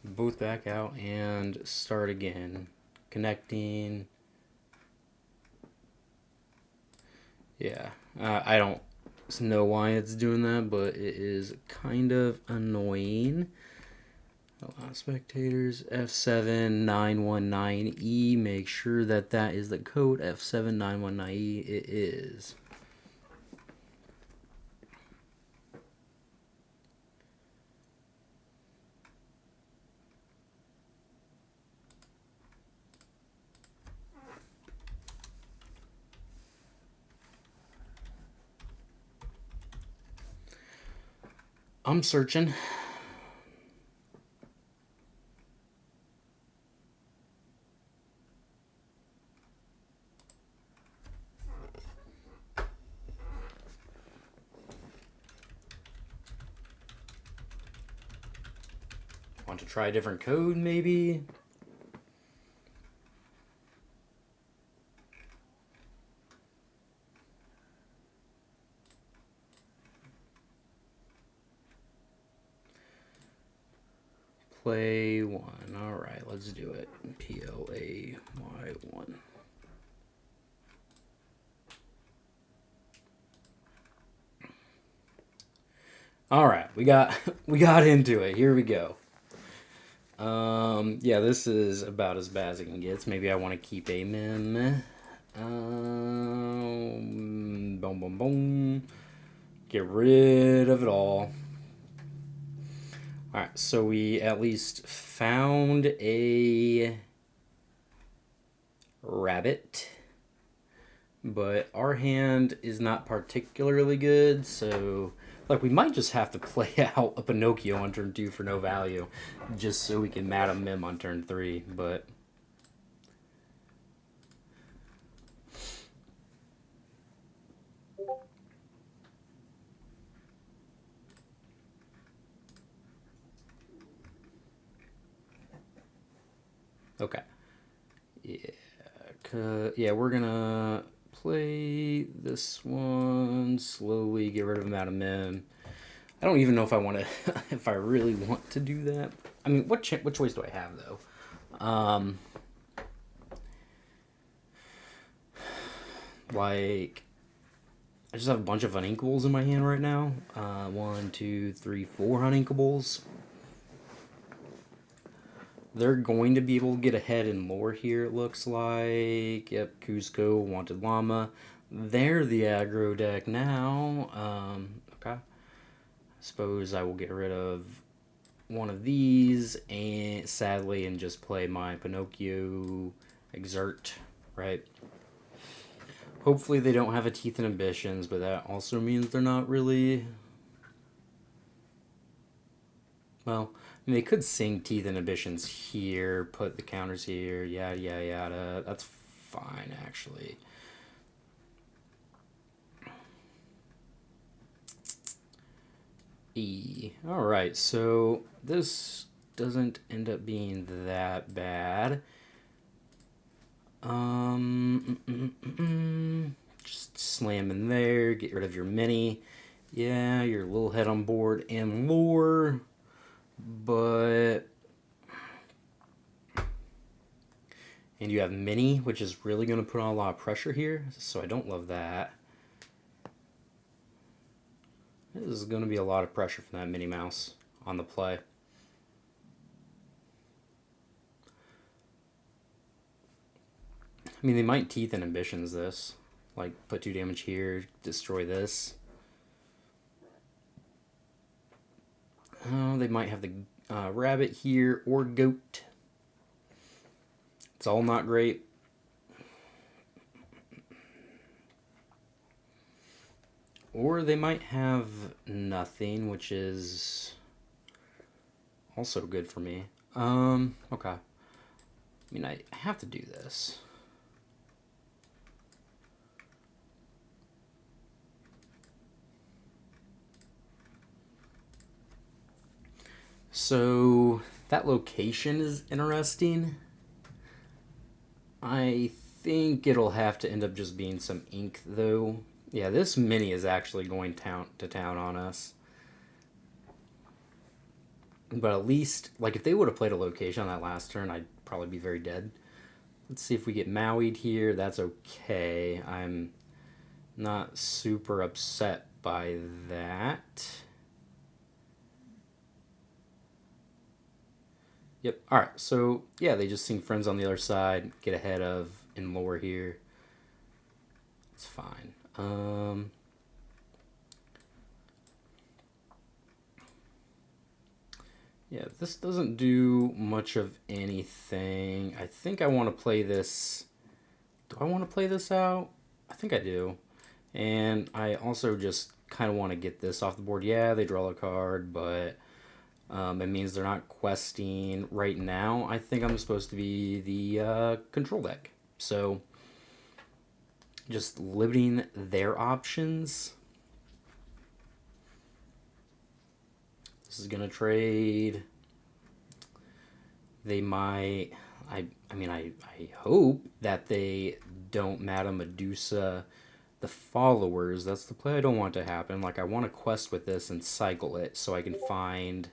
Both back out and start again. Connecting. Yeah. I don't know why it's doing that, but it is kind of annoying. Allow spectators F7919E. Make sure that that is the code F7919E. It is. I'm searching. Want to try a different code, maybe? Play one. All right, let's do it. PLAY1. All right, we got we got into it. Here we go. Yeah, this is about as bad as it can get. Maybe I want to keep a mem. Boom, boom, boom. Get rid of it all. All right, so we at least found a rabbit, but our hand is not particularly good, so like we might just have to play out a Pinocchio on turn 2 for no value, just so we can Madam Mim on turn 3, but... Okay. Yeah, we're gonna play this one slowly, get rid of Madam Mim. I don't even know if I want to, if I really want to do that. I mean, what choice do I have though? Like, I just have a bunch of Uninkables in my hand right now. 1, 2, 3, 4 Uninkables. They're going to be able to get ahead in lore here, it looks like. Yep, Cusco, Wanted Llama. They're the aggro deck now. Okay. Suppose I will get rid of one of these and sadly and just play my Pinocchio Exert, right? Hopefully they don't have a Teeth Inhibitions, but that also means they're not really... Well, I mean, they could sing Teeth Inhibitions here, put the counters here, yada, yada, yada. That's fine, actually. E. Alright, so this doesn't end up being that bad. Just slam in there, get rid of your mini. Yeah, your little head on board and lore, but... And you have mini, which is really going to put on a lot of pressure here, so I don't love that. This is going to be a lot of pressure from that Minnie Mouse on the play. I mean, they might Teeth and Ambitions this. Like, put 2 damage here, destroy this. They might have the rabbit here or goat. It's all not great. Or they might have nothing, which is also good for me. Okay. I mean, I have to do this. So that location is interesting. I think it'll have to end up just being some ink, though. Yeah, this mini is actually going to town on us. But at least, like, if they would have played a location on that last turn, I'd probably be very dead. Let's see if we get Maui'd here. That's okay. I'm not super upset by that. Yep. All right. So yeah, they just sing friends on the other side, get ahead of in lore here. It's fine. Yeah, this doesn't do much of anything. I think I want to play this. Do I want to play this out? I think I do. And I also just kind of want to get this off the board. Yeah, they draw a card, but it means they're not questing right now. I think I'm supposed to be the control deck. So just limiting their options. This is going to trade. They might... I mean, I hope that they don't Madame Medusa the followers. That's the play I don't want to happen. Like, I want to quest with this and cycle it so I can find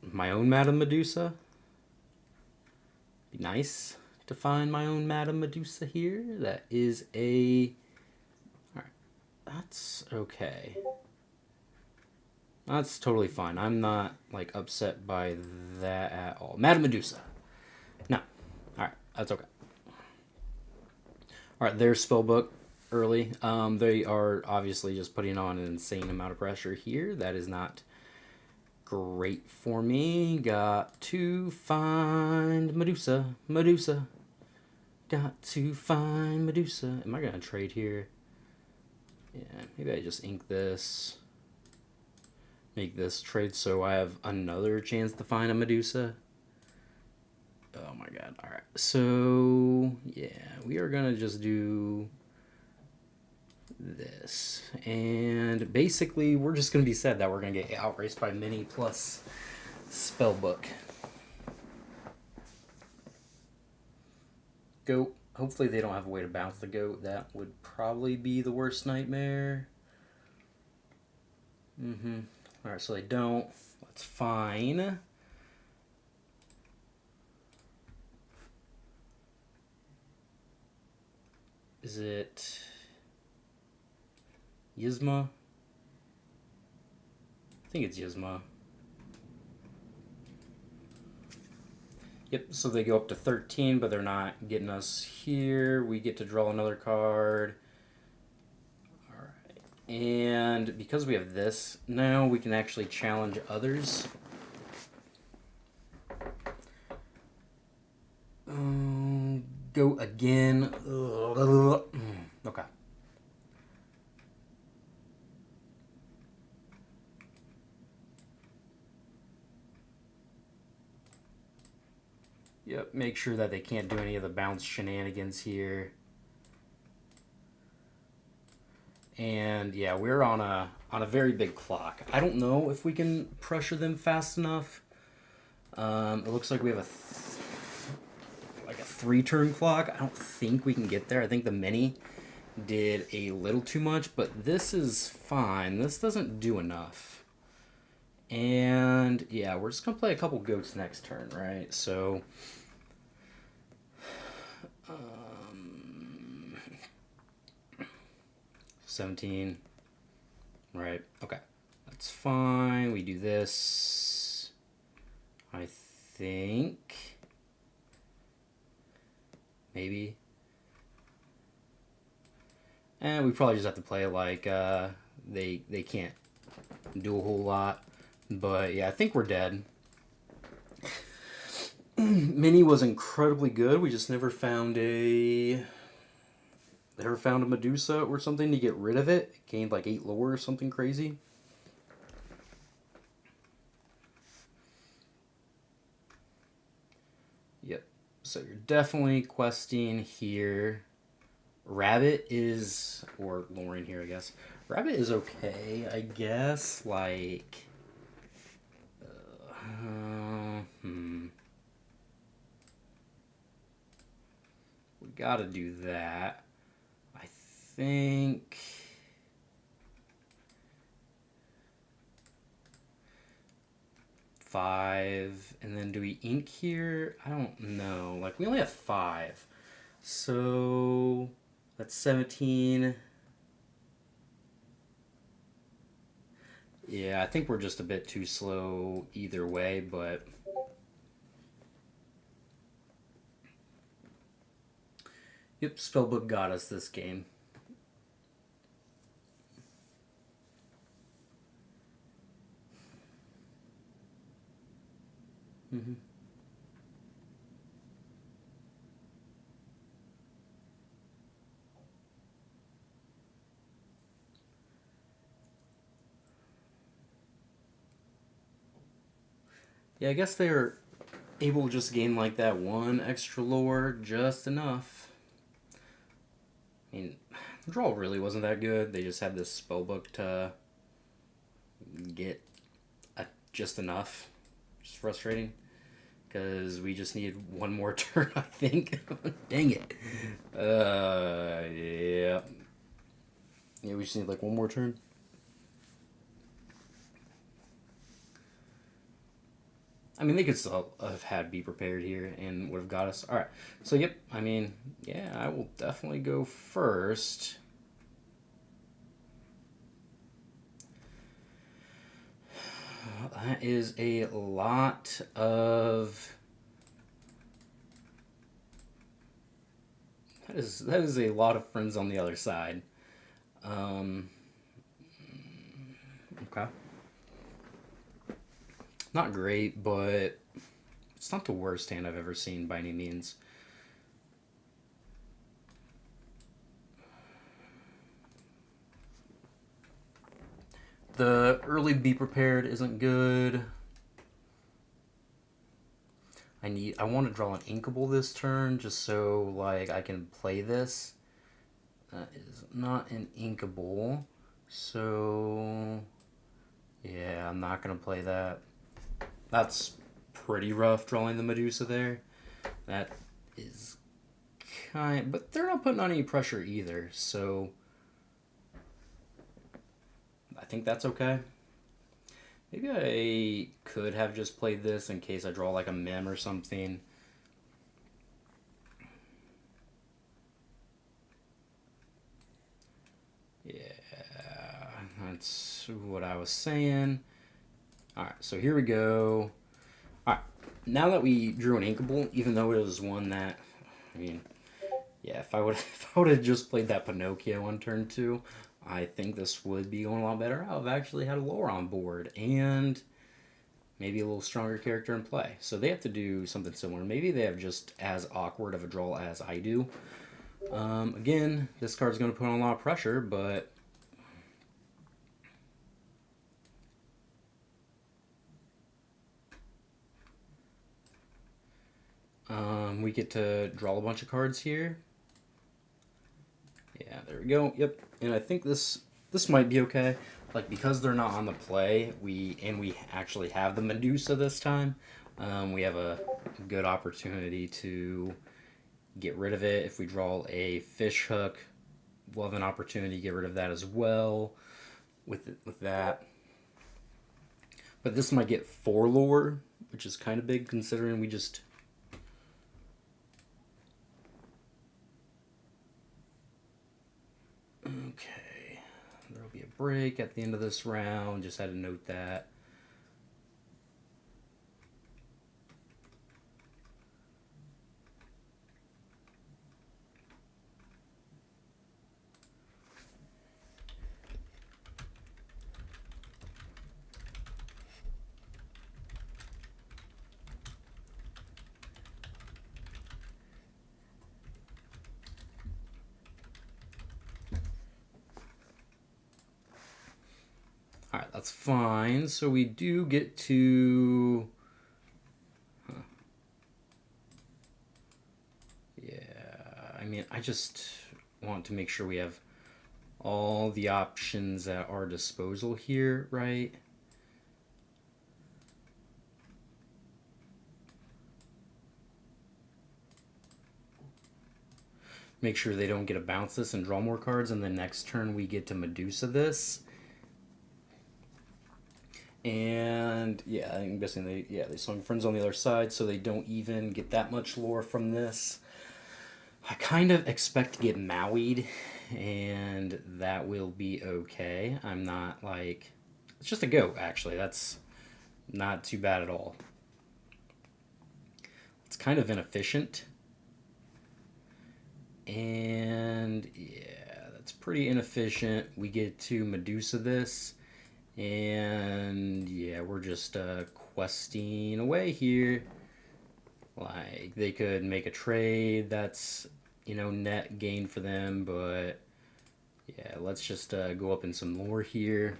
my own Madame Medusa. Be nice to find my own Madame Medusa here. That is a... Alright, that's okay. That's totally fine. I'm not, like, upset by that at all. Madame Medusa. No. Alright, that's okay. Alright, there's Spellbook early. They are obviously just putting on an insane amount of pressure here. That is not great for me. Got to find Medusa. Medusa. Got to find Medusa. Am I going to trade here? Yeah, maybe I just ink this. Make this trade so I have another chance to find a Medusa. Oh my god. Alright. So, yeah, we are going to just do this. And basically, we're just going to be sad that we're going to get outraced by Mini plus Spellbook. Goat. Hopefully they don't have a way to bounce the goat. That would probably be the worst nightmare. Alright, so they don't. That's fine. Is it Yzma? I think it's Yzma. Yep, so they go up to 13, but they're not getting us here. We get to draw another card. And because we have this, now we can actually challenge others. Go again. Okay. Yep, make sure that they can't do any of the bounce shenanigans here. And yeah, we're on a very big clock. I don't know if we can pressure them fast enough. It looks like we have like a 3-turn clock. I don't think we can get there. I think the mini did a little too much, but this is fine. This doesn't do enough. And yeah, we're just gonna play a couple goats next turn, right? So 17, Right. Okay. That's fine. We do this. I think. Maybe. And we probably just have to play like they can't do a whole lot. But yeah, I think we're dead. Mini was incredibly good. We just never found a Medusa or something to get rid of it. It gained like 8 lore or something crazy. Yep. So you're definitely questing here. Rabbit is, or Lauren here, I guess. Rabbit is okay, I guess. Like, we gotta do that. I think. Five, and then do we ink here? I don't know. Like, we only have 5. So, that's 17. Yeah, I think we're just a bit too slow either way, but yep, Spellbook got us this game. Mm-hmm. Yeah, I guess they were able to just gain like that 1 extra lore, just enough. I mean, the draw really wasn't that good. They just had this spellbook to get just enough. Just frustrating because we just needed 1 more turn. I think. Dang it. Yeah. Yeah, we just need like 1 more turn. I mean, they could still have had Be Prepared here and would have got us. All right. So, yep. I mean, yeah, I will definitely go first. That is a lot of. That is a lot of friends on the other side. Um, okay. Not great, but it's not the worst hand I've ever seen by any means. The early Be Prepared isn't good. I want to draw an Inkable this turn just so like I can play this. That is not an Inkable. So yeah, I'm not gonna play that. That's pretty rough drawing the Medusa there. That is but they're not putting on any pressure either, so I think that's okay. Maybe I could have just played this in case I draw like a mem or something. Yeah, that's what I was saying. Alright, so here we go. Alright, now that we drew an Inkable, even though it was one that, I mean, yeah, if I would have just played that Pinocchio on turn 2, I think this would be going a lot better. I've actually had a lower on board and maybe a little stronger character in play. So they have to do something similar. Maybe they have just as awkward of a draw as I do. Again, this card's going to put on a lot of pressure, but we get to draw a bunch of cards here. Yeah, there we go. Yep, and I think this might be okay. Like because they're not on the play, we actually have the Medusa this time. We have a good opportunity to get rid of it. If we draw a fish hook, we'll have an opportunity to get rid of that as well. With that, but this might get 4 lore, which is kind of big considering we just. Okay, There'll be a break at the end of this round. Just had to note that. All right, that's fine. So we do get to... Yeah, I mean, I just want to make sure we have all the options at our disposal here, right? Make sure they don't get to bounce this and draw more cards, and the next turn we get to Medusa this. And yeah, I'm guessing they swung Friends on the other side, so they don't even get that much lore from this. I kind of expect to get Mauied, and that will be okay. I'm not like... It's just a go, actually. That's not too bad at all. It's kind of inefficient. And yeah, that's pretty inefficient. We get to Medusa this. And yeah, we're just questing away here. Like, they could make a trade that's, you know, net gain for them, but yeah, let's just go up in some lore here.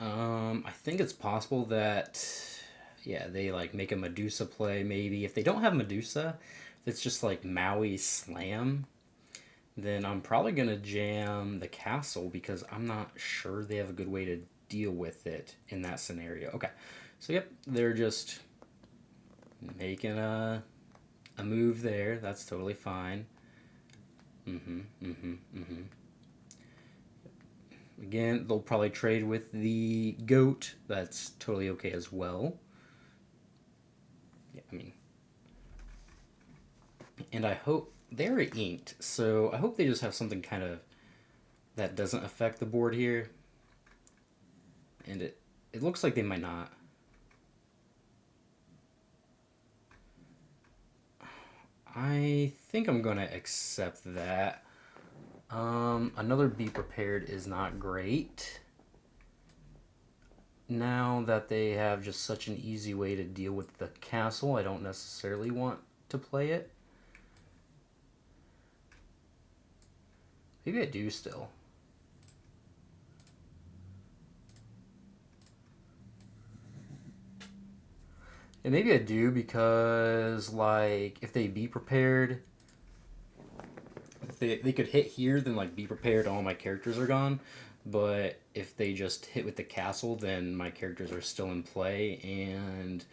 I think it's possible that, yeah, they like make a Medusa play maybe. If they don't have Medusa, if it's just like Maui Slam, then I'm probably going to jam the castle because I'm not sure they have a good way to deal with it in that scenario. Okay, so yep, they're just making a move there. That's totally fine. Again, they'll probably trade with the goat. That's totally okay as well. Yeah, I mean, and I hope they're inked, so I hope they just have something kind of that doesn't affect the board here. And it looks like they might not. I think I'm gonna accept that. Another Be Prepared is not great. Now that they have just such an easy way to deal with the castle, I don't necessarily want to play it. Maybe I do still. And maybe I do because, like, if they Be Prepared, if they could hit here, then, like, Be Prepared, all my characters are gone. But if they just hit with the castle, then my characters are still in play, and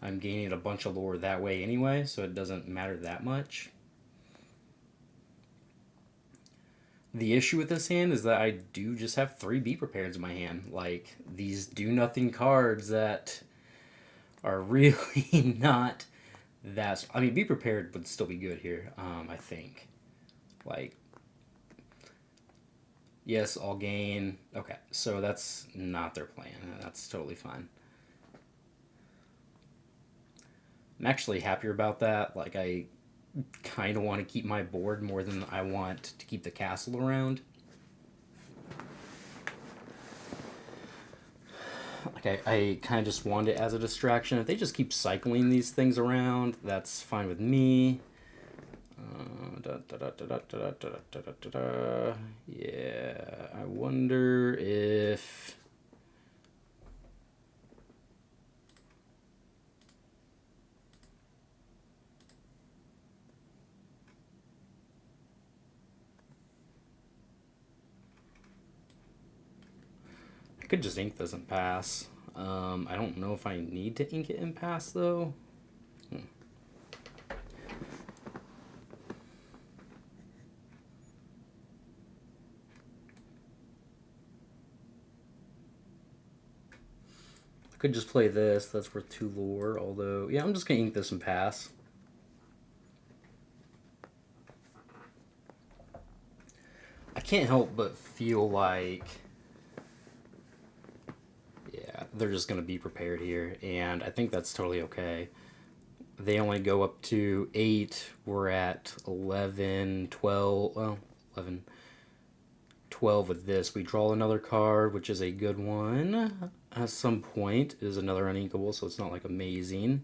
I'm gaining a bunch of lore that way anyway, so it doesn't matter that much. The issue with this hand is that I do just have 3 Be Prepareds in my hand. Like, these do-nothing cards that are really not that... I mean, Be Prepared would still be good here, I think. Like, yes, I'll gain... Okay, so that's not their plan. That's totally fine. I'm actually happier about that. Like, I kind of want to keep my board more than I want to keep the castle around. Like, I kind of just want it as a distraction. If they just keep cycling these things around, that's fine with me. Yeah, I wonder if... I could just ink this and pass. I don't know if I need to ink it and pass, though. I could just play this. That's worth 2 lore, although... Yeah, I'm just going to ink this and pass. can't help but feel like, yeah, they're just going to be prepared here, and I think that's totally okay. They only go up to 8. We're at 11, 12. Well, 11, 12 with this. We draw another card, which is a good one. At some point, it is another uninkable, so it's not like amazing.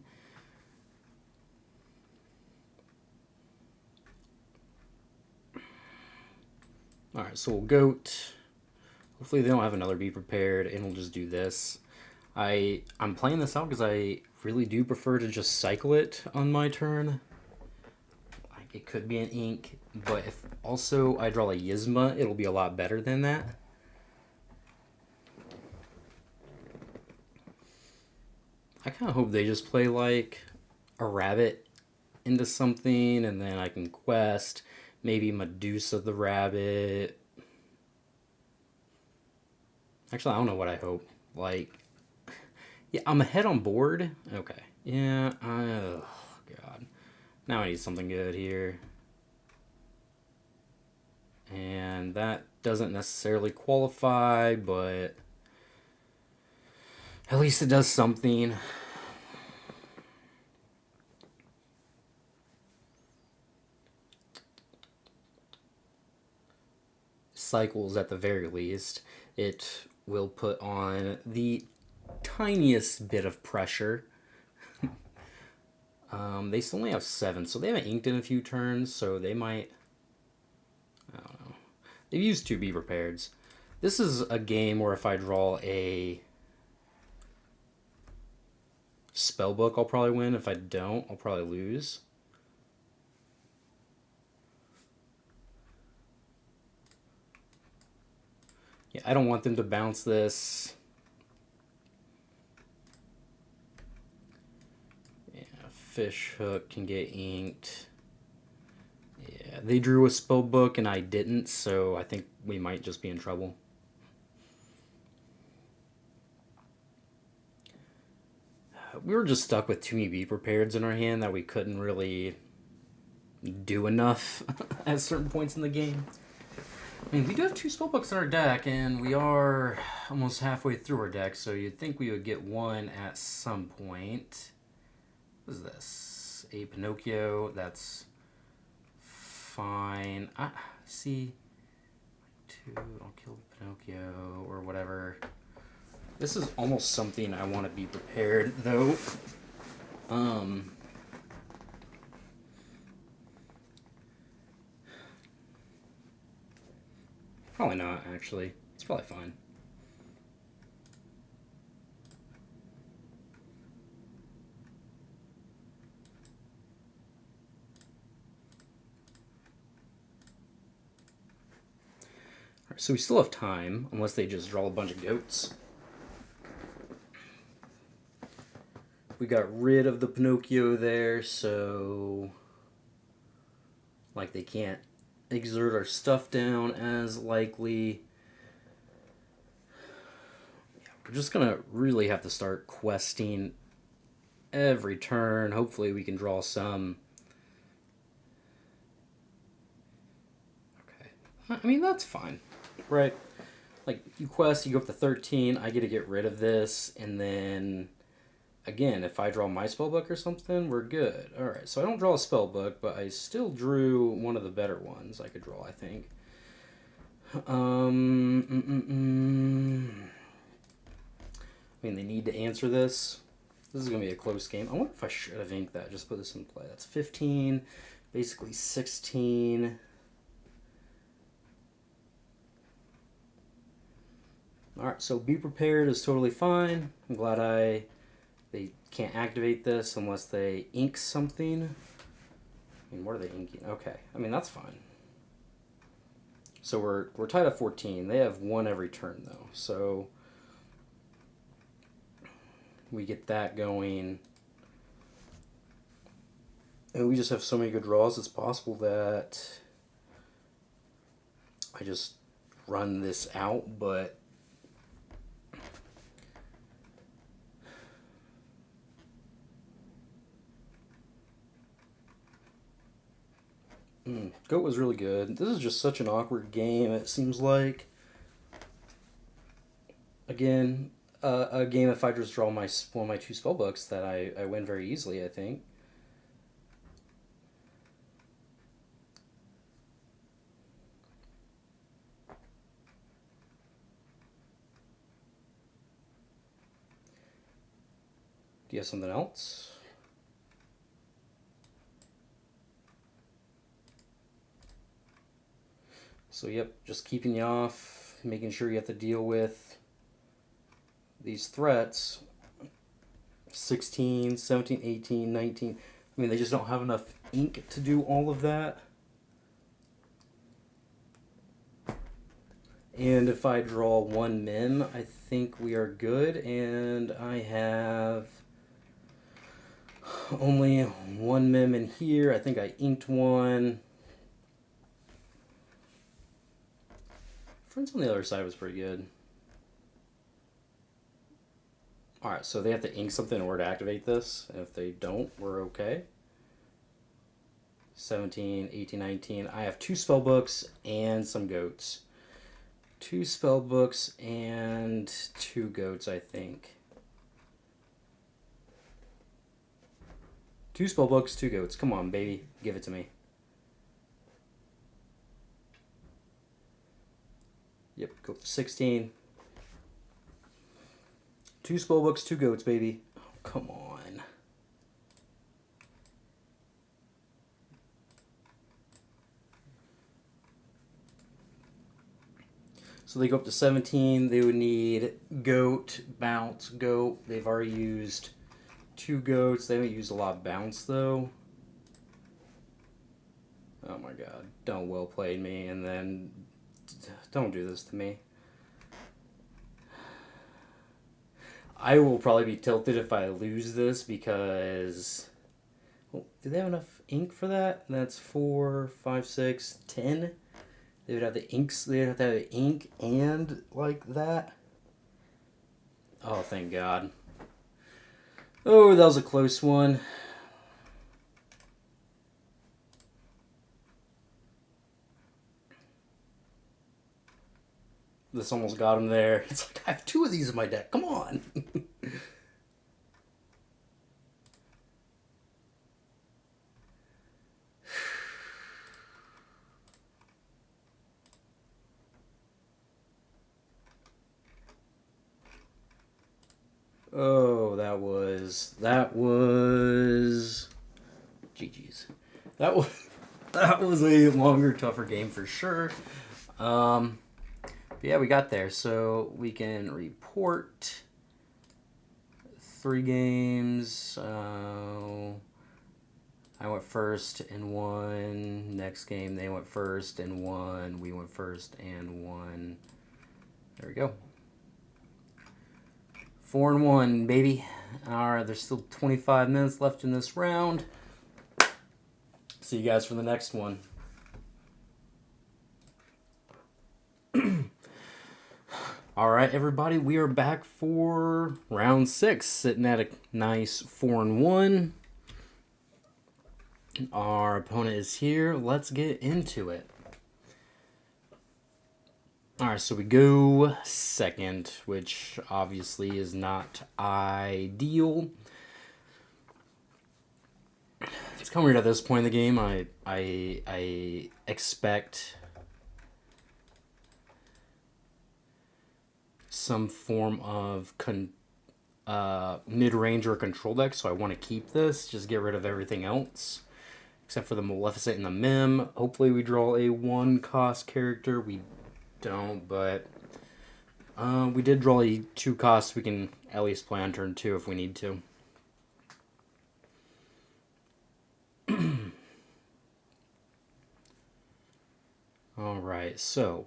Alright, so we'll goat. Hopefully they don't have another be prepared, and we'll just do this. I'm playing this out because I really do prefer to just cycle it on my turn. Like, it could be an ink, but if also I draw a Yzma, it'll be a lot better than that. I kind of hope they just play like a rabbit into something, and then I can quest maybe Medusa the rabbit. Actually, I don't know what I hope. Like, yeah, I'm ahead on board. Okay. Yeah. Oh, God. Now I need something good here. And that doesn't necessarily qualify, but at least it does something. Cycles at the very least. It will put on the tiniest bit of pressure. They still only have 7, so they haven't inked in a few turns, so they might... I don't know. They've used 2 be prepareds. This is a game where if I draw a spellbook, I'll probably win. If I don't, I'll probably lose. Yeah, I don't want them to bounce this. Yeah, fish hook can get inked. Yeah, they drew a spellbook and I didn't, so I think we might just be in trouble. We were just stuck with too many be prepareds in our hand that we couldn't really do enough at certain points in the game. I mean, we do have 2 spellbooks in our deck, and we are almost halfway through our deck, so you'd think we would get one at some point. What is this? A Pinocchio. That's fine. See. 2. I'll kill Pinocchio or whatever. This is almost something I want to be prepared, though. Probably not, actually. It's probably fine. Alright, so we still have time, unless they just draw a bunch of goats. We got rid of the Pinocchio there, so... like, they can't exert our stuff down as likely. Yeah, we're just gonna really have to start questing every turn. Hopefully we can draw some. Okay. I mean, that's fine, right? Like, you quest, you go up to 13, I get to get rid of this, and then... again, if I draw my spellbook or something, we're good. Alright, so I don't draw a spellbook, but I still drew one of the better ones I could draw, I think. I mean, they need to answer this. This is going to be a close game. I wonder if I should have inked that. Just put this in play. That's 15, basically 16. Alright, so be prepared is totally fine. I'm glad they can't activate this unless they ink something. I mean, what are they inking? Okay, I mean, that's fine. So we're tied at 14. They have 1 every turn, though. So we get that going. And we just have so many good draws, it's possible that I just run this out, but... Goat was really good. This is just such an awkward game, it seems like. Again, a game if I just draw one of my two spell books that I win very easily, I think. Do you have something else? So yep, just keeping you off, making sure you have to deal with these threats. 16, 17, 18, 19. I mean, they just don't have enough ink to do all of that. And if I draw one mem, I think we are good. And I have only one mem in here. I think I inked one. Friends on the other side was pretty good. Alright, so they have to ink something in order to activate this. If they don't, we're okay. 17, 18, 19. I have two spell books and some goats. Two spell books and two goats, I think. Two spell books, two goats. Come on, baby. Give it to me. Yep, go for 16. Two spell books, two goats, baby. Oh, come on. So they go up to 17. They would need goat, bounce, goat. They've already used two goats. They haven't used a lot of bounce, though. Oh my god. Don't well played me, and then don't do this to me. I will probably be tilted if I lose this because... Well, do they have enough ink for that? That's 4, 5, 6, 10. They would have the inks. They would have to have ink and like that. Oh, thank God. Oh, that was a close one. This almost got him there. It's like, I have two of these in my deck. Come on. Oh, that was GG's. That was a longer, tougher game for sure. But yeah, we got there. So we can report 3 games. I went first and won. Next game, they went first and won. We went first and won. There we go. 4-1, baby. Alright, there's still 25 minutes left in this round. See you guys for the next one. Alright, everybody, we are back for round 6, sitting at a nice 4-1. Our opponent is here. Let's get into it. Alright, so we go second, which obviously is not ideal. It's coming at this point in the game. I expect some form of mid-range or control deck, so I want to keep this. Just get rid of everything else. Except for the Maleficent and the Mim. Hopefully we draw a 1-cost character. We don't, but we did draw a 2-cost. We can at least play on turn 2 if we need to. Alright, so...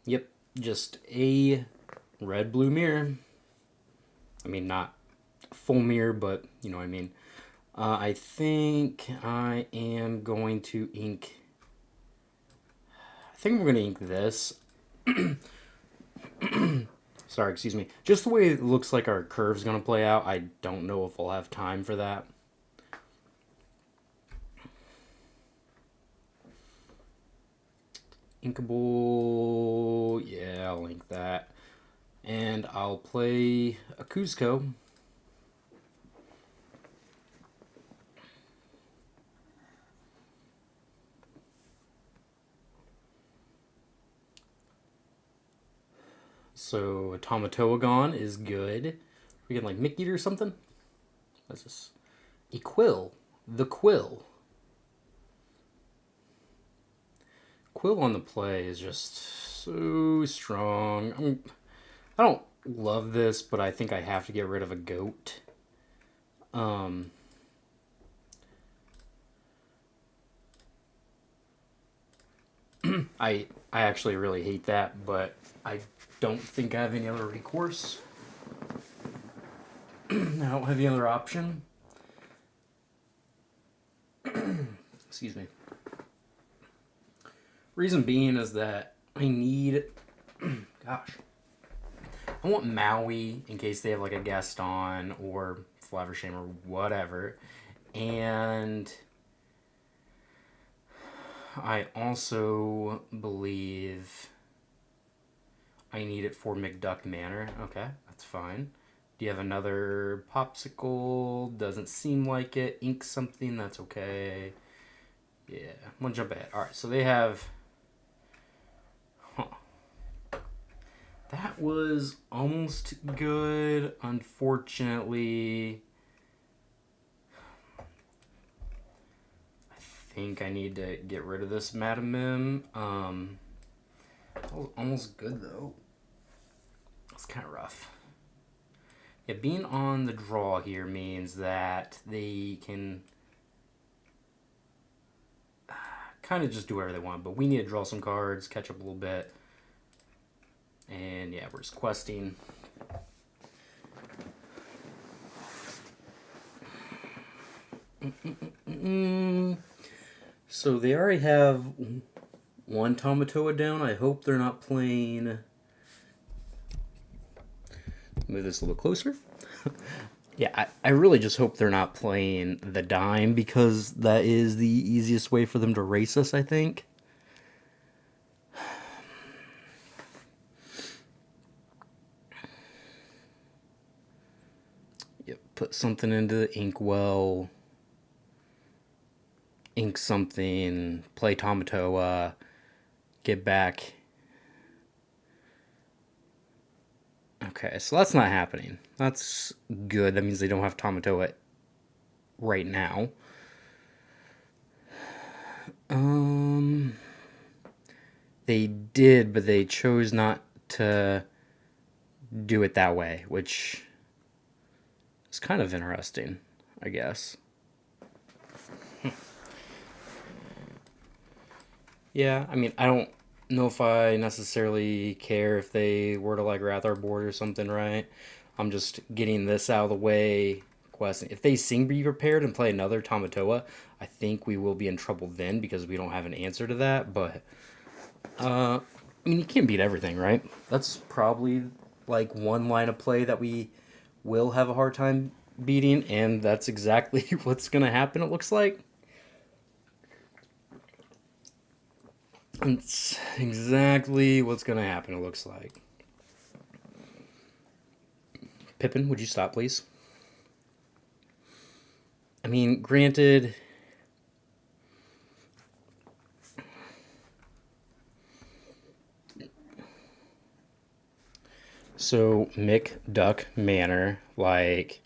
Yep, just a red-blue mirror. I mean, not full mirror, but you know what I mean. I think I am going to ink... I think I'm going to ink this. Sorry, excuse me. Just the way it looks like our curve's going to play out, I don't know if we'll have time for that. Inkable. Yeah, I'll ink that. And I'll play a Kuzco. So a Tomatoagon is good. We get like Mickey or something. What's this? Equill. The Quill. Quill on the play is just so strong. I don't love this, but I think I have to get rid of a goat. I actually really hate that, but I don't think I have any other recourse. I don't have any other option. Excuse me. Reason being is that I need, gosh, I want Maui in case they have like a guest on or Flaversham or whatever. And I also believe I need it for McDuck Manor. Okay, that's fine. Do you have another popsicle? Doesn't seem like it. Ink something, that's okay. Yeah, I'm gonna jump ahead. Alright, so they have. Huh. That was almost good. Unfortunately, I think I need to get rid of this Madam Mim. That was almost good though. It's kind of rough. Yeah, being on the draw here means that they can kind of just do whatever they want, but we need to draw some cards, catch up a little bit. And yeah, we're just questing. So they already have one Tamatoa down. I hope they're not playing. Move this a little closer. Yeah, I really just hope they're not playing the dime because that is the easiest way for them to race us, I think. Yep, put something into the inkwell. Ink something. Play Tamatoa. Get back. Okay, so that's not happening. That's good. That means they don't have Tamatoa right now. They did, but they chose not to do it that way, which is kind of interesting, I guess. Yeah, I mean, I don't know if I necessarily care if they were to like wrath our board or something, right? I'm just getting this out of the way. Question: if they sing Be Prepared and play another Tamatoa, I think we will be in trouble then because we don't have an answer to that. But I mean, you can't beat everything, right? That's probably like one line of play that we will have a hard time beating, and that's exactly what's gonna happen. It looks like. It's exactly what's gonna happen, it looks like. Pippin, would you stop, please? I mean, granted. So, Mick Duck Manor, like,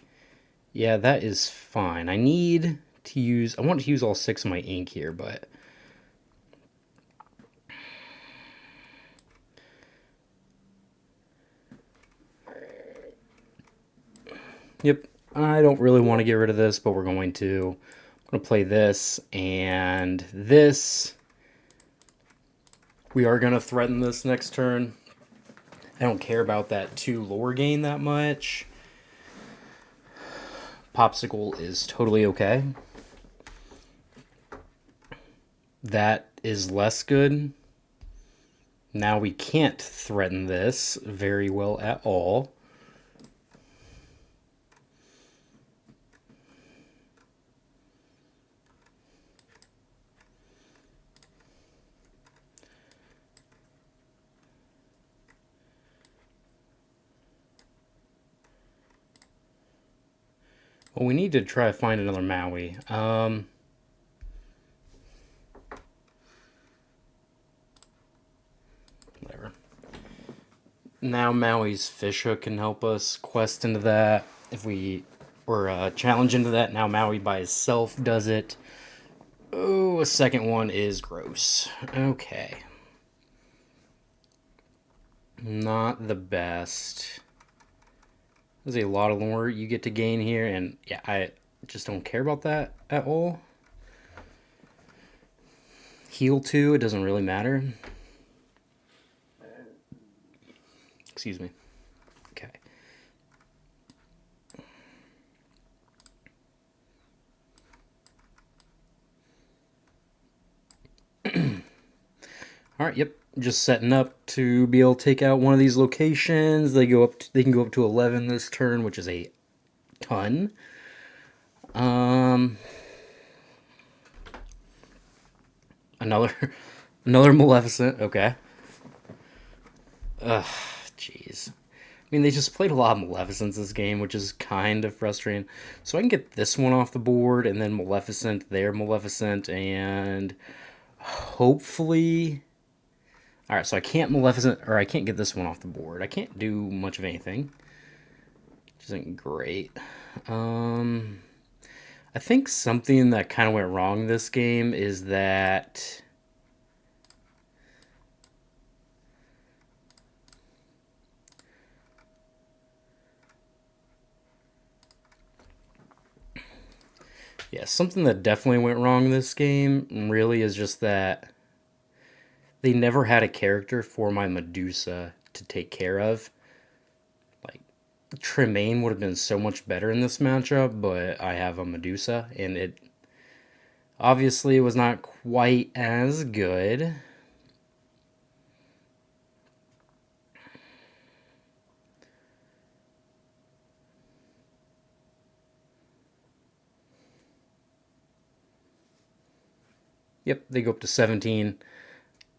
yeah, that is fine. I need to use. I want to use all 6 of my ink here, but. Yep, I don't really want to get rid of this, but we're going to. I'm going to play this and this. We are going to threaten this next turn. I don't care about that 2 lore gain that much. Popsicle is totally okay. That is less good. Now we can't threaten this very well at all. Well, we need to try to find another Maui. Whatever. Now Maui's fishhook can help us quest into that. If we or challenge into that, now Maui by himself does it. Oh, a second one is gross. Okay. Not the best. There's a lot of lore you get to gain here, and yeah, I just don't care about that at all. Heal 2, it doesn't really matter. Excuse me. Okay. All right, yep. Just setting up to be able to take out one of these locations. They can go up to 11 this turn, which is a ton. Um another another Maleficent, okay. Ugh, jeez. I mean, they just played a lot of Maleficents this game, which is kind of frustrating. So I can get this one off the board, and then Maleficent, their Maleficent, and hopefully. All right, so I can't Maleficent, or I can't get this one off the board. I can't do much of anything, which isn't great. Um, I think something that kind of went wrong this game is that. Yeah, something that definitely went wrong this game really is just that they never had a character for my Medusa to take care of. Like, Tremaine would have been so much better in this matchup, but I have a Medusa, and it obviously was not quite as good. Yep, they go up to 17.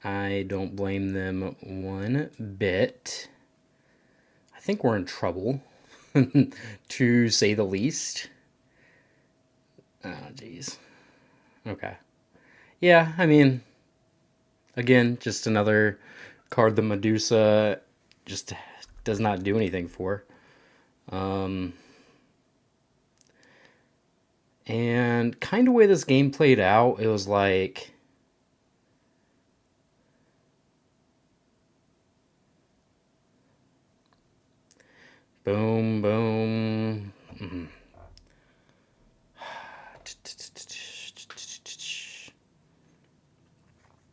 I don't blame them one bit. I think we're in trouble, to say the least. Oh, jeez. Okay. Yeah, I mean, again, just another card the Medusa just does not do anything for. Um, and kind of way this game played out, it was like boom, boom.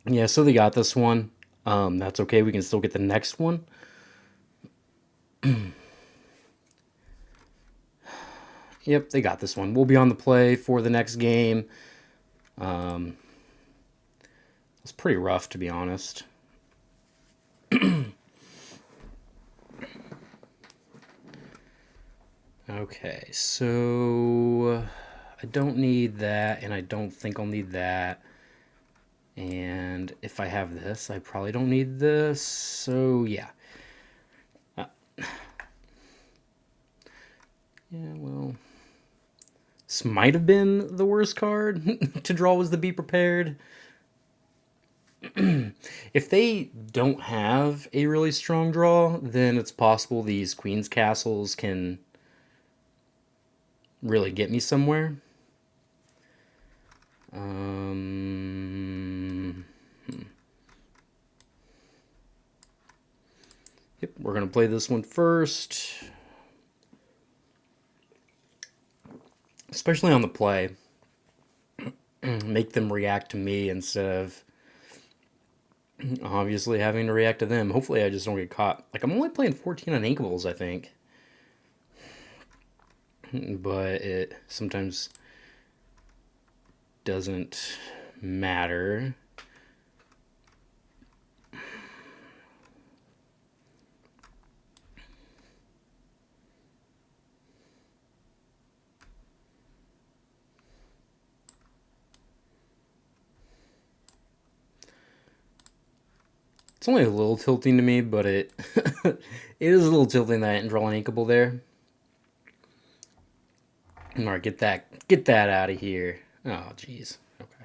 Yeah, so they got this one. That's okay. We can still get the next one. Yep, they got this one. We'll be on the play for the next game. Um, it's pretty rough, to be honest. Okay, so I don't need that, and I don't think I'll need that. And if I have this, I probably don't need this. So yeah. Uh, yeah, well, this might have been the worst card to draw was the Be Prepared. If they don't have a really strong draw, then it's possible these Queen's Castles can really get me somewhere. Yep, we're going to play this one first. Especially on the play. Make them react to me instead of obviously having to react to them. Hopefully I just don't get caught. Like, I'm only playing 14 uninkables, I think. But it sometimes doesn't matter. It's only a little tilting to me, but it it is a little tilting that I didn't draw an inkable there. All right, get that out of here. Oh, jeez. Okay.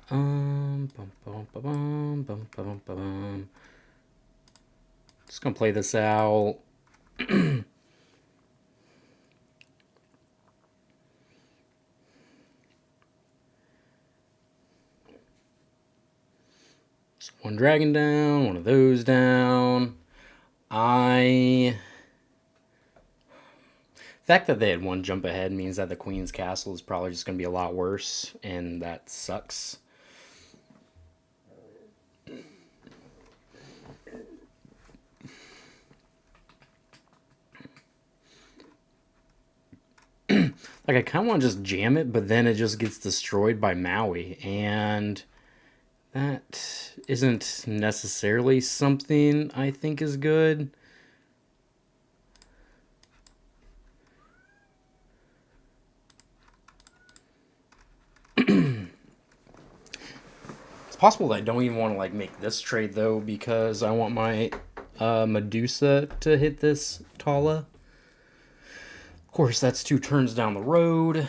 Bum, bum, bum, bum, bum, bum, bum. Just gonna play this out. So one dragon down, one of those down. The fact that they had one jump ahead means that the queen's castle is probably just going to be a lot worse, and that sucks. Like, I kind of want to just jam it, but then it just gets destroyed by Maui, and that isn't necessarily something I think is good. It's possible that I don't even want to like make this trade though, because I want my Medusa to hit this Tala. Of course, that's 2 turns down the road.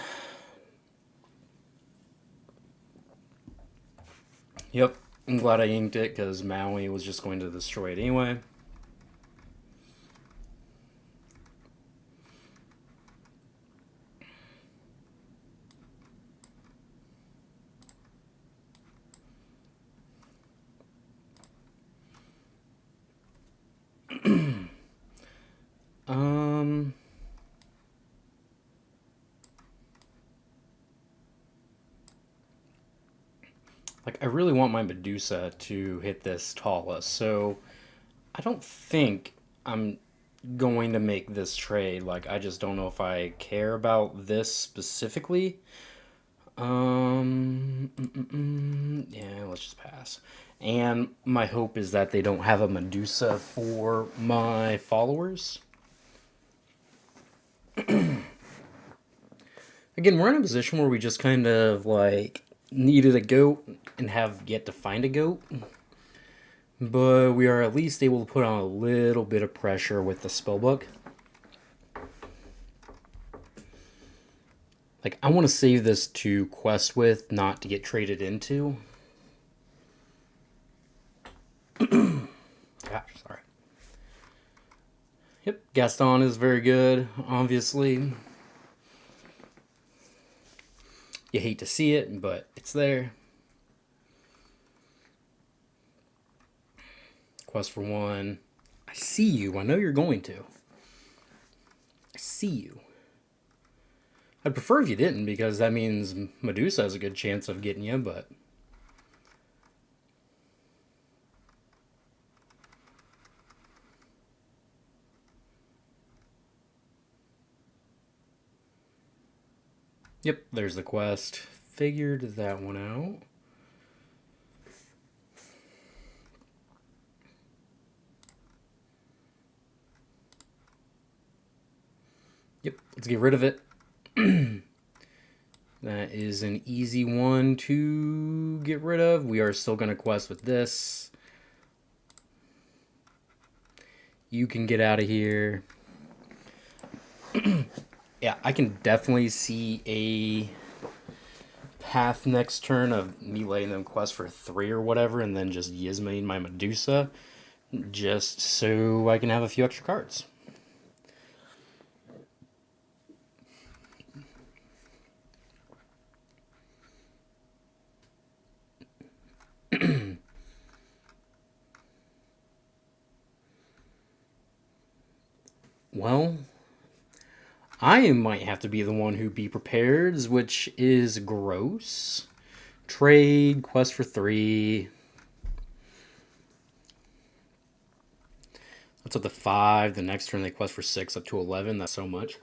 Yep, I'm glad I inked it because Maui was just going to destroy it anyway. Um, like I really want my Medusa to hit this Tala, so I don't think I'm going to make this trade. Like I just don't know if I care about this specifically. Yeah, let's just pass. And my hope is that they don't have a Medusa for my followers. Again, we're in a position where we just kind of like needed a goat and have yet to find a goat. But we are at least able to put on a little bit of pressure with the spellbook. Like, I want to save this to quest with, not to get traded into. Gosh, sorry. Yep, Gaston is very good, obviously. You hate to see it, but it's there. Quest for 1. I see you. I know you're going to. I see you. I'd prefer if you didn't, because that means Medusa has a good chance of getting you, but... Yep, there's the quest. Figured that one out. Yep, let's get rid of it. That is an easy one to get rid of. We are still going to quest with this. You can get out of here. Yeah, I can definitely see a path next turn of me letting them quest for 3 or whatever, and then just Yizmaing my Medusa, just so I can have a few extra cards. Well, I might have to be the one who be prepared, which is gross. Trade, quest for 3. That's up to 5. The next turn they quest for 6, up to 11. That's so much.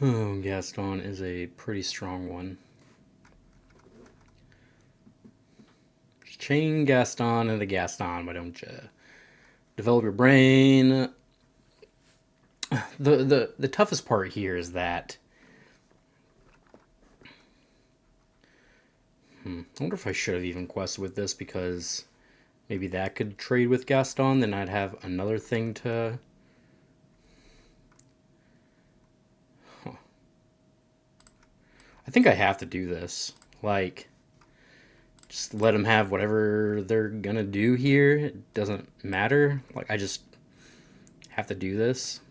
Oh, Gaston is a pretty strong one. Chain Gaston into Gaston, why don't you? Develop your brain. The toughest part here is that I wonder if I should have even quested with this, because maybe that could trade with Gaston, then I'd have another thing to... Huh. I think I have to do this. Like, just let them have whatever they're gonna do here. It doesn't matter. Like, I just have to do this.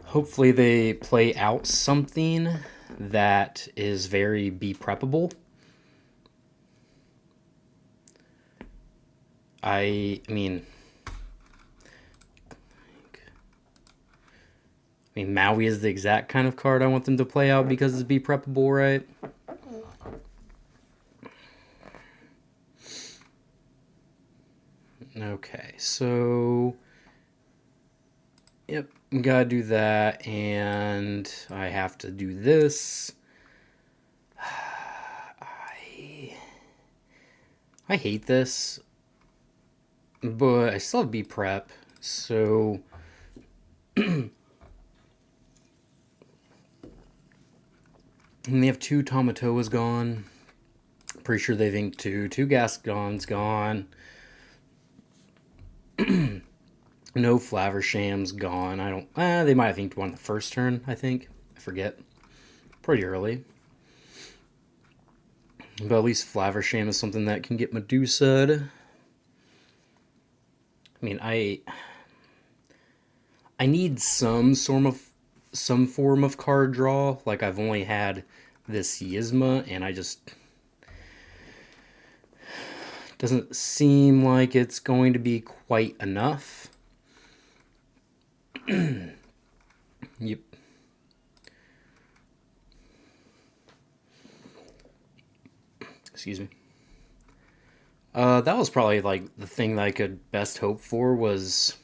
Hopefully they play out something that is very be preppable. I mean, Maui is the exact kind of card I want them to play out because it's be preppable, right? Okay, so... Yep, gotta do that, and I have to do this. I hate this, but I still have B prep, so... And they have 2 Tamatoas gone. Pretty sure they've inked 2. 2 Gascons gone. No Flavershams gone. I don't... they might have inked one the first turn, I think. I forget. Pretty early. But at least Flaversham is something that can get Medusa'd. I mean, I need some form of card draw. Like, I've only had this Yzma, and I just... Doesn't seem like it's going to be quite enough. Yep. Excuse me. That was probably like the thing that I could best hope for, was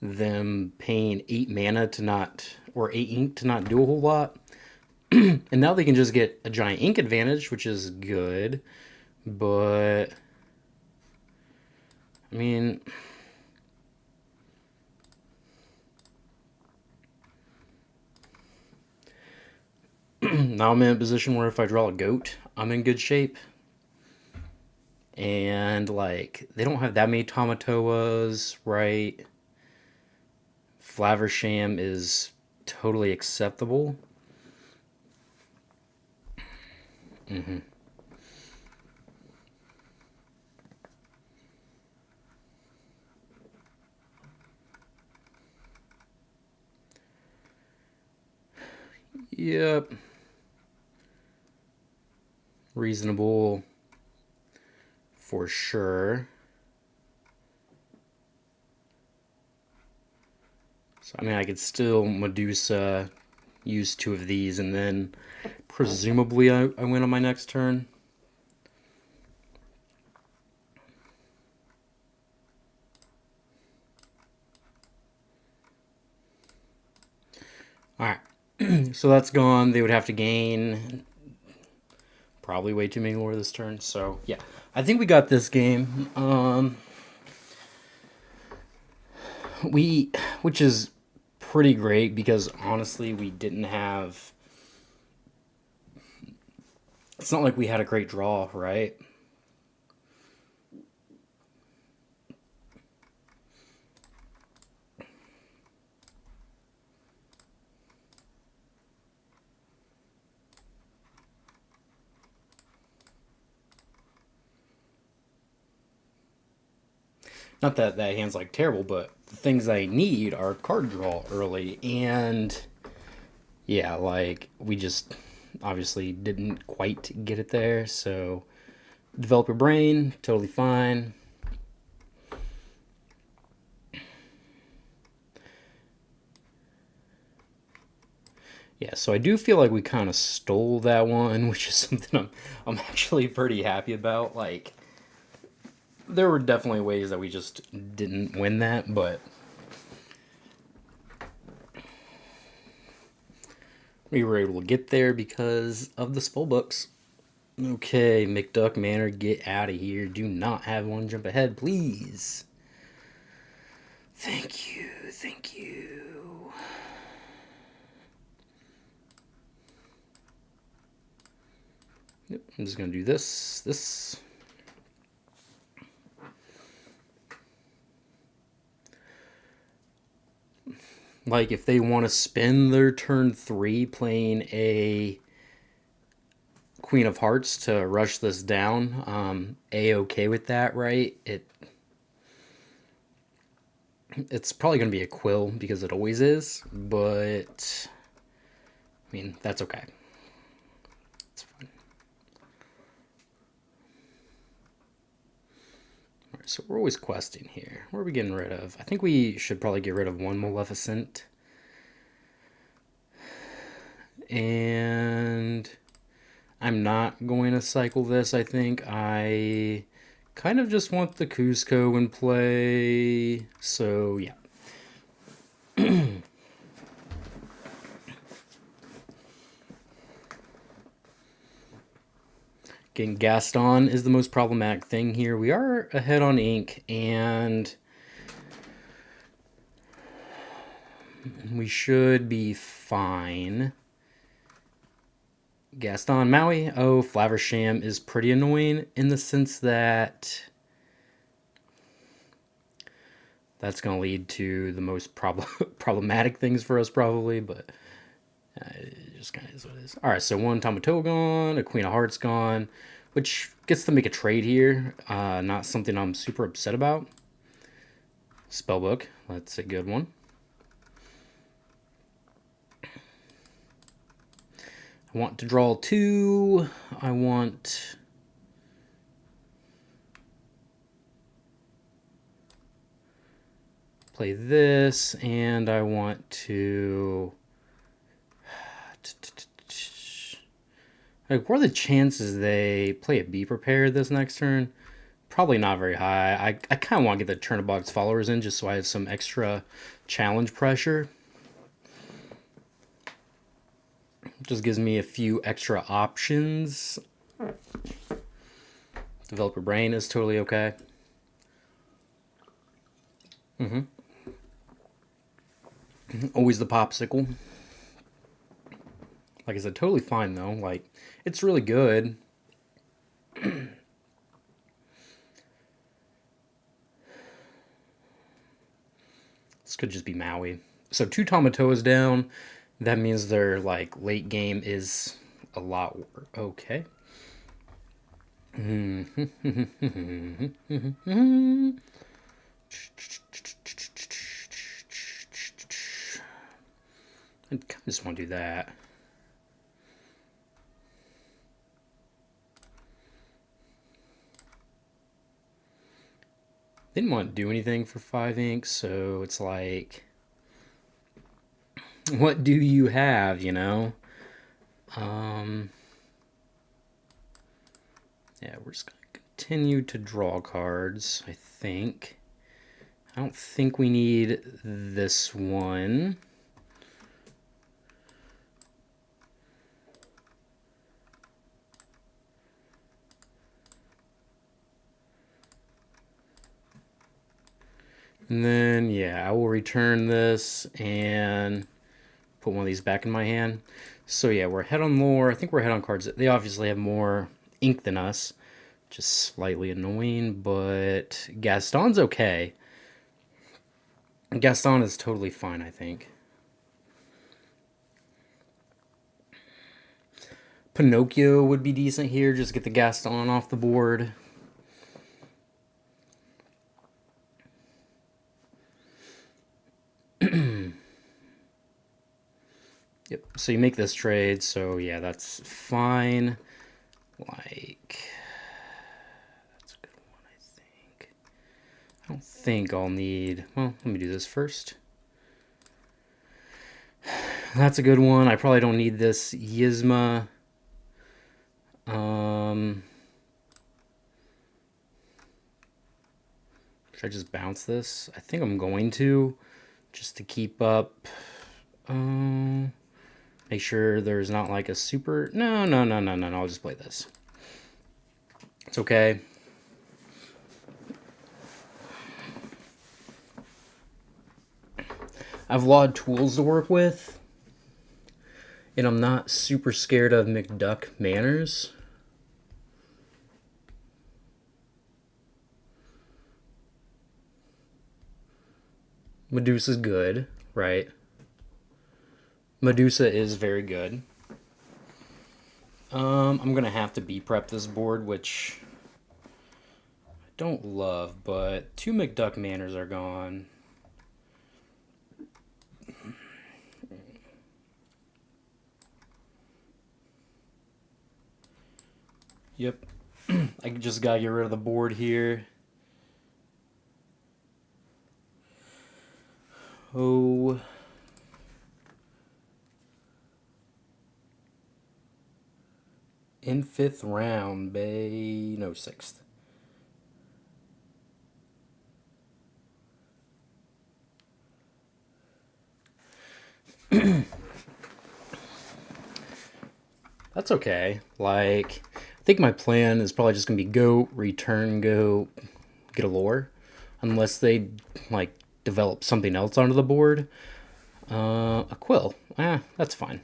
them paying 8 mana to not, or 8 ink to not do a whole lot. And now they can just get a giant ink advantage, which is good. But I mean, now I'm in a position where if I draw a goat, I'm in good shape. And, like, they don't have that many Tamatoas, right? Flaversham is totally acceptable. Mm-hmm. Yep. Reasonable for sure. So, I mean, I could still Medusa, use 2 of these, and then presumably I win on my next turn. Alright. So that's gone. They would have to gain probably way too many lore this turn. So, yeah. I think we got this game. Which is pretty great, because honestly, we didn't have... It's not like we had a great draw, right? Not that that hand's like terrible, but the things I need are card draw early, and yeah, like, we just obviously didn't quite get it there. So develop your brain, totally fine. Yeah, so I do feel like we kind of stole that one, which is something I'm actually pretty happy about. Like, there were definitely ways that we just didn't win that, but we were able to get there because of the spell books. Okay, McDuck Manor, get out of here. Do not have one jump ahead, please. Thank you, thank you. Yep, I'm just going to do this. Like, if they want to spend their turn 3 playing a Queen of Hearts to rush this down, A-okay with that, right? It's probably going to be a quill because it always is, but I mean, that's okay. It's fine. All right, so we're always questing here. What are we getting rid of? I think we should probably get rid of one Maleficent. And I'm not going to cycle this, I think. I kind of just want the Cusco in play. So, yeah. Getting Gaston is the most problematic thing here. We are ahead on ink, and we should be fine. Gaston Maui. Oh, Flaversham is pretty annoying in the sense that that's going to lead to the most problematic things for us, probably, but it just kind of is what it is. All right, so one Tamatoa gone, a Queen of Hearts gone, which gets to make a trade here. Not something I'm super upset about. Spellbook, that's a good one. I want to draw 2. I want... play this, and I want to... Like, what are the chances they play a Be Prepared this next turn? Probably not very high. I kind of want to get the Turn of Box followers in just so I have some extra challenge pressure. Just gives me a few extra options. Developer Brain is totally okay. Always the popsicle. Like I said, totally fine though. Like, it's really good. This could just be Maui. So 2 Tamatoas down. That means their like late game is a lot okay. I kind of just want to do that. Didn't want to do anything for 5 ink, so it's like, what do you have, you know? Yeah, we're just going to continue to draw cards, I think. I don't think we need this one. And then, yeah, I will return this and put one of these back in my hand. So, yeah, we're ahead on lore. I think we're ahead on cards. They obviously have more ink than us. Just slightly annoying, but Gaston's okay. Gaston is totally fine, I think. Pinocchio would be decent here. Just get the Gaston off the board. Yep, so you make this trade, so yeah, that's fine. Like, that's a good one, I think. I don't think I'll need, well, let me do this first. That's a good one. I probably don't need this Yzma. Should I just bounce this? I think I'm going to, just to keep up. Make sure there's not like a super... No, I'll just play this. It's okay. I have a lot of tools to work with, and I'm not super scared of McDuck manners. Medusa's good, right? Medusa is very good. I'm gonna have to B prep this board, which I don't love, but 2 McDuck Manors are gone. Yep. I just gotta get rid of the board here. Oh. In 5th round, Bay. No, 6th. That's okay. Like, I think my plan is probably just gonna be go, return, go, get a lore. Unless they, like, develop something else onto the board. A quill. That's fine.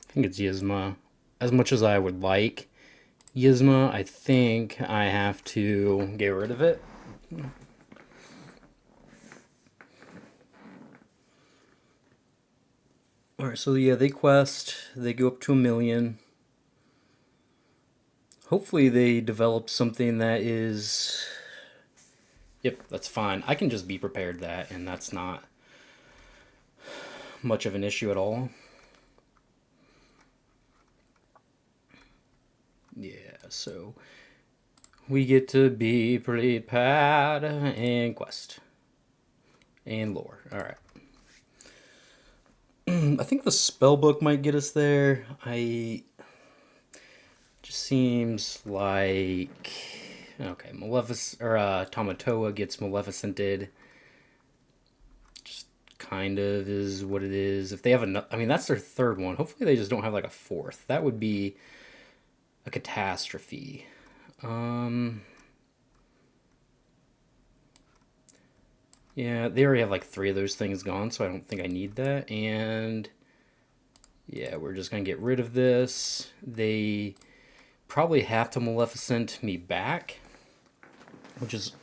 I think it's Yzma. As much as I would like Yzma, I think I have to get rid of it. Alright, so yeah, they quest. They go up to 1,000,000. Hopefully they develop something that is... Yep, that's fine. I can just be prepared that, and that's not much of an issue at all. Yeah, so we get to be prepared and quest and lore. All right. I think the spell book might get us there. Just seems like okay. Malefic or Tamatoa gets Maleficented. Just kind of is what it is. If they have enough, I mean that's their 3rd one. Hopefully they just don't have like a 4th. That would be a catastrophe. Yeah, they already have like 3 of those things gone, so I don't think I need that. And yeah, we're just gonna get rid of this. They probably have to Maleficent me back, which is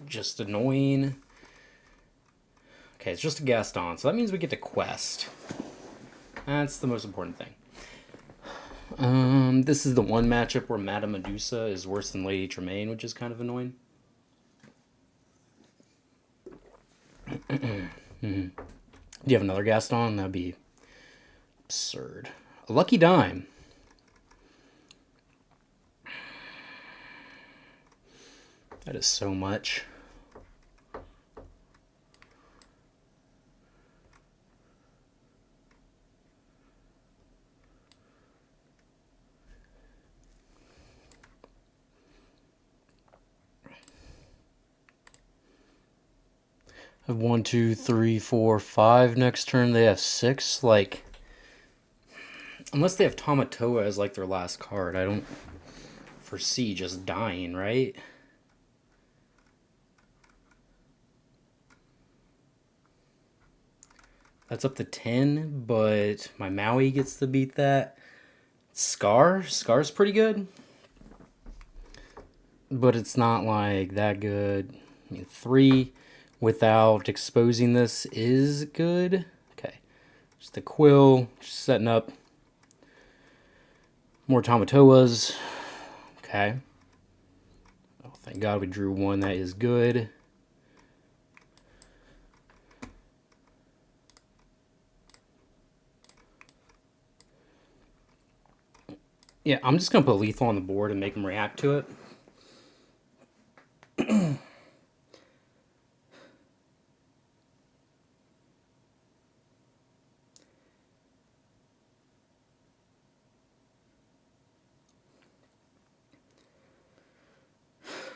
just annoying. Okay, it's just a Gaston, so that means we get to quest. That's the most important thing. This is the one matchup where Madame Medusa is worse than Lady Tremaine, which is kind of annoying. Do you have another Gaston? That'd be absurd. A lucky dime. That is so much. I have 1, 2, 3, 4, 5 next turn. They have 6. Like, unless they have Tamatoa as like their last card, I don't foresee just dying, right? That's up to 10, but my Maui gets to beat that. Scar's pretty good, but it's not like that good. I mean, 3 without exposing this is good. Okay, just a quill, just setting up more Tamatoas. Okay. Oh, thank God we drew one that is good. Yeah, I'm just going to put lethal on the board and make them react to it.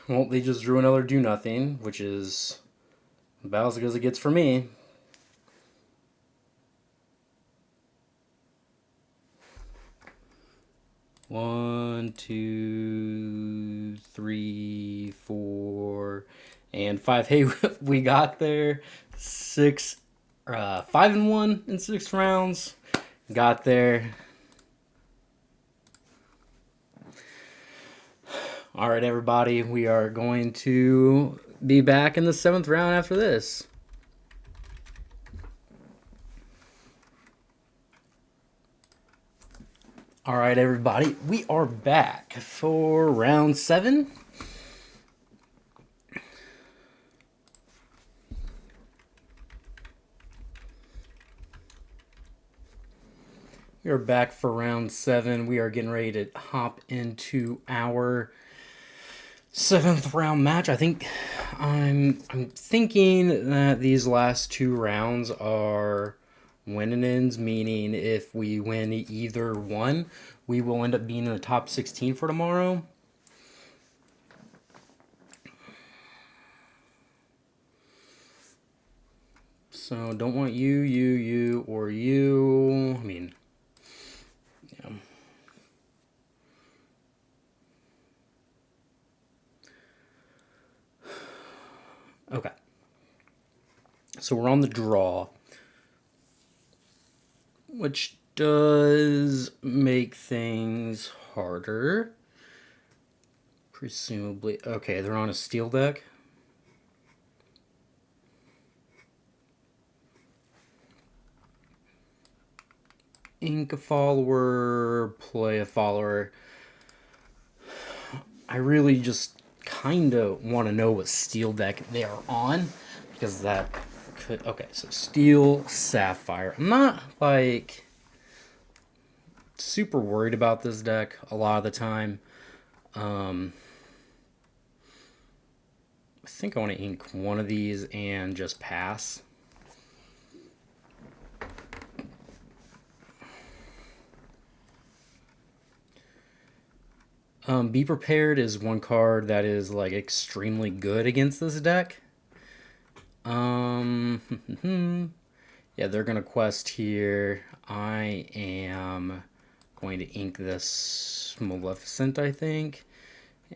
Well, they just drew another do nothing, which is about as good as it gets for me. 1, 2, 3, 4, and 5. Hey, we got there. 6, 5-1 in 6 rounds. Got there. All right, everybody. We are going to be back in the 7th round after this. All right, everybody. We are back for round 7. We are back for round 7. We are getting ready to hop into our 7th round match. I'm thinking that these last 2 rounds are win-and-ins, meaning if we win either one, we will end up being in the top 16 for tomorrow. So don't want you, or you. I mean, yeah. Okay. So we're on the draw, which does make things harder. Presumably. Okay, they're on a steel deck. Ink a follower, play a follower. I really just kind of want to know what steel deck they are on, because that could... Okay, so steel, sapphire. I'm not, like, super worried about this deck a lot of the time. I think I want to ink one of these and just pass. Be Prepared is one card that is, like, extremely good against this deck. Yeah, they're going to quest here. I am going to ink this Maleficent, I think.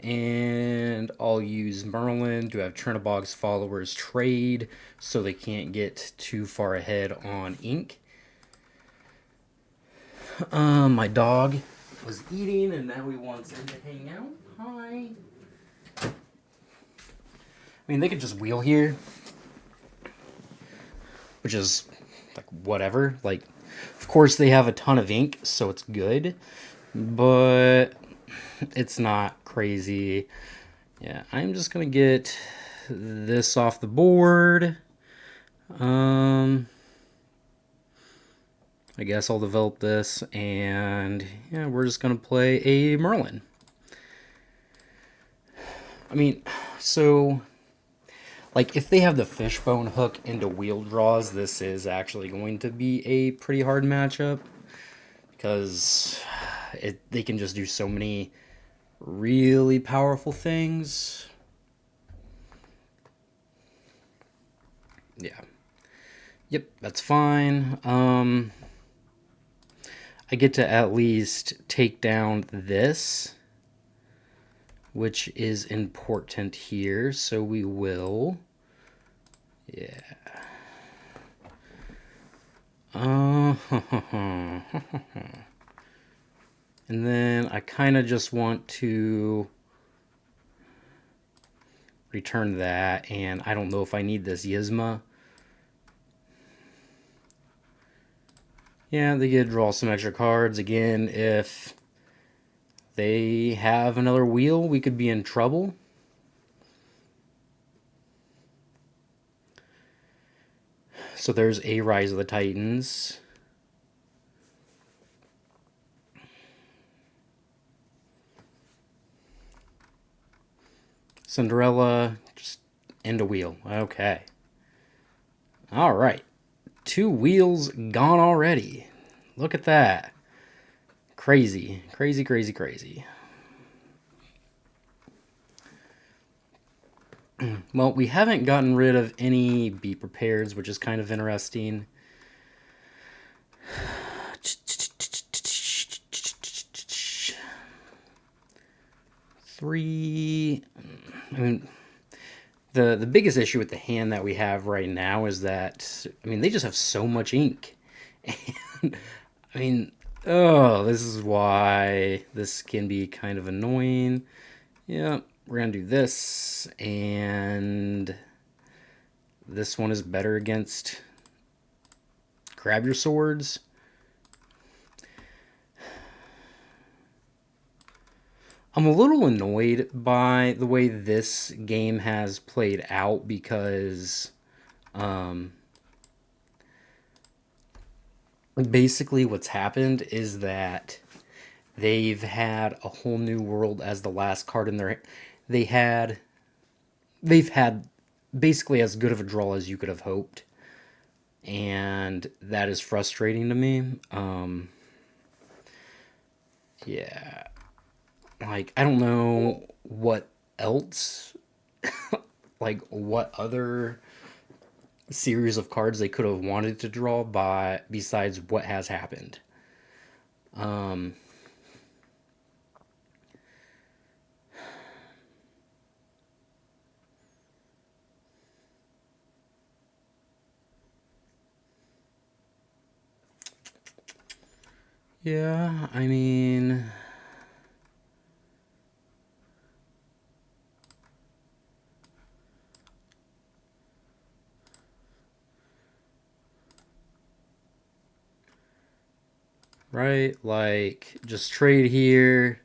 And I'll use Merlin to have Chernobog's followers trade so they can't get too far ahead on ink. My dog was eating and now he wants him to hang out. Hi. I mean, they could just wheel here, which is, like, whatever. Like, of course they have a ton of ink, so it's good, but it's not crazy. Yeah, I'm just gonna get this off the board. I guess I'll develop this, and yeah, we're just gonna play a Merlin. I mean, so, like, if they have the fishbone hook into wheel draws, this is actually going to be a pretty hard matchup, because they can just do so many really powerful things. Yeah. Yep, that's fine. I get to at least take down this, which is important here, so we will. Yeah. And then I kind of just want to return that, and I don't know if I need this Yzma. Yeah, they get to draw some extra cards. Again, if they have another wheel, we could be in trouble. So there's a Rise of the Titans. Cinderella, just end a wheel. Okay. All right. 2 wheels gone already. Look at that. Crazy, crazy, crazy, crazy. Well, we haven't gotten rid of any Be Prepareds, which is kind of interesting. three. I mean, the biggest issue with the hand that we have right now is that they just have so much ink. And I mean, oh, this is why this can be kind of annoying. Yeah, we're gonna do this, and this one is better against grab your swords. I'm a little annoyed by the way this game has played out because basically what's happened is that they've had a whole new world as the last card in their they had they've had basically as good of a draw as you could have hoped, and that is frustrating to me. Yeah, like I don't know what else, like what other series of cards they could have wanted to draw by besides what has happened. Yeah, I mean, right? Like just trade here,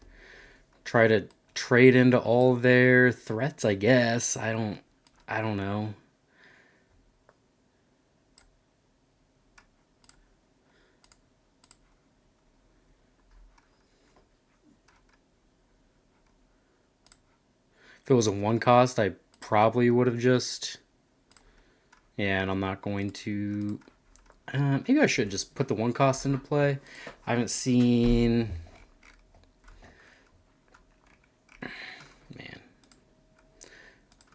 try to trade into all of their threats, I guess. I don't know. If it was a one cost, I probably would have just. Yeah, and I'm not going to. Maybe I should just put the one cost into play. I haven't seen. Man.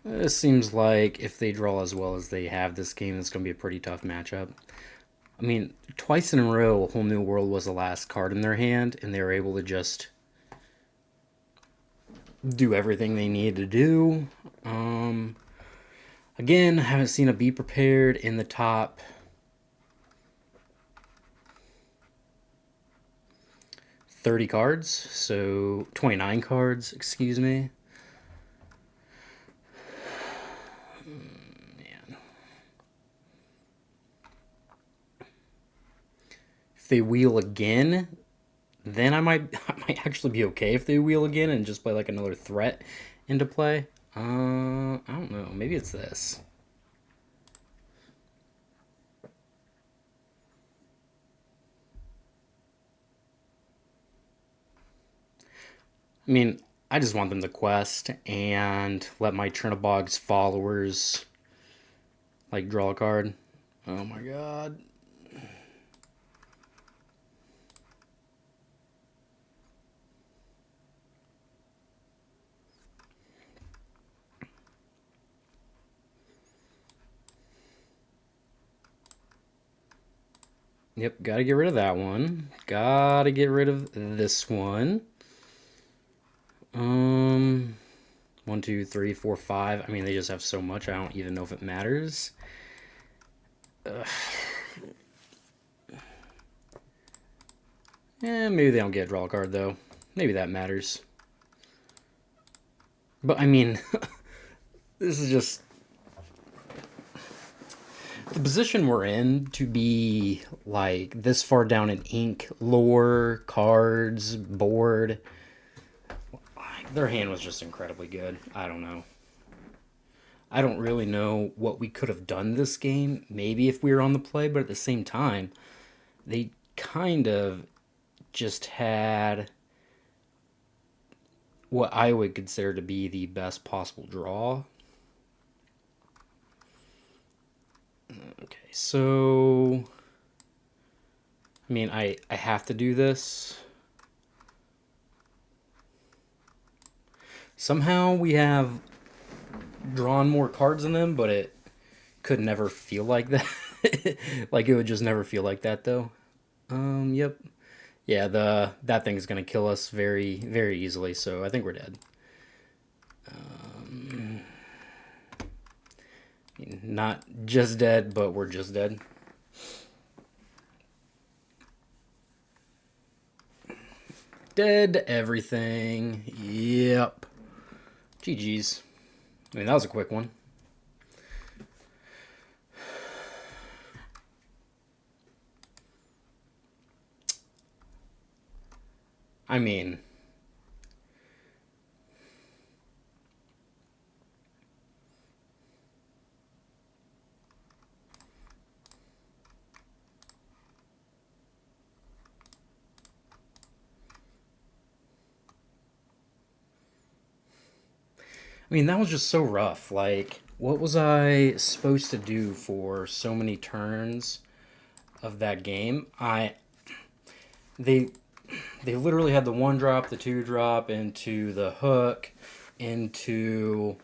It seems like if they draw as well as they have this game, it's going to be a pretty tough matchup. I mean, twice in a row, a whole new world was the last card in their hand, and they were able to just do everything they needed to do. Again, I haven't seen a be prepared in the top 30 cards, so 29 cards, excuse me. Man. If they wheel again, then I might I might actually be okay if they wheel again and just play like another threat into play. I don't know. Maybe it's this. I mean, I just want them to quest and let my Chernobog's followers like draw a card. Oh my god. Yep, gotta get rid of that one. Gotta get rid of this one. Um, 1, 2, 3, 4, 5. I mean, they just have so much. I don't even know if it matters. Ugh. Maybe they don't get a draw card though. Maybe that matters. But I mean, this is just the position we're in to be like this far down in ink, lore, cards, board. Their hand was just incredibly good. I don't know. I don't really know what we could have done this game. Maybe if we were on the play, but at the same time, they kind of just had what I would consider to be the best possible draw. Okay, so I mean, I have to do this. Somehow we have drawn more cards than them, but it could never feel like that. Like it would just never feel like that though. Yep. Yeah, the that thing's gonna kill us very, very easily, so I think we're dead. Not just dead, but we're just dead. Dead everything. Yep. GG's. I mean, that was a quick one. I mean, that was just so rough. Like, what was I supposed to do for so many turns of that game? They they literally had the one drop, the two drop into the hook, into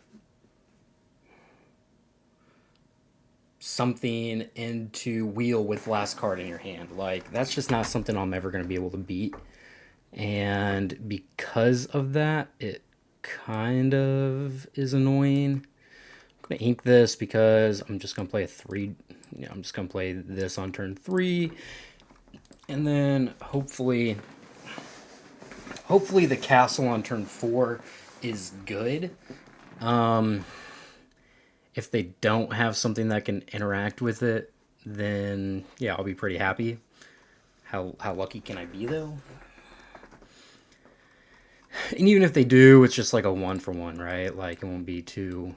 something, into wheel with last card in your hand. Like, that's just not something I'm ever going to be able to beat. And because of that, it kind of is annoying. I'm going to ink this because I'm just going to play a 3. I'm just going to play this on turn 3. And then hopefully the castle on turn 4 is good. If they don't have something that can interact with it, then yeah, I'll be pretty happy. How lucky can I be though? And even if they do, it's just like a 1-for-1, right? Like it won't be too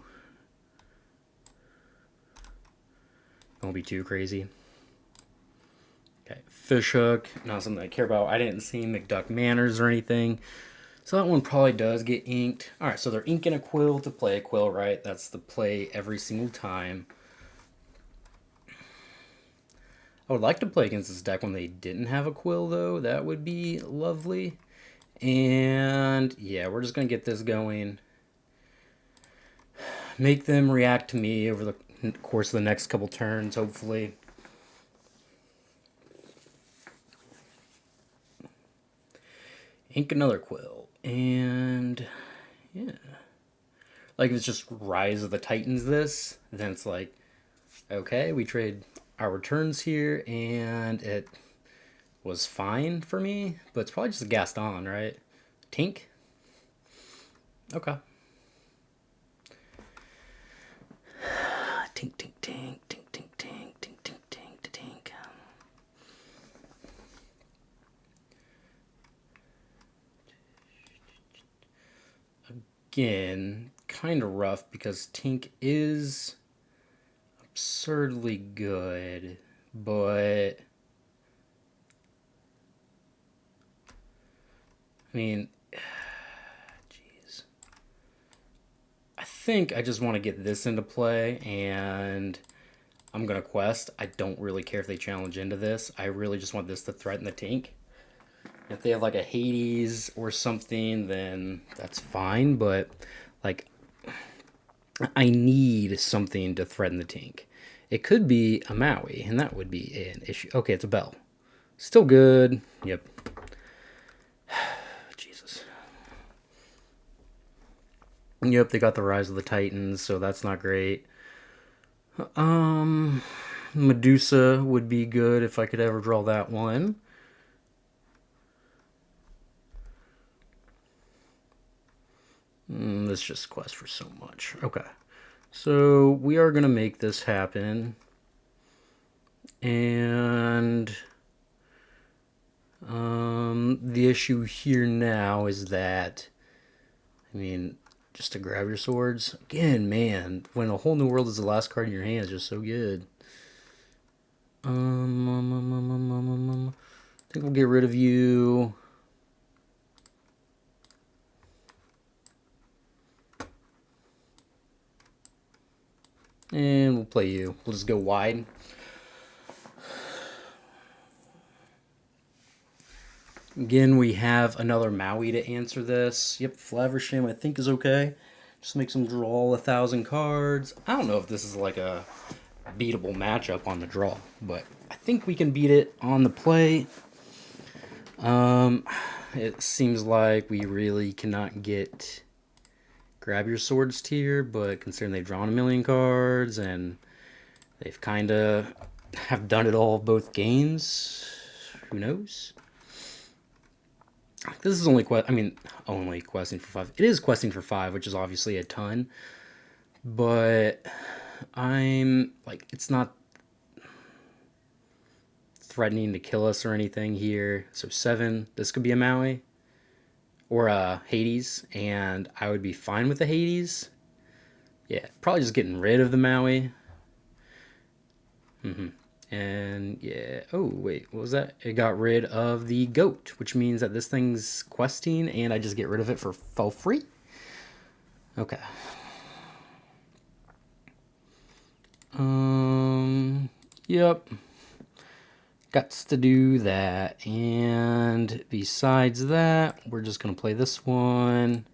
crazy. Okay, fishhook, not something I care about. I didn't see McDuck Manners or anything. So that one probably does get inked. Alright, so they're inking a quill to play a quill, right? That's the play every single time. I would like to play against this deck when they didn't have a quill, though. That would be lovely. And yeah, we're just going to get this going. Make them react to me over the course of the next couple turns, hopefully. Ink another quill. And yeah. Like if it's just Rise of the Titans this, then it's like, okay, we trade our turns here, and it was fine for me, but it's probably just a Gaston, right? Tink? Okay. Tink, tink, tink, tink, tink, tink, tink, tink, tink, tink. Again, kind of rough because Tink is absurdly good, but I mean, jeez. I think I just want to get this into play, and I'm going to quest. I don't really care if they challenge into this. I really just want this to threaten the Tink. If they have like a Hades or something, then that's fine, but like I need something to threaten the Tink. It could be a Maui, and that would be an issue. Okay, it's a Bell. Still good. Yep. Jesus. Yep, they got the Rise of the Titans, so that's not great. Medusa would be good if I could ever draw that one. This just quests for so much. Okay. So we are going to make this happen. And the issue here now is that, I mean, just to grab your swords. Again, man, when a whole new world is the last card in your hand is just so good. I think we'll get rid of you. And we'll play you. We'll just go wide. Again, we have another Maui to answer this. Yep, Flaversham I think is okay. Just makes them draw 1,000 cards. I don't know if this is like a beatable matchup on the draw, but I think we can beat it on the play. It seems like we really cannot get grab your swords tier, but considering they've drawn a million cards and they've kind of have done it all both games, who knows? This is only only questing for 5. It is questing for 5, which is obviously a ton, but I'm like, it's not threatening to kill us or anything here. So 7, this could be a Maui or a Hades, and I would be fine with the Hades. Yeah, probably just getting rid of the Maui. And yeah, oh wait, what was that? It got rid of the goat, which means that this thing's questing and I just get rid of it for free. Okay. Yep. Gots to do that. And besides that, we're just gonna play this one.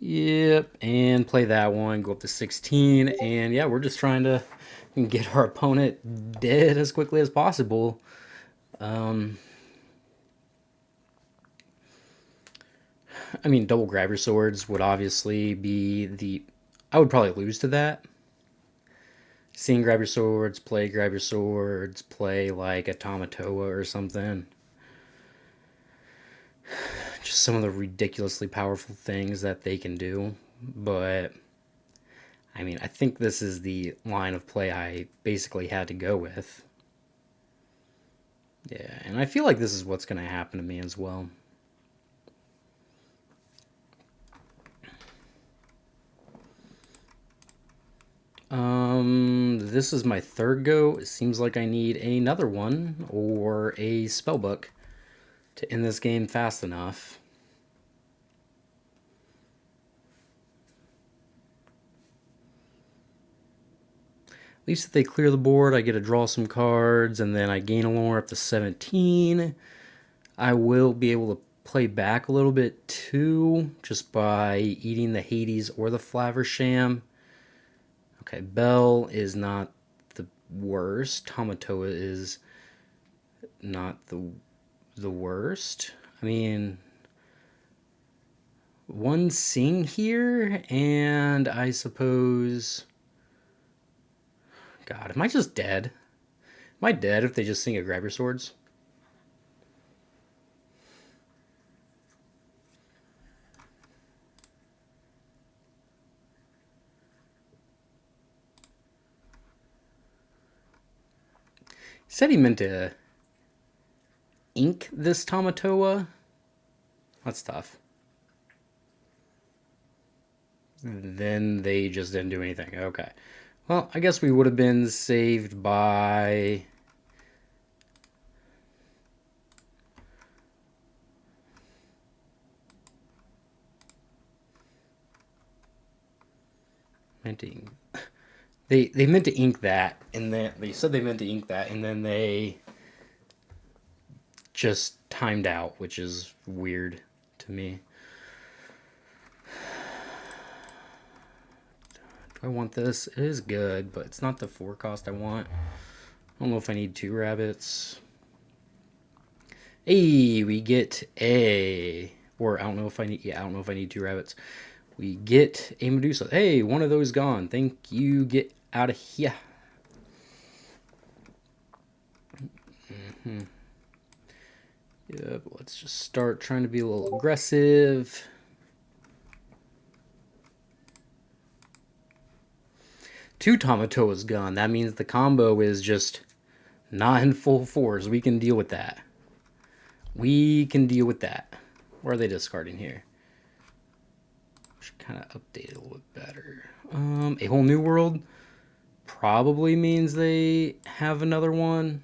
Yep, and play that one, go up to 16, and yeah, we're just trying to get our opponent dead as quickly as possible. I mean, double grab your swords would obviously be the... I would probably lose to that. Seeing grab your swords, play grab your swords, play like a Tamatoa or something. Just some of the ridiculously powerful things that they can do. But, I mean, I think this is the line of play I basically had to go with. Yeah, and I feel like this is what's going to happen to me as well. This is my third go. It seems like I need another one or a spellbook to end this game fast enough. At least if they clear the board, I get to draw some cards, and then I gain a lore up to 17. I will be able to play back a little bit too, just by eating the Hades or the Flaversham. Okay, Bell is not the worst. Tamatoa is not the worst. I mean, one Sing here, and I suppose... God, am I just dead? Am I dead if they just sing a grab your swords? He said he meant to ink this Tamatoa. That's tough. Then they just didn't do anything. Okay. Well, I guess we would have been saved by... They meant to ink that, and then they said they meant to ink that, and then they just timed out, which is weird to me. Do I want this? It is good, but it's not the 4 cost I want. I don't know if I need 2 rabbits. Hey, we get a... Or I don't know if I need... Yeah, I don't know if I need 2 rabbits. We get a Medusa. Hey, one of those gone. Thank you. Get out of here. Yep, let's just start trying to be a little aggressive. Two Tamatoa's gone. That means the combo is just not in full force. We can deal with that. We can deal with that. What are they discarding here? Should kind of update it a little bit better. A whole new world probably means they have another one.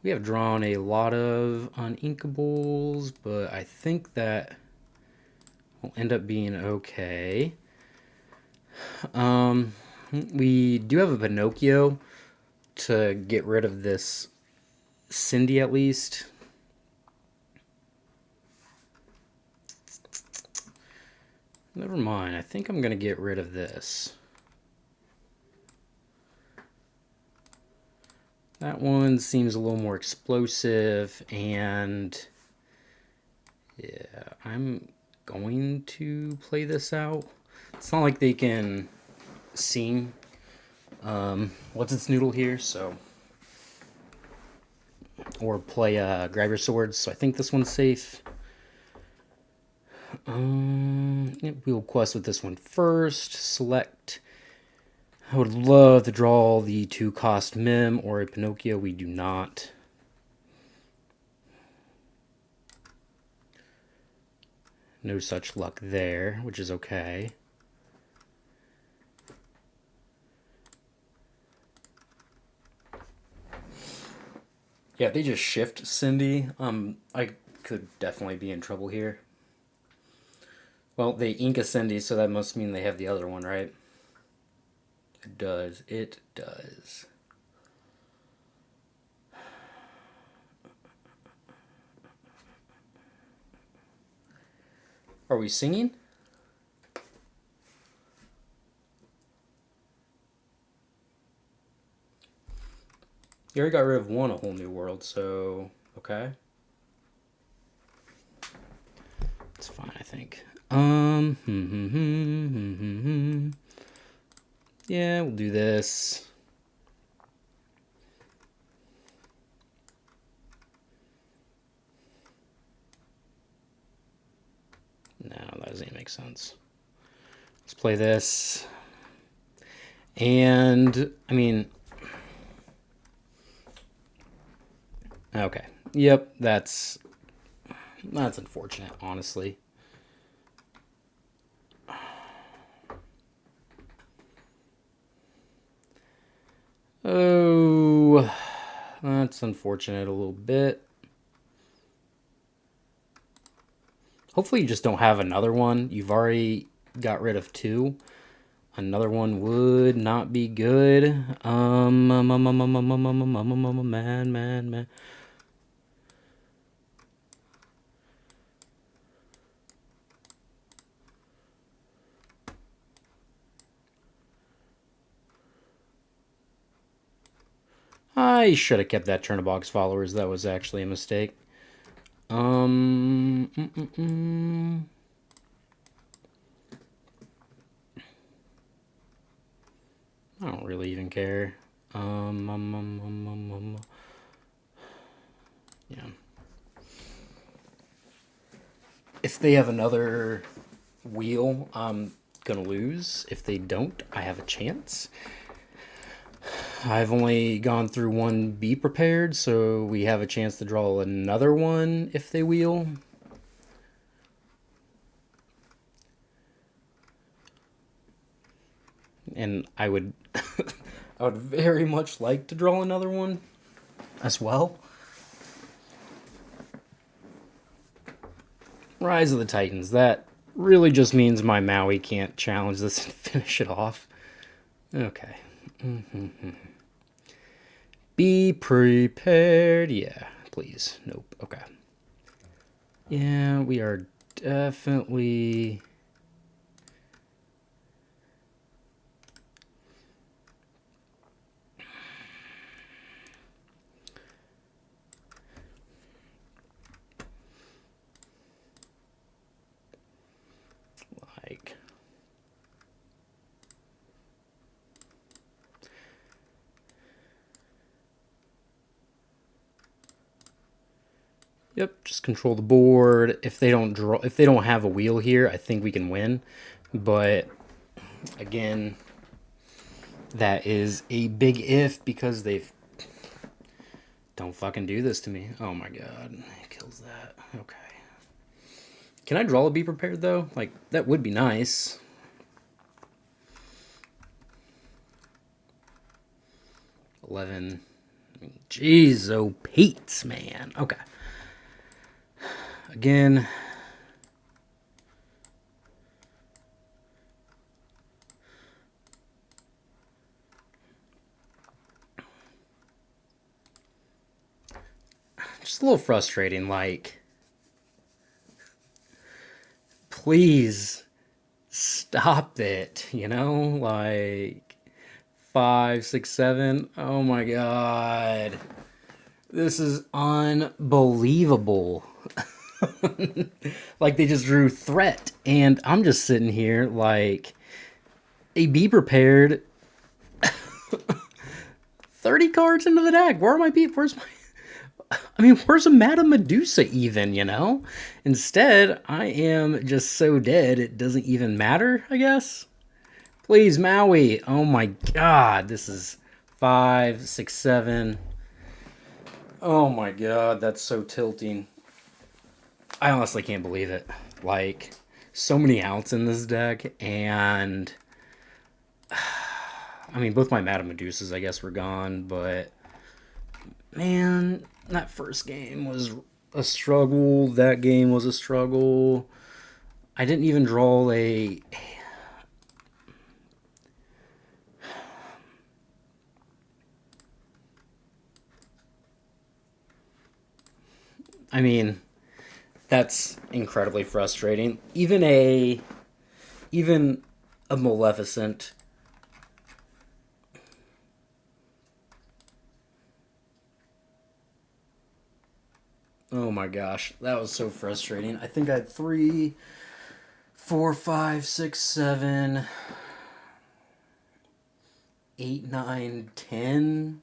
We have drawn a lot of uninkables, but I think that will end up being okay. We do have a Pinocchio to get rid of this Cindy at least. Never mind, I think I'm going to get rid of this. That one seems a little more explosive, and yeah, I'm going to play this out. It's not like they can sing what's its noodle here, so or play grab your swords. So I think this one's safe. Yeah, we'll quest with this one first. Select. I would love to draw the 2-cost Mim or a Pinocchio. We do not. No such luck there, which is okay. Yeah, they just shift Cindy. I could definitely be in trouble here. Well, they ink a Cindy, so that must mean they have the other one, right? It does. It does. Are we singing? You already got rid of one, A Whole New World, so okay. It's fine, I think. Yeah, we'll do this. No, that doesn't even make sense. Let's play this. And, I mean... Okay. Yep, that's unfortunate, honestly. Oh, that's unfortunate a little bit. Hopefully you just don't have another one. You've already got rid of 2. Another one would not be good. Man. I should have kept that Turnabox followers. That was actually a mistake. I don't really even care. Yeah. If they have another wheel, I'm gonna lose. If they don't, I have a chance. I've only gone through one Be Prepared, so we have a chance to draw another one if they wheel. And I would I would very much like to draw another one as well. Rise of the Titans. That really just means my Maui can't challenge this and finish it off. Okay. Be prepared. Yeah, please. Nope. Okay. Yeah, we are definitely... like... Yep, just control the board. If they don't have a wheel here, I think we can win. But again, that is a big if because they don't fucking do this to me. Oh my god, it kills that. Okay. Can I draw a Be Prepared though? Like that would be nice. $11. Jeez, oh Pete's, man. Okay. Again. Just a little frustrating, like... Please stop it, you know? Like... 5, 6, 7. Oh my god. This is unbelievable. Like they just drew threat, and I'm just sitting here like, hey, be prepared. 30 cards into the deck. Where are my people? Where's my. I mean, where's a Madame Medusa even, you know? Instead, I am just so dead, it doesn't even matter, I guess. Please, Maui. Oh my god, this is 5, 6, 7. Oh my god, that's so tilting. I honestly can't believe it. Like, so many outs in this deck, and I mean, both my Madame Medusas, I guess, were gone, but man, that first game was a struggle. That game was a struggle. I didn't even draw a. I mean, that's incredibly frustrating. Even a Maleficent. Oh my gosh, that was so frustrating. I think I had 3, 4, 5, 6, 7, 8, 9, 10.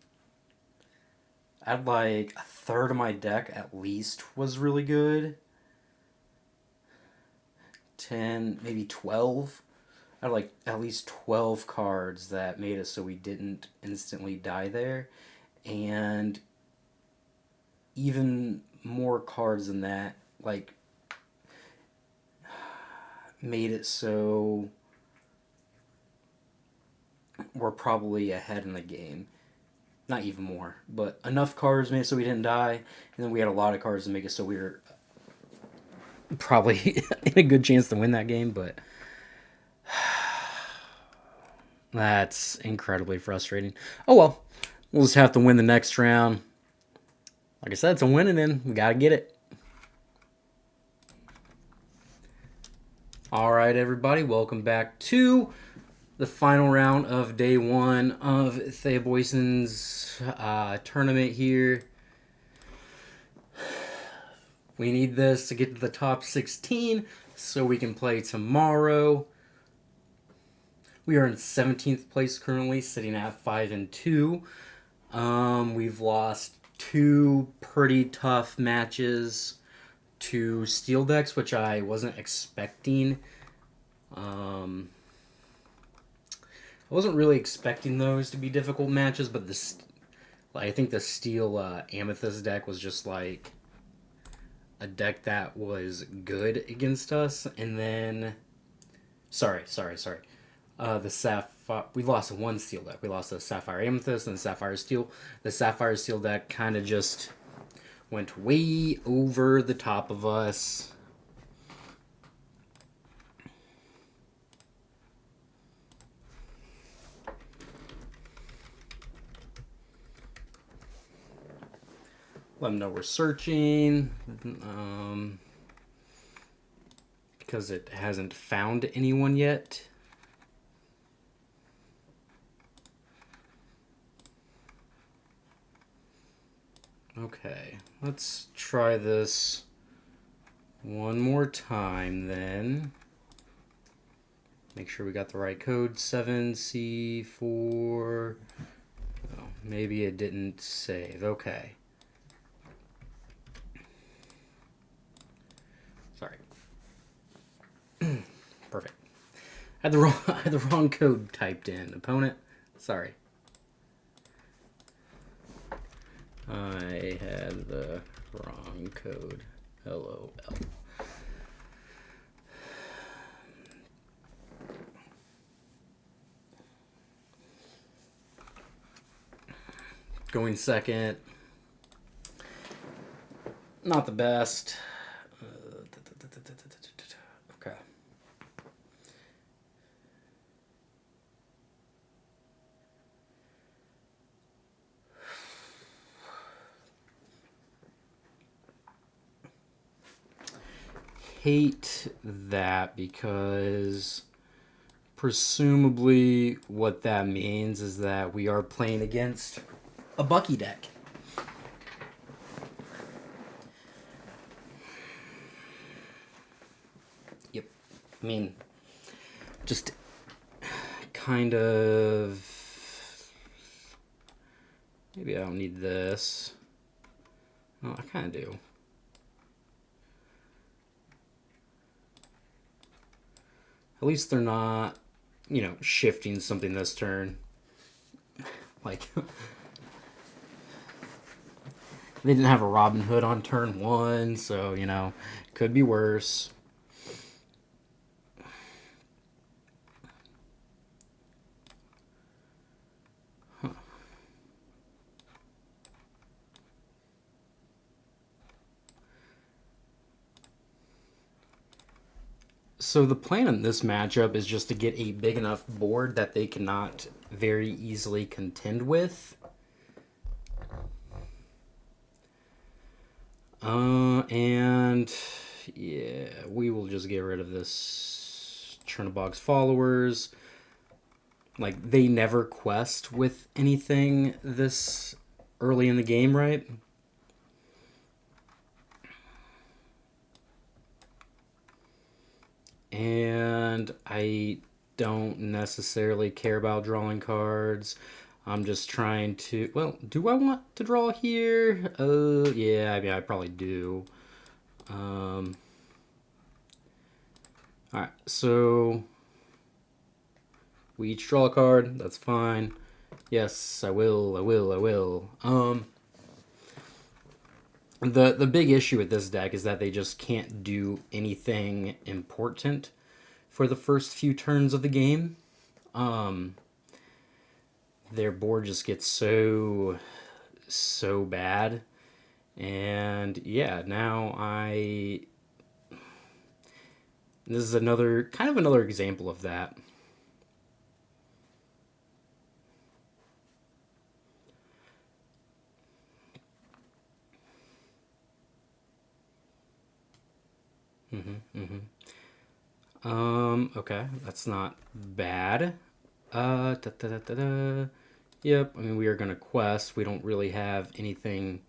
I had like a third of my deck at least was really good. 10, maybe 12. I had like at least 12 cards that made it so we didn't instantly die there. And even more cards than that, like, made it so we're probably ahead in the game. Not even more, but enough cards made it so we didn't die, and then we had a lot of cards to make it so we were probably in a good chance to win that game, but that's incredibly frustrating. Oh well, we'll just have to win the next round. Like I said, it's a winning in. We gotta get it. All right, everybody, welcome back to the final round of day 1 of Thea Boyson's tournament here. We need this to get to the top 16 so we can play tomorrow. We are in 17th place currently, sitting at 5-2. We've lost 2 pretty tough matches to steel decks, which I wasn't expecting. I wasn't really expecting those to be difficult matches, but I think the steel amethyst deck was just like a deck that was good against us, and then sorry. The sapphire. We lost one steel deck. We lost the sapphire amethyst and the sapphire steel. The sapphire steel deck kind of just went way over the top of us. Let them know we're searching. Because it hasn't found anyone yet. Okay, let's try this one more time then. Make sure we got the right code. 7C4. Oh, maybe it didn't save. Okay. Sorry. Perfect. I had the wrong code typed in. Opponent. Sorry. I had the wrong code. LOL. Going second. Not the best. Okay. Hate that because presumably what that means is that we are playing against a Bucky deck. Yep. I mean, just kind of... Maybe I don't need this. Oh, I kind of do. At least they're not, shifting something this turn. Like, they didn't have a Robin Hood on turn 1, so, could be worse. So the plan in this matchup is just to get a big enough board that they cannot very easily contend with. And yeah, we will just get rid of this Chernobog's followers. Like, they never quest with anything this early in the game, right? And I don't necessarily care about drawing cards. I'm just trying to... Well, do I want to draw here? Yeah, I mean, I probably do. Alright, so... We each draw a card. That's fine. Yes, I will. The big issue with this deck is that they just can't do anything important for the first few turns of the game. Their board just gets so bad. And yeah, now this is another example of that. Okay, that's not bad. Yep, I mean, we are gonna quest. We don't really have anything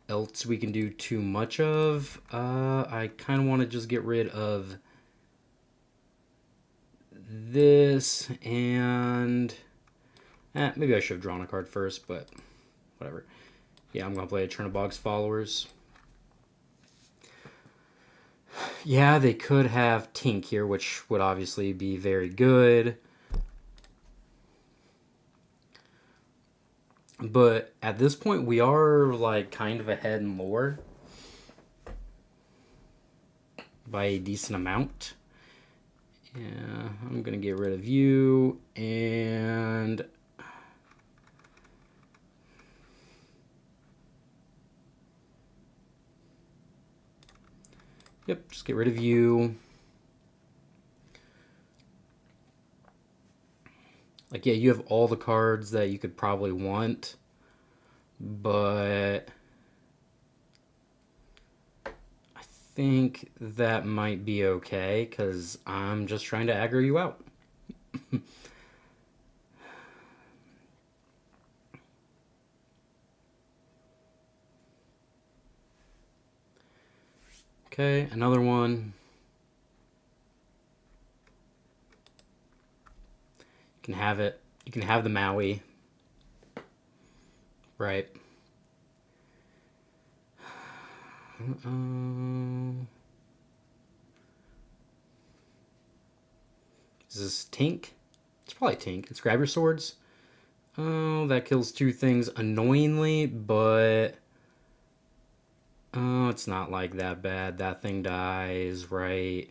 else we can do too much of. I kind of want to just get rid of this, and maybe I should have drawn a card first, but whatever. Yeah, I'm gonna play a Chernobog's followers. Yeah, they could have Tink here, which would obviously be very good. But at this point, we are like kind of ahead in lore by a decent amount. Yeah, I'm gonna get rid of you, and yep, just get rid of you. Like, yeah, you have all the cards that you could probably want, but I think that might be okay, because I'm just trying to aggro you out. Okay, another one. You can have it. You can have the Maui. Right. Is this Tink? It's probably Tink. It's Grab Your Swords. Oh, that kills two things annoyingly, but... Oh, it's not like that bad. That thing dies, right?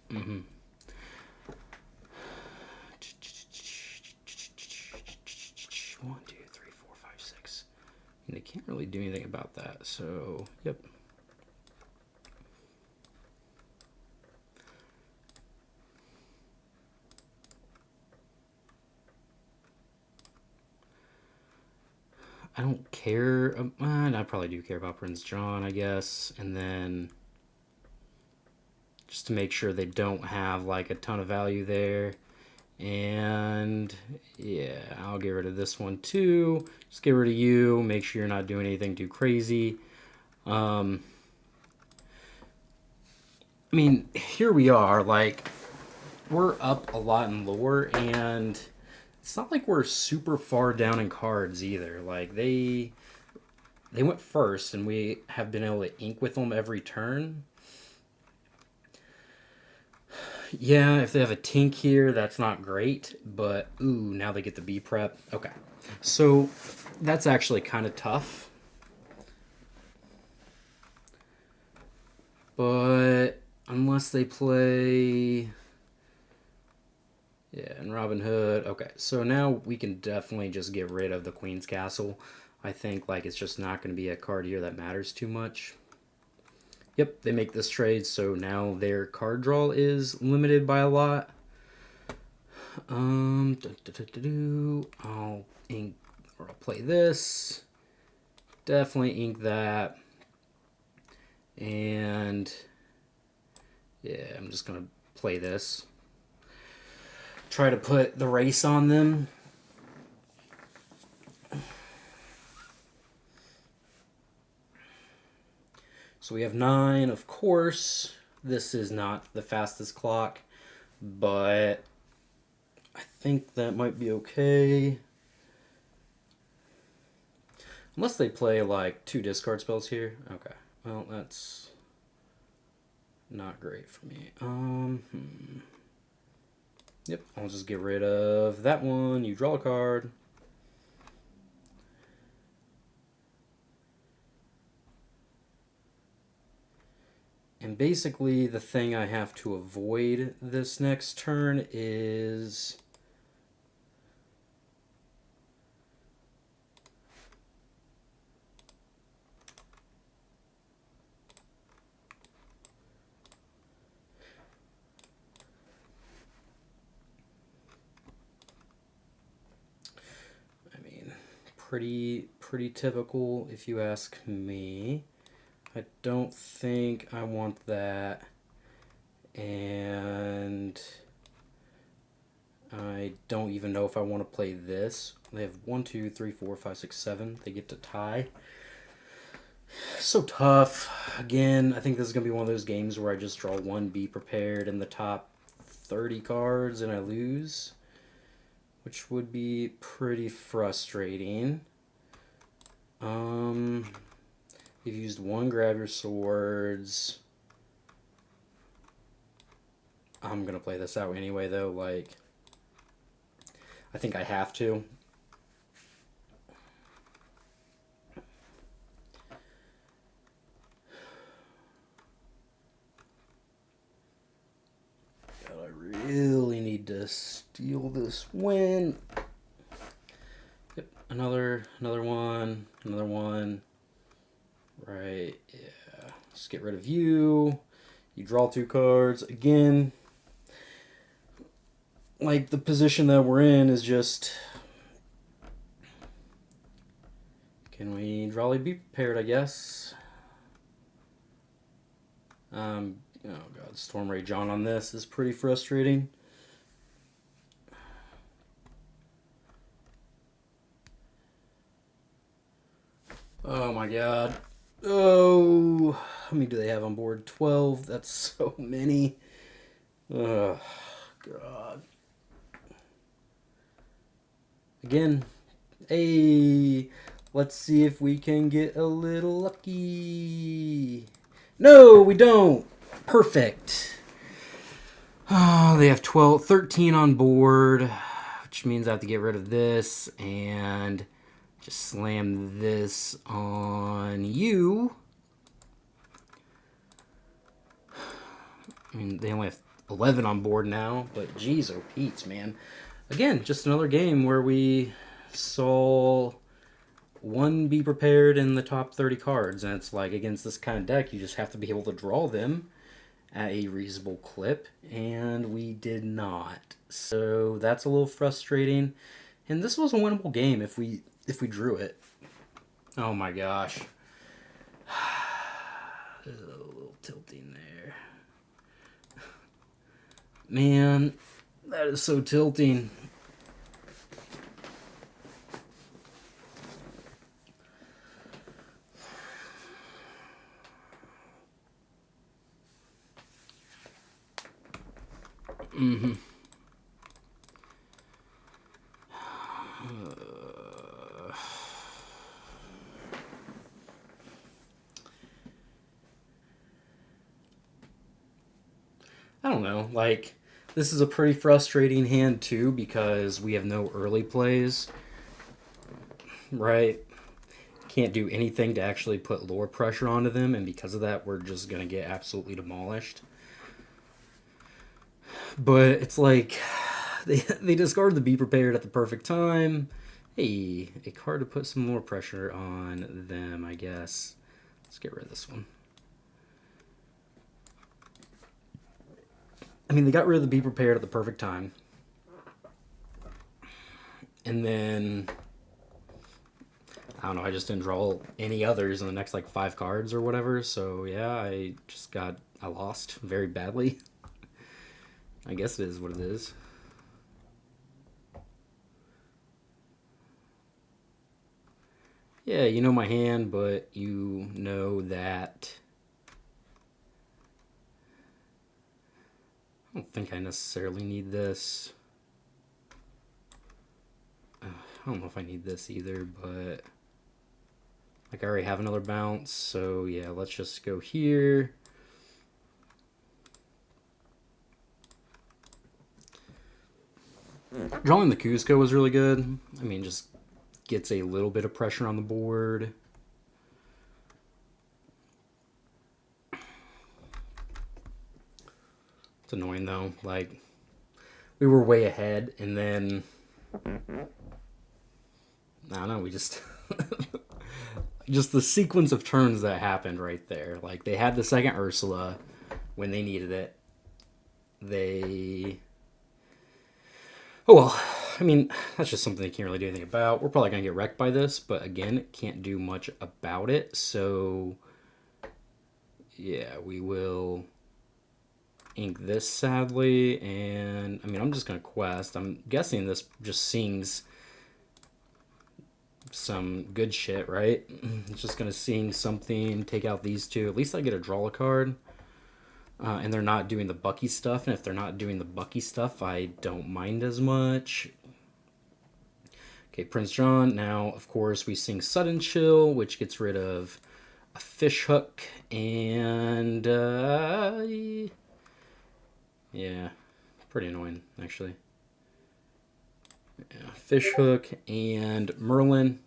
Mm-hmm. 1, 2, 3, 4, 5, 6. And they can't really do anything about that, so, yep. I don't care. I probably do care about Prince John, I guess. And then just to make sure they don't have like a ton of value there. And yeah, I'll get rid of this one too. Just get rid of you. Make sure you're not doing anything too crazy. I mean, here we are. Like, we're up a lot in lore, and it's not like we're super far down in cards either. Like, they went first, and we have been able to ink with them every turn. Yeah, if they have a Tink here, that's not great. But, ooh, now they get the B prep. Okay. So, that's actually kind of tough. But, unless they play... Yeah, and Robin Hood. Okay, so now we can definitely just get rid of the Queen's Castle. I think, like, it's just not going to be a card here that matters too much. Yep, they make this trade, so now their card draw is limited by a lot. I'll ink, or I'll play this. Definitely ink that. And yeah, I'm just gonna play this. Try to put the race on them. So we have 9, of course. This is not the fastest clock, but I think that might be okay. Unless they play like 2 discard spells here. Okay, well, that's not great for me. Yep, I'll just get rid of that one. You draw a card. And basically, the thing I have to avoid this next turn is... I mean, pretty typical if you ask me. I don't think I want that, and I don't even know if I want to play this. They have 1, 2, 3, 4, 5, 6, 7. They get to tie. So tough. Again, I think this is going to be one of those games where I just draw 1, be prepared in the top 30 cards, and I lose, which would be pretty frustrating. You've used 1, grab your swords. I'm going to play this out anyway, though. Like, I think I have to. God, I really need to steal this win. Yep, another one, another one. Right, yeah. Let's get rid of you. You draw 2 cards. Again, like, the position that we're in is just... Can we draw be prepared, I guess? Oh god, Storm Ray John on this is pretty frustrating. Oh my god. Oh, how many do they have on board? 12. That's so many. Oh, God. Again. Hey, let's see if we can get a little lucky. No, we don't. Perfect. Oh, they have 13 on board, which means I have to get rid of this and... just slam this on you. I mean, they only have 11 on board now, but geez, oh Pete's, man. Again, just another game where we saw 1 be prepared in the top 30 cards, and it's like, against this kind of deck, you just have to be able to draw them at a reasonable clip, and we did not. So that's a little frustrating, and this was a winnable game if we drew it. Oh my gosh. A little tilting there. Man, that is so tilting. Mm-hmm. I don't know. Like, this is a pretty frustrating hand too because we have no early plays, right? Can't do anything to actually put lore pressure onto them, and because of that, we're just gonna get absolutely demolished. But it's like they discard the be prepared at the perfect time. Hey, a card to put some more pressure on them, I guess. Let's get rid of this one. I mean, they got rid of the be prepared at the perfect time. And then, I don't know, I just didn't draw any others in the next like 5 cards or whatever. So yeah, I lost very badly. I guess it is what it is. Yeah, you know my hand, but you know that I don't think I necessarily need this. I don't know if I need this either, but like I already have another bounce, so yeah, let's just go here. Drawing the Cusco was really good. I mean, just gets a little bit of pressure on the board. It's annoying though. Like, we were way ahead, and then I don't know. We just just the sequence of turns that happened right there. Like, they had the second Ursula when they needed it. They Oh well, I mean, that's just something they can't really do anything about. We're probably gonna get wrecked by this, but again, can't do much about it. So yeah, we will ink this sadly, and I mean, I'm just gonna quest. I'm guessing this just sings some good shit, right? It's just gonna sing something, take out these two. At least I get to draw a card. And they're not doing the Bucky stuff, and if they're not doing the Bucky stuff, I don't mind as much. Okay, Prince John. Now, of course, we sing Sudden Chill, which gets rid of a fish hook, and yeah, pretty annoying actually. Yeah, fish hook and Merlin.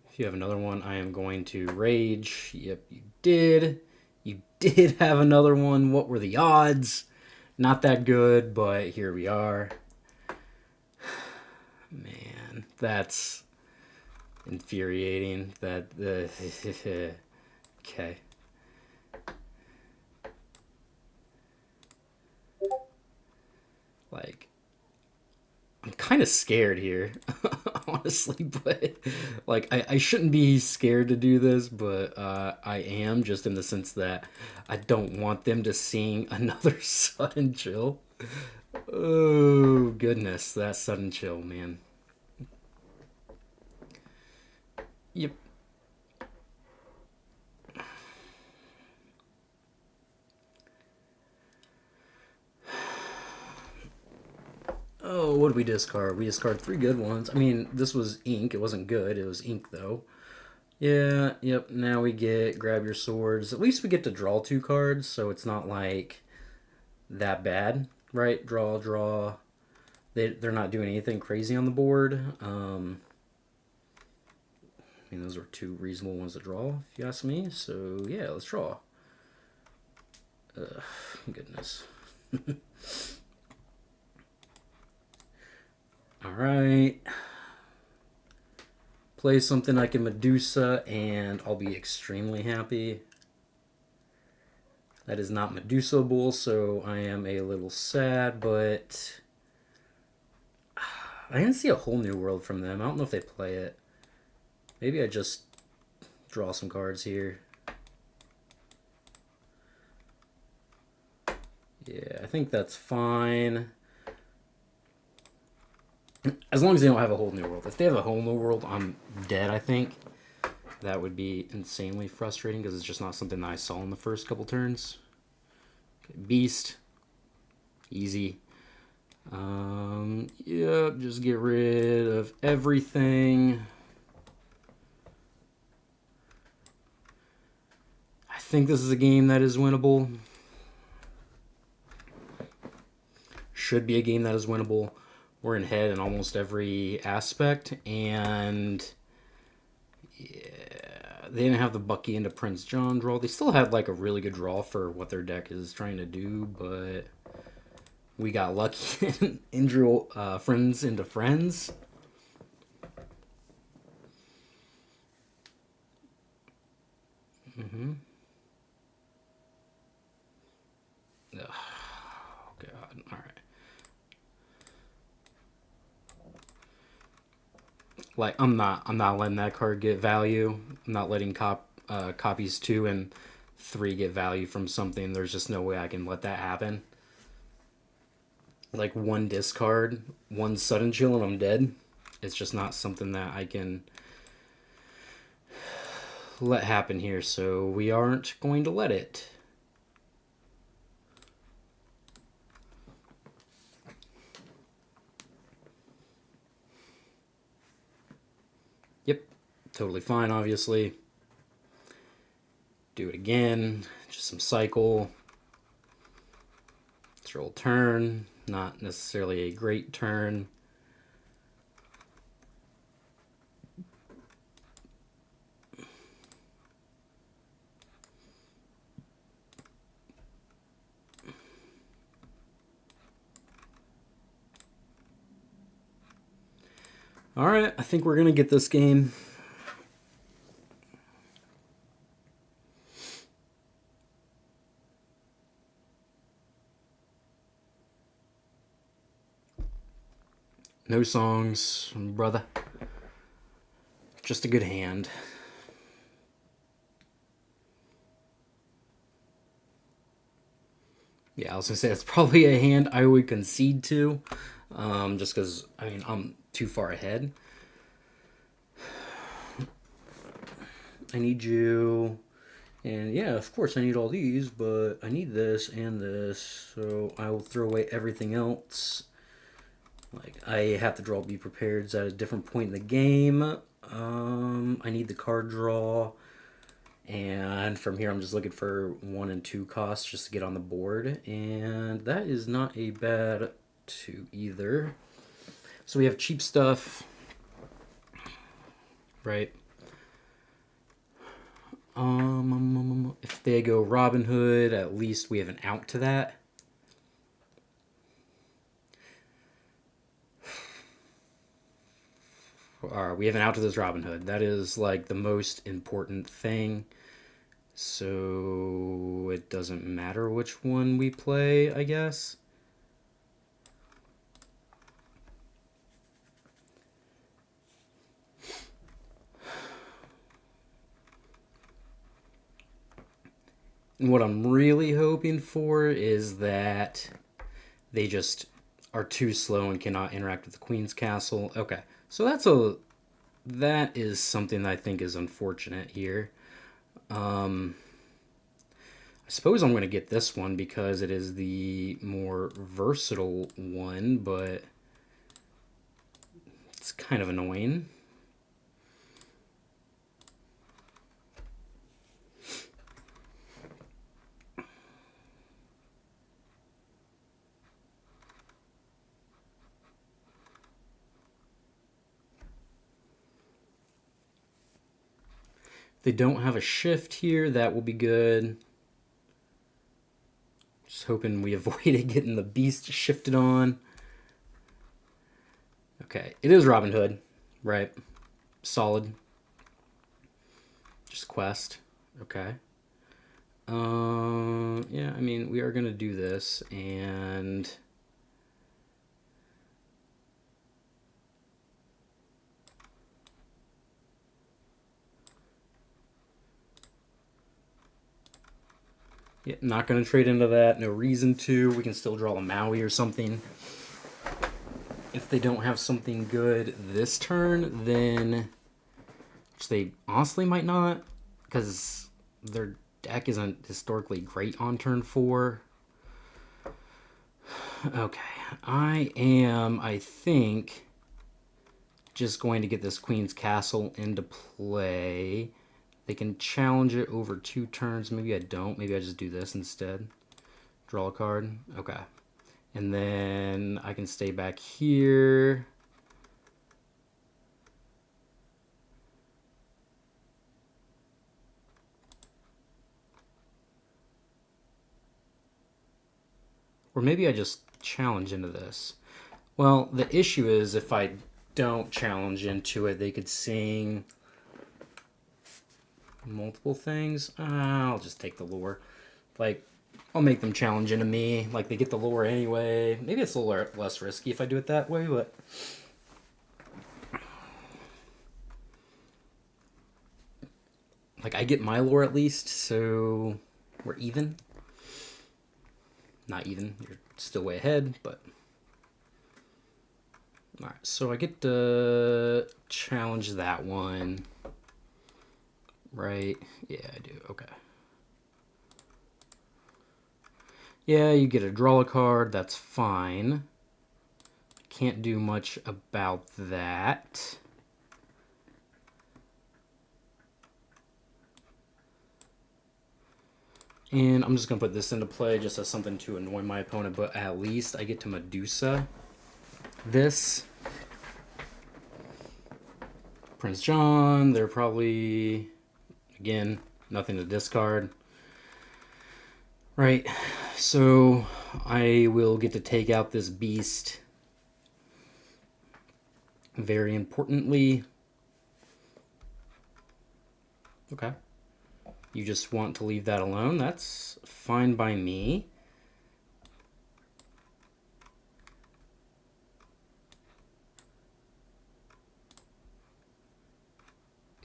If you have another one, I am going to rage. Yep, you did. You did have another one. What were the odds? Not that good, but here we are. Man, that's infuriating. That the okay. Like, I'm kind of scared here, honestly. But like, I shouldn't be scared to do this, but I am, just in the sense that I don't want them to sing another Sudden Chill. Oh goodness, that Sudden Chill, man. Yep. Oh, what did we discard? We discarded 3 good ones. I mean, this was ink. It wasn't good. It was ink, though. Yeah, yep. Now we get grab your swords. At least we get to draw 2 cards, so it's not like that bad, right? Draw, draw. They're not doing anything crazy on the board. I mean, those are 2 reasonable ones to draw, if you ask me. So yeah, let's draw. Goodness. All right. Play something like a Medusa, and I'll be extremely happy. That is not Medusa-able, so I am a little sad, but I didn't see a whole new world from them. I don't know if they play it. Maybe I just draw some cards here. Yeah, I think that's fine. As long as they don't have a whole new world. If they have a whole new world, I'm dead, I think. That would be insanely frustrating because it's just not something that I saw in the first couple turns. Okay, Beast. Easy. Yep, just get rid of everything. I think this is a game that is winnable. Should be a game that is winnable. We're in head in almost every aspect, and yeah, they didn't have the Bucky into Prince John draw. They still had like a really good draw for what their deck is trying to do, but we got lucky and drew friends into friends. Mm-hmm. Oh God! All right. Like I'm not letting that card get value. I'm not letting copies 2 and 3 get value from something. There's just no way I can let that happen. Like one discard, one sudden chill, and I'm dead. It's just not something that I can let happen here. So we aren't going to let it. Yep, totally fine. Obviously, do it again. Just some cycle. Let's roll turn. Not necessarily a great turn. All right, I think we're gonna get this game. No songs, brother. Just a good hand. Yeah, I was gonna say that's probably a hand I would concede to, just because I mean I'm too far ahead. I need you, and yeah, of course I need all these, but I need this and this, so I will throw away everything else. Like I have to draw Be Prepared at a different point in the game. I need the card draw. And from here, I'm just looking for 1 and 2 costs just to get on the board. And that is not a bad 2 either. So we have cheap stuff, right? If they go Robin Hood, at least we have an out to that. All right, we have an out to this Robin Hood. That is like the most important thing. So it doesn't matter which one we play, I guess. And what I'm really hoping for is that they just are too slow and cannot interact with the Queen's Castle. Okay, so that is something that I think is unfortunate here. I suppose I'm going to get this one because it is the more versatile one, but it's kind of annoying. If they don't have a shift here, that will be good. Just hoping we avoided getting the beast shifted on. Okay, it is Robin Hood, right? Solid. Just quest. Okay. Yeah, I mean, we are going to do this, and Yeah, not going to trade into that. No reason to. We can still draw a Maui or something. If they don't have something good this turn, then... Which they honestly might not, because their deck isn't historically great on turn 4. Okay, I think, just going to get this Queen's Castle into play. They can challenge it over 2 turns. Maybe I don't. Maybe I just do this instead. Draw a card. Okay. And then I can stay back here. Or maybe I just challenge into this. Well, the issue is if I don't challenge into it, they could sing multiple things. I'll just take the lure. Like, I'll make them challenge into me. Like, they get the lure anyway. Maybe it's a little less risky if I do it that way, but... Like, I get my lure at least, so we're even. Not even. You're still way ahead, but... Alright, so I get to challenge that one. Right? Yeah, I do. Okay. Yeah, you get to draw a card. That's fine. Can't do much about that. And I'm just going to put this into play just as something to annoy my opponent, but at least I get to Medusa this. Prince John, they're probably, again, nothing to discard. Right, so I will get to take out this beast. Very importantly. Okay. You just want to leave that alone. That's fine by me.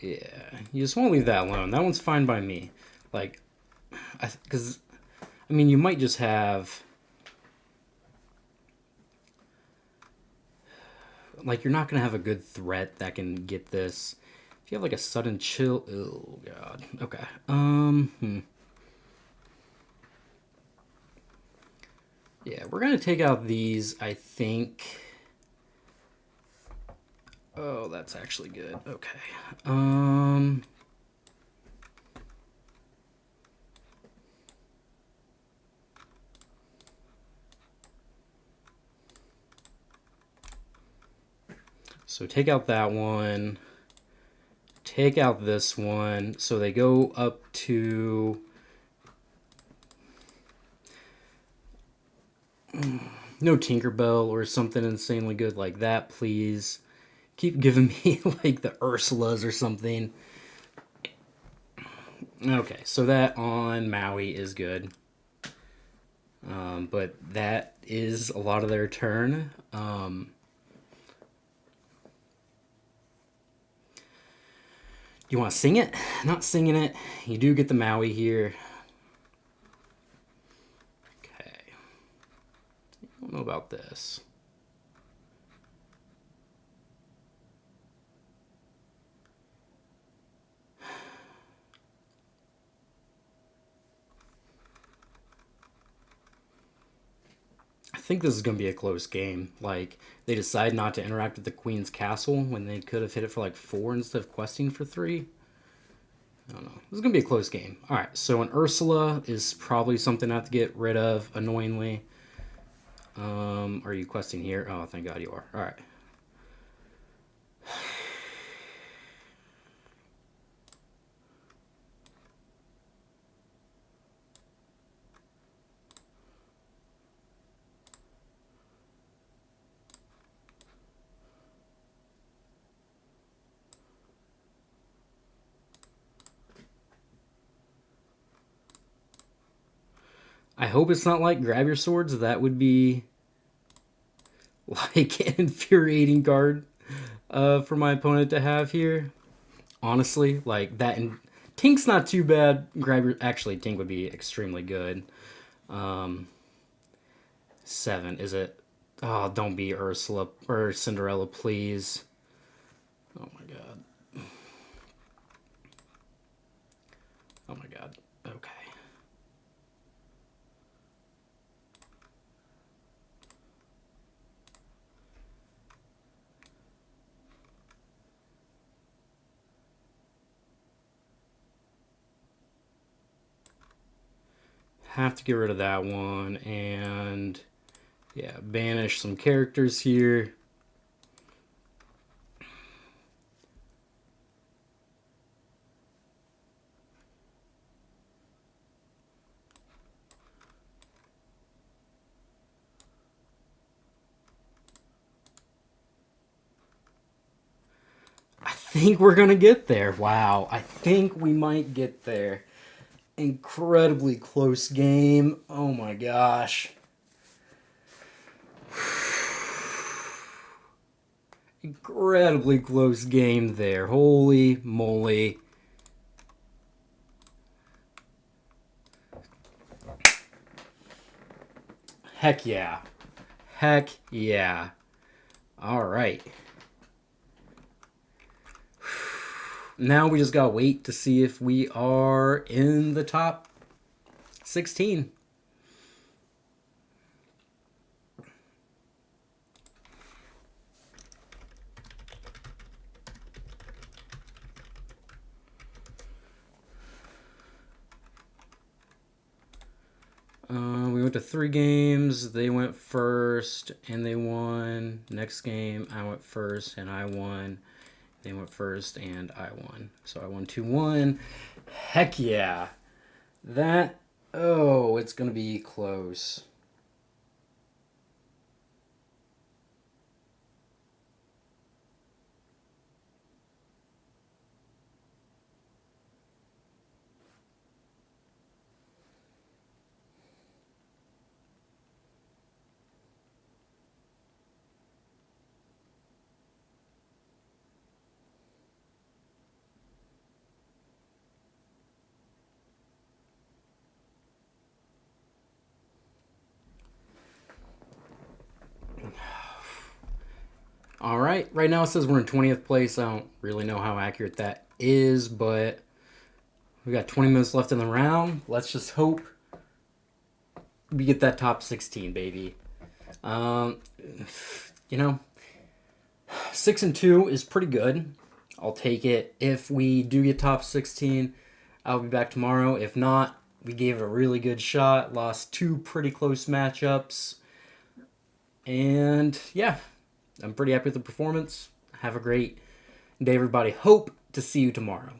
Yeah, you just want to leave that alone. That one's fine by me. Like, because, I mean, you might just have... Like, you're not going to have a good threat that can get this. If you have, like, a sudden chill... Oh, God. Okay. Yeah, we're going to take out these, I think... Oh, that's actually good. Okay. So take out that one. Take out this one. So they go up to... No Tinkerbell or something insanely good like that, please. Keep giving me like the Ursulas or something. Okay, so that on Maui is good. But that is a lot of their turn. You want to sing it? Not singing it. You do get the Maui here. Okay. I don't know about this. I think this is going to be a close game. Like, they decide not to interact with the Queen's Castle when they could have hit it for like 4 instead of questing for 3. I don't know. This is going to be a close game. Alright, so an Ursula is probably something I have to get rid of, annoyingly. Are you questing here? Oh, thank God you are. Alright. I hope it's not like grab your swords. That would be like an infuriating card for my opponent to have here. Honestly, like that Tink's not too bad. Grab your actually Tink would be extremely good. 7 is it? Oh, don't be Ursula or Cinderella, please. Oh my god. Oh my god. Okay. Have to get rid of that one and yeah, banish some characters here. I think we're gonna get there. Wow, I think we might get there. Incredibly close game. Oh my gosh. Incredibly close game there. Holy moly. Heck yeah. Heck yeah. All right. Now we just gotta wait to see if we are in the top 16. We went to 3 games. They went first and they won. Next game, I went first and I won. They went first and I won. So I won 2-1. Heck yeah. That, oh, it's going to be close. All right. Right now it says we're in 20th place. I don't really know how accurate that is, but we got 20 minutes left in the round. Let's just hope we get that top 16, baby. Um, you know, 6-2 is pretty good. I'll take it. If we do get top 16, I'll be back tomorrow. If not, we gave it a really good shot. Lost 2 pretty close matchups. And yeah, I'm pretty happy with the performance. Have a great day, everybody. Hope to see you tomorrow.